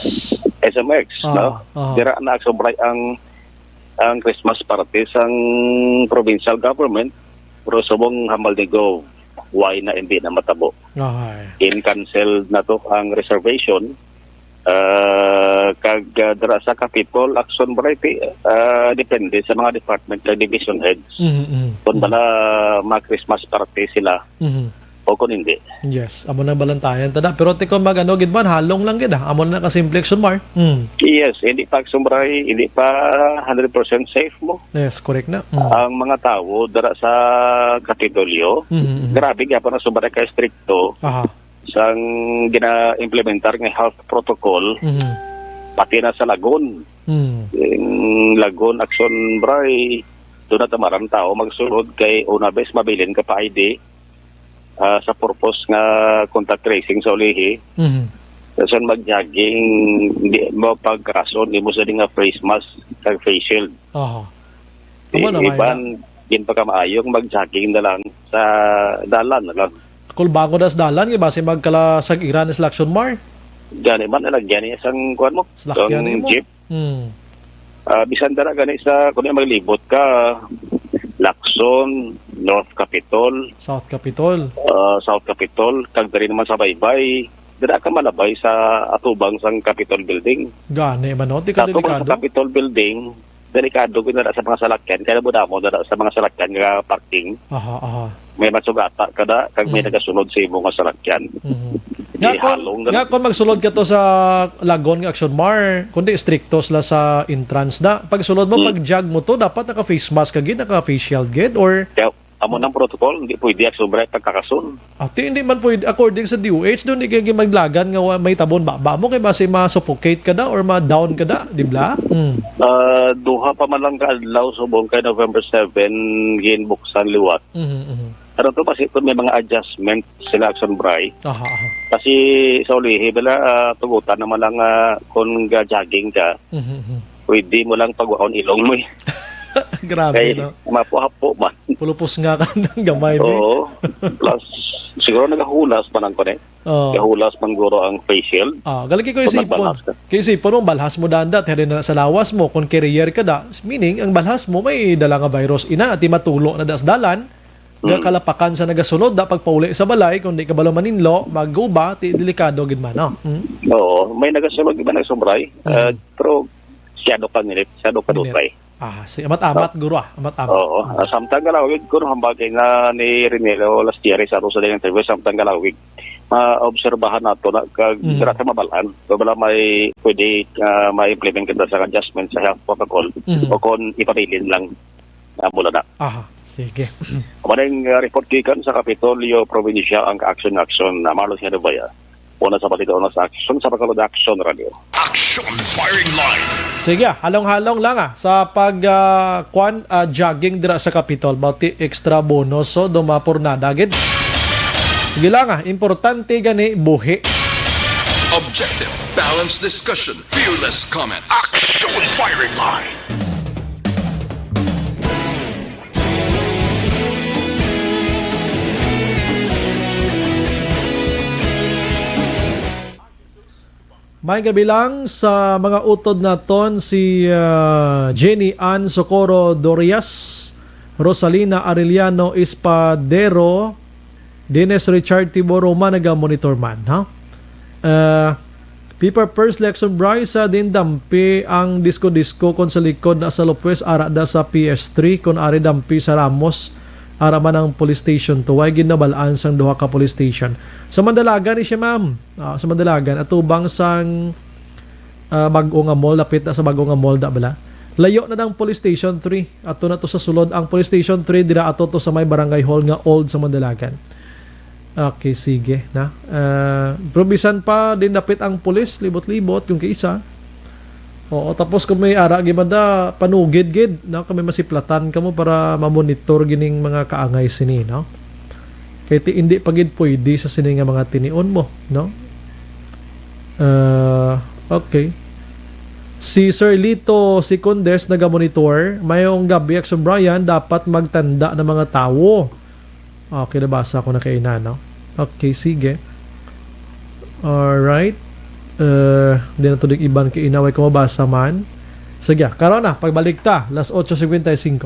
no? Dira na aksubray ang Christmas party sa provincial government, pero subong hamal ni go, why na hindi na matabo. In-cancel na to ang reservation. Kag dira sa Capitol, action variety, depende sa mga department, division heads. Kung bala mag-Christmas party sila, o kung hindi. Yes, amo na balantayan tada. Pero tiko magano gid man halong lang gid amo na ka simple action mar. Yes, hindi pa sumbray, hindi pa 100% safe mo. Yes, correct na. Ang mga tao dara sa Kapitolyo, grabe gyapon na sumbray ka stricto. Sang gina-implementar nga health protocol. Pati na sa Lagon. Lagon action bray doon na tamarang tao magsulod kay una bes mabilin ka pa ID. Sa purpose nga contact tracing sa ulihi. So mag-jogging, hindi mo pagkason, hindi mo sa nga face mask kag face shield. Iban, din pa ka maayong mag-jogging na lang sa dalan na lang. Kung bago na sa dalan, base magkalasag iran is action mar? Gani man, nalagyan niya isang kuhan mo. Slakyan mo. Jeep. Bisan dara gani sa, kung maglibot ka, Lacson, North Capitol, South Capitol, kag diri naman sa Baybay, dira ka malabay sa atubang sang Capitol Building. Gani man no, di ka delikado. Sa Capitol Building, delikado gud na sa mga salakyan, kaya mo dara sa mga salakyan nga parking. May matsugata kada kag may nagasunod sa imo nga salakyan. Nga kon magsulod ka to sa Lagon nga action mar, kundi strictos la sa entrance da. Pag sulod mo pag-jog mo to, dapat naka face mask ka gid, naka face shield gid or amo ng protocol, hindi pwede aksubray pagkakasun. Hindi man pwede according sa DOH doon di kay maglagan nga may tabon ba mo kay base ma-suffocate ka da or ma-down ka da, di ba? Duha pa man lang kaadlaw subong kay November 7 ginbuksan liwat. Pero to kasi kung may mga adjustment sila action bray. Kasi sa ulihi bala tugutan naman lang kung jogging ka. Pwede mo lang pagwaon ilong mo. Grabe, Kay no? mapuhapo man. Pulupos nga ka ng gamay, be. Oo. Plus, siguro nagahulas man ang kunin. Oo. Nagahulas man guro ang face shield. Galagi ko yung Kung sipon. nagbalhas ka. Kaya sipon mo, balhas mo danda, at na sa lawas mo, kung carrier ka da, meaning, ang balhas mo may dala nga virus ina, at matulo na das dalan, nga kalapakan sa nagasunod, da pagpauli sa balay, kung di ka balo maninlo, mag-guba, delikado gid man, no? Oo. May nagasulog iba nagsobray. Pero, siyado pa nilip. Siyado pa dutray. Amat-amat, guro amat-amat. Oo. Samtang galawig, kung hambagay na ni Renelo last year sa Rosa del Interview, samtang galawig, maobserbahan nato na kag sa mabalaan. Kung wala may pwede ma-implement kita sa adjustment sa health protocol o kung ipabilin lang mula na. Sige. Maring report gikan sa Kapitolyo Provincial ang action na Marlos Hedobaya. Una sa balita, una sa action sa Bacolod Action Radio. Action Firing Line. Sige, halong-halong lang sa jogging dira sa Capitol. Bauti extra bonus so dumapor na dagid. Sige lang importante gani buhi. Objective, balanced discussion, fearless comments. Action Firing Line. May gabi lang sa mga utod naton si Jenny Ann Socorro Dorias, Rosalina Arellano Espadero, Dennis Richard Tiboroma naga-monitor man, ha? Piper First Lexon Bryce din dampi ang disco kon sa likod na sa Lopez ara da sa PS3 kon ari dampi sa Ramos ara man ang police station to way ginabalaan sang duha ka police station sa Mandalagan ni siya ma'am sa Mandalagan atubang sang bag-o nga mall lapit na sa bag-o nga mall da bala layo na ng police station 3 ato na to sa sulod ang police station 3 dira ato to sa may barangay hall nga old sa Mandalagan. Okay, sige na probisan pa din dapit ang pulis libot-libot yung kaisa. Oo, tapos kung may ara gimanda panugid-gid na kami masiplatan kamo para ma-monitor gining mga kaangay sini, no? Kaya hindi pagid pwede sa sini nga mga tinion mo, no? Okay. Si Sir Lito Sicondes naga-monitor, mayong gabi sa Brian dapat magtanda ng mga tao. Okay, nabasa ko na kay Ina, no? Okay, sige. Alright. Di na tulig iban kay inaway ko mabasa man. Sige, karon na pagbalik ta, las 8:55.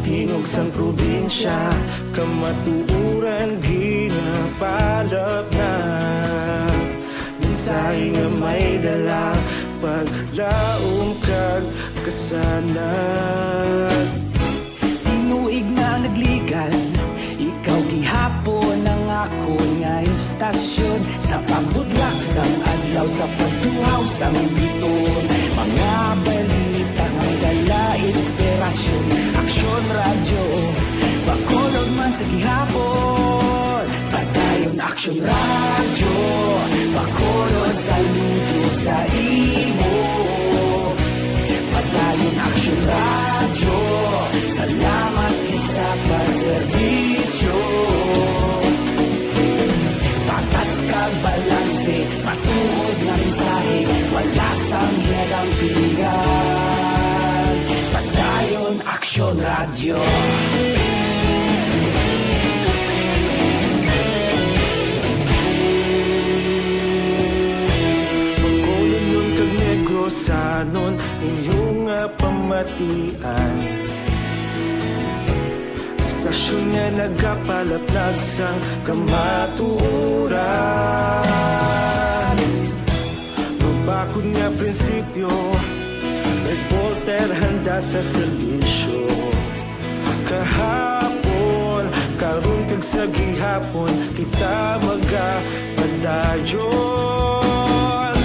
Tingog sang probinsya, kamatuuran ginapalap na. Mensahe nga may dala, paglaom kag kasanan. Tinuig na nagligan, ikaw gihapon ang ako nga istasyon. Sa pagbutlak sang adlaw, sa pagtuhaw sang biton. Mga balita nga dala inspirasyon. Aksyon radyo, Bacolod man sa gihapon. Padayon Aksyon radyo, Bacolod saludo sa imo. Padayon Aksyon radyo, salamat sa pagserbisyo. Patas kag balanse, matuod na mensahe, wala sang ginadang pilihan. Padayon Aksyon radyo. Bacolod nun kag Negros anon inyong pamatian. Stasyon nga nagapalaplag sang kamatuuran. Mabakod nga prinsipyo, reporter handa sa serbisyo. Kahapon, karong kag sa gihapon, kita magapadayon.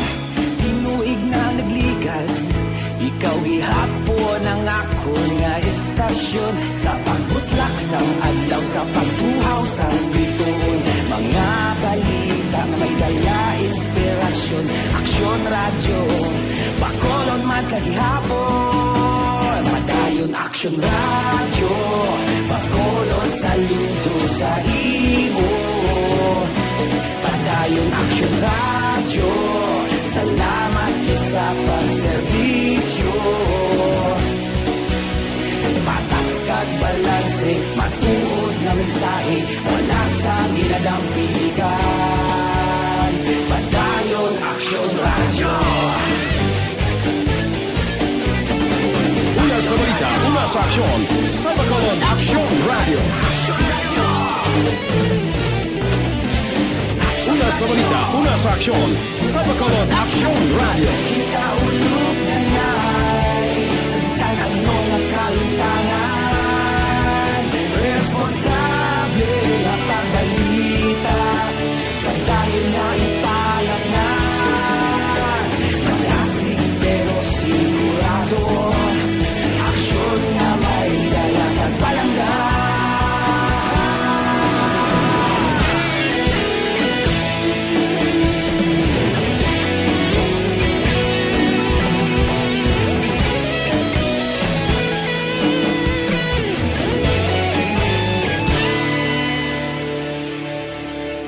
Ikaw gihapon ang ako nga istasyon, sa pagbutlak sang adlaw, sa pagtuhaw sang bituon. Mga balita nga may dala inspirasyon, Aksyon Radyo Bacolod man sa gihapon. Padayon Aksyon Radyo Bacolod, saludo sa imo. Padayon Aksyon Radyo, salamat kit sa pagserbisyo. Patas kag balanse, matuod na mensahe, wala sa ginadampigan. Padayon Aksyon Radyo. Una sa balita, una sa aksyon, sa Bacolod Aksyon Radio. Una sa balita, una sa aksyon, sa Bacolod Aksyon Radio. Ikaulog na na'y sabisan ang mga kalintangan. Responsable ang pagbalita, pagdahil na italangan. Malasig pero sigurado, aksyon na may dalang at palanggan.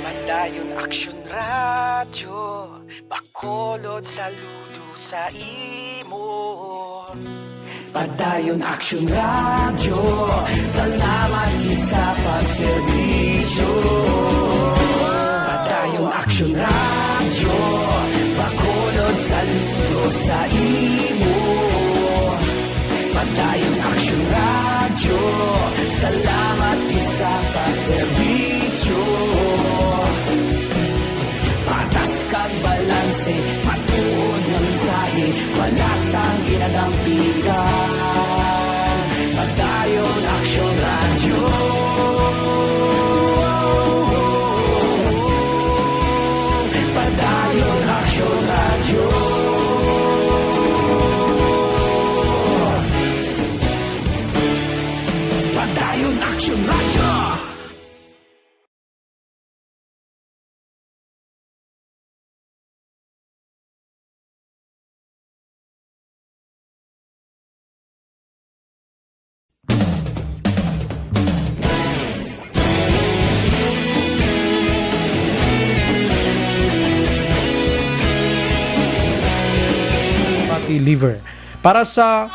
Padayon Aksyon Radyo Bacolod, saludo sa imo. Padayon Aksyon Radyo, salamat kit sa pagserbisyo. Padayon Aksyon Radyo Bacolod, saludo sa imo. Padayon Aksyon Radyo, salamat kit sa pagserbisyo. Patas kag balanse, matuod ng mensahe, wala sang ginadampigan. Padayon Aksyon Radyo. Padayon Aksyon Radyo. Padayon Aksyon Radyo. Fatty liver. Para sa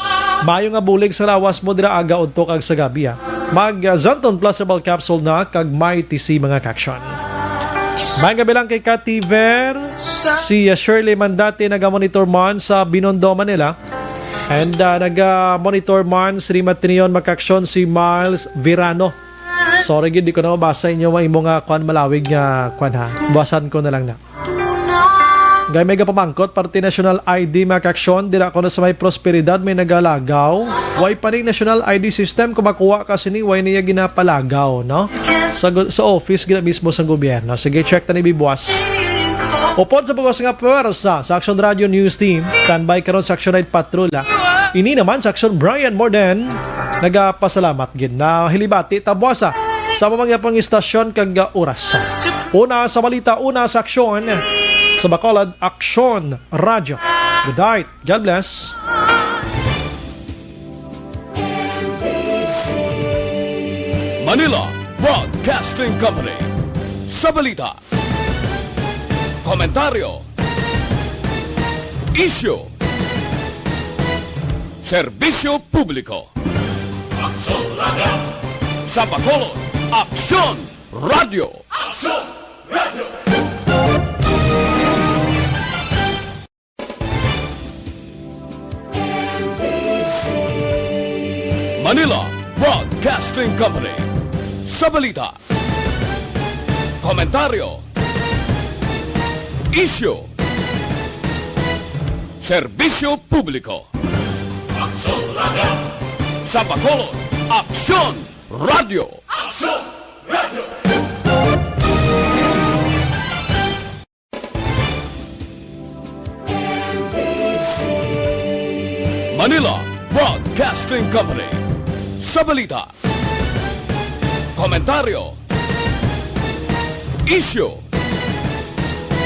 mayo nga bulig sa lawas mo dira aga udto kag sa gabi mag Zanton Plus Herbal Capsule na kag may TC mga kaksyon. May gabi lang kay Kativer, si Shirley Mandate naga-monitor man sa Binondo, Manila. And naga-monitor man si Matinion makaksyon si Miles Virano. Sorry gid, di ko na mabasa inyo ang imo nga kwan malawig nga kwan ha. Basan ko na lang na. Gay mega pamangkot, Party National ID makaksyon, dira ko na sa may prosperidad may nagalagaw. Way pa rin National ID system, kumakuha kasi ni way niya ginapalagaw, no? Sa office, gina mismo sa gobyerno. Sige, check ta ni Bibuas. Upod sa pagwas nga pwersa sa Aksyon Radio News Team, standby karon sa Action Night Patrol. Ini naman sa Action Brian Morden, nagapasalamat gid na hilibati tabwasa sa mamangyapang istasyon kag oras. Una sa balita, una sa aksyon sa Bacolod Aksyon Radio. Good night. God bless. Manila Broadcasting Company. Sa balita, komentaryo, isyu, serbisyo publiko. Aksyon Radio. Sa Bacolod, Aksyon Radio. Aksyon Radio. Manila Broadcasting Company. Sa balita, komentaryo, isyu, serbisyo publiko. Aksyon Radio. Sa Bacolod, Aksyon Radio. Aksyon Radio. Manila Broadcasting Company. Sa balita, komentaryo, issue,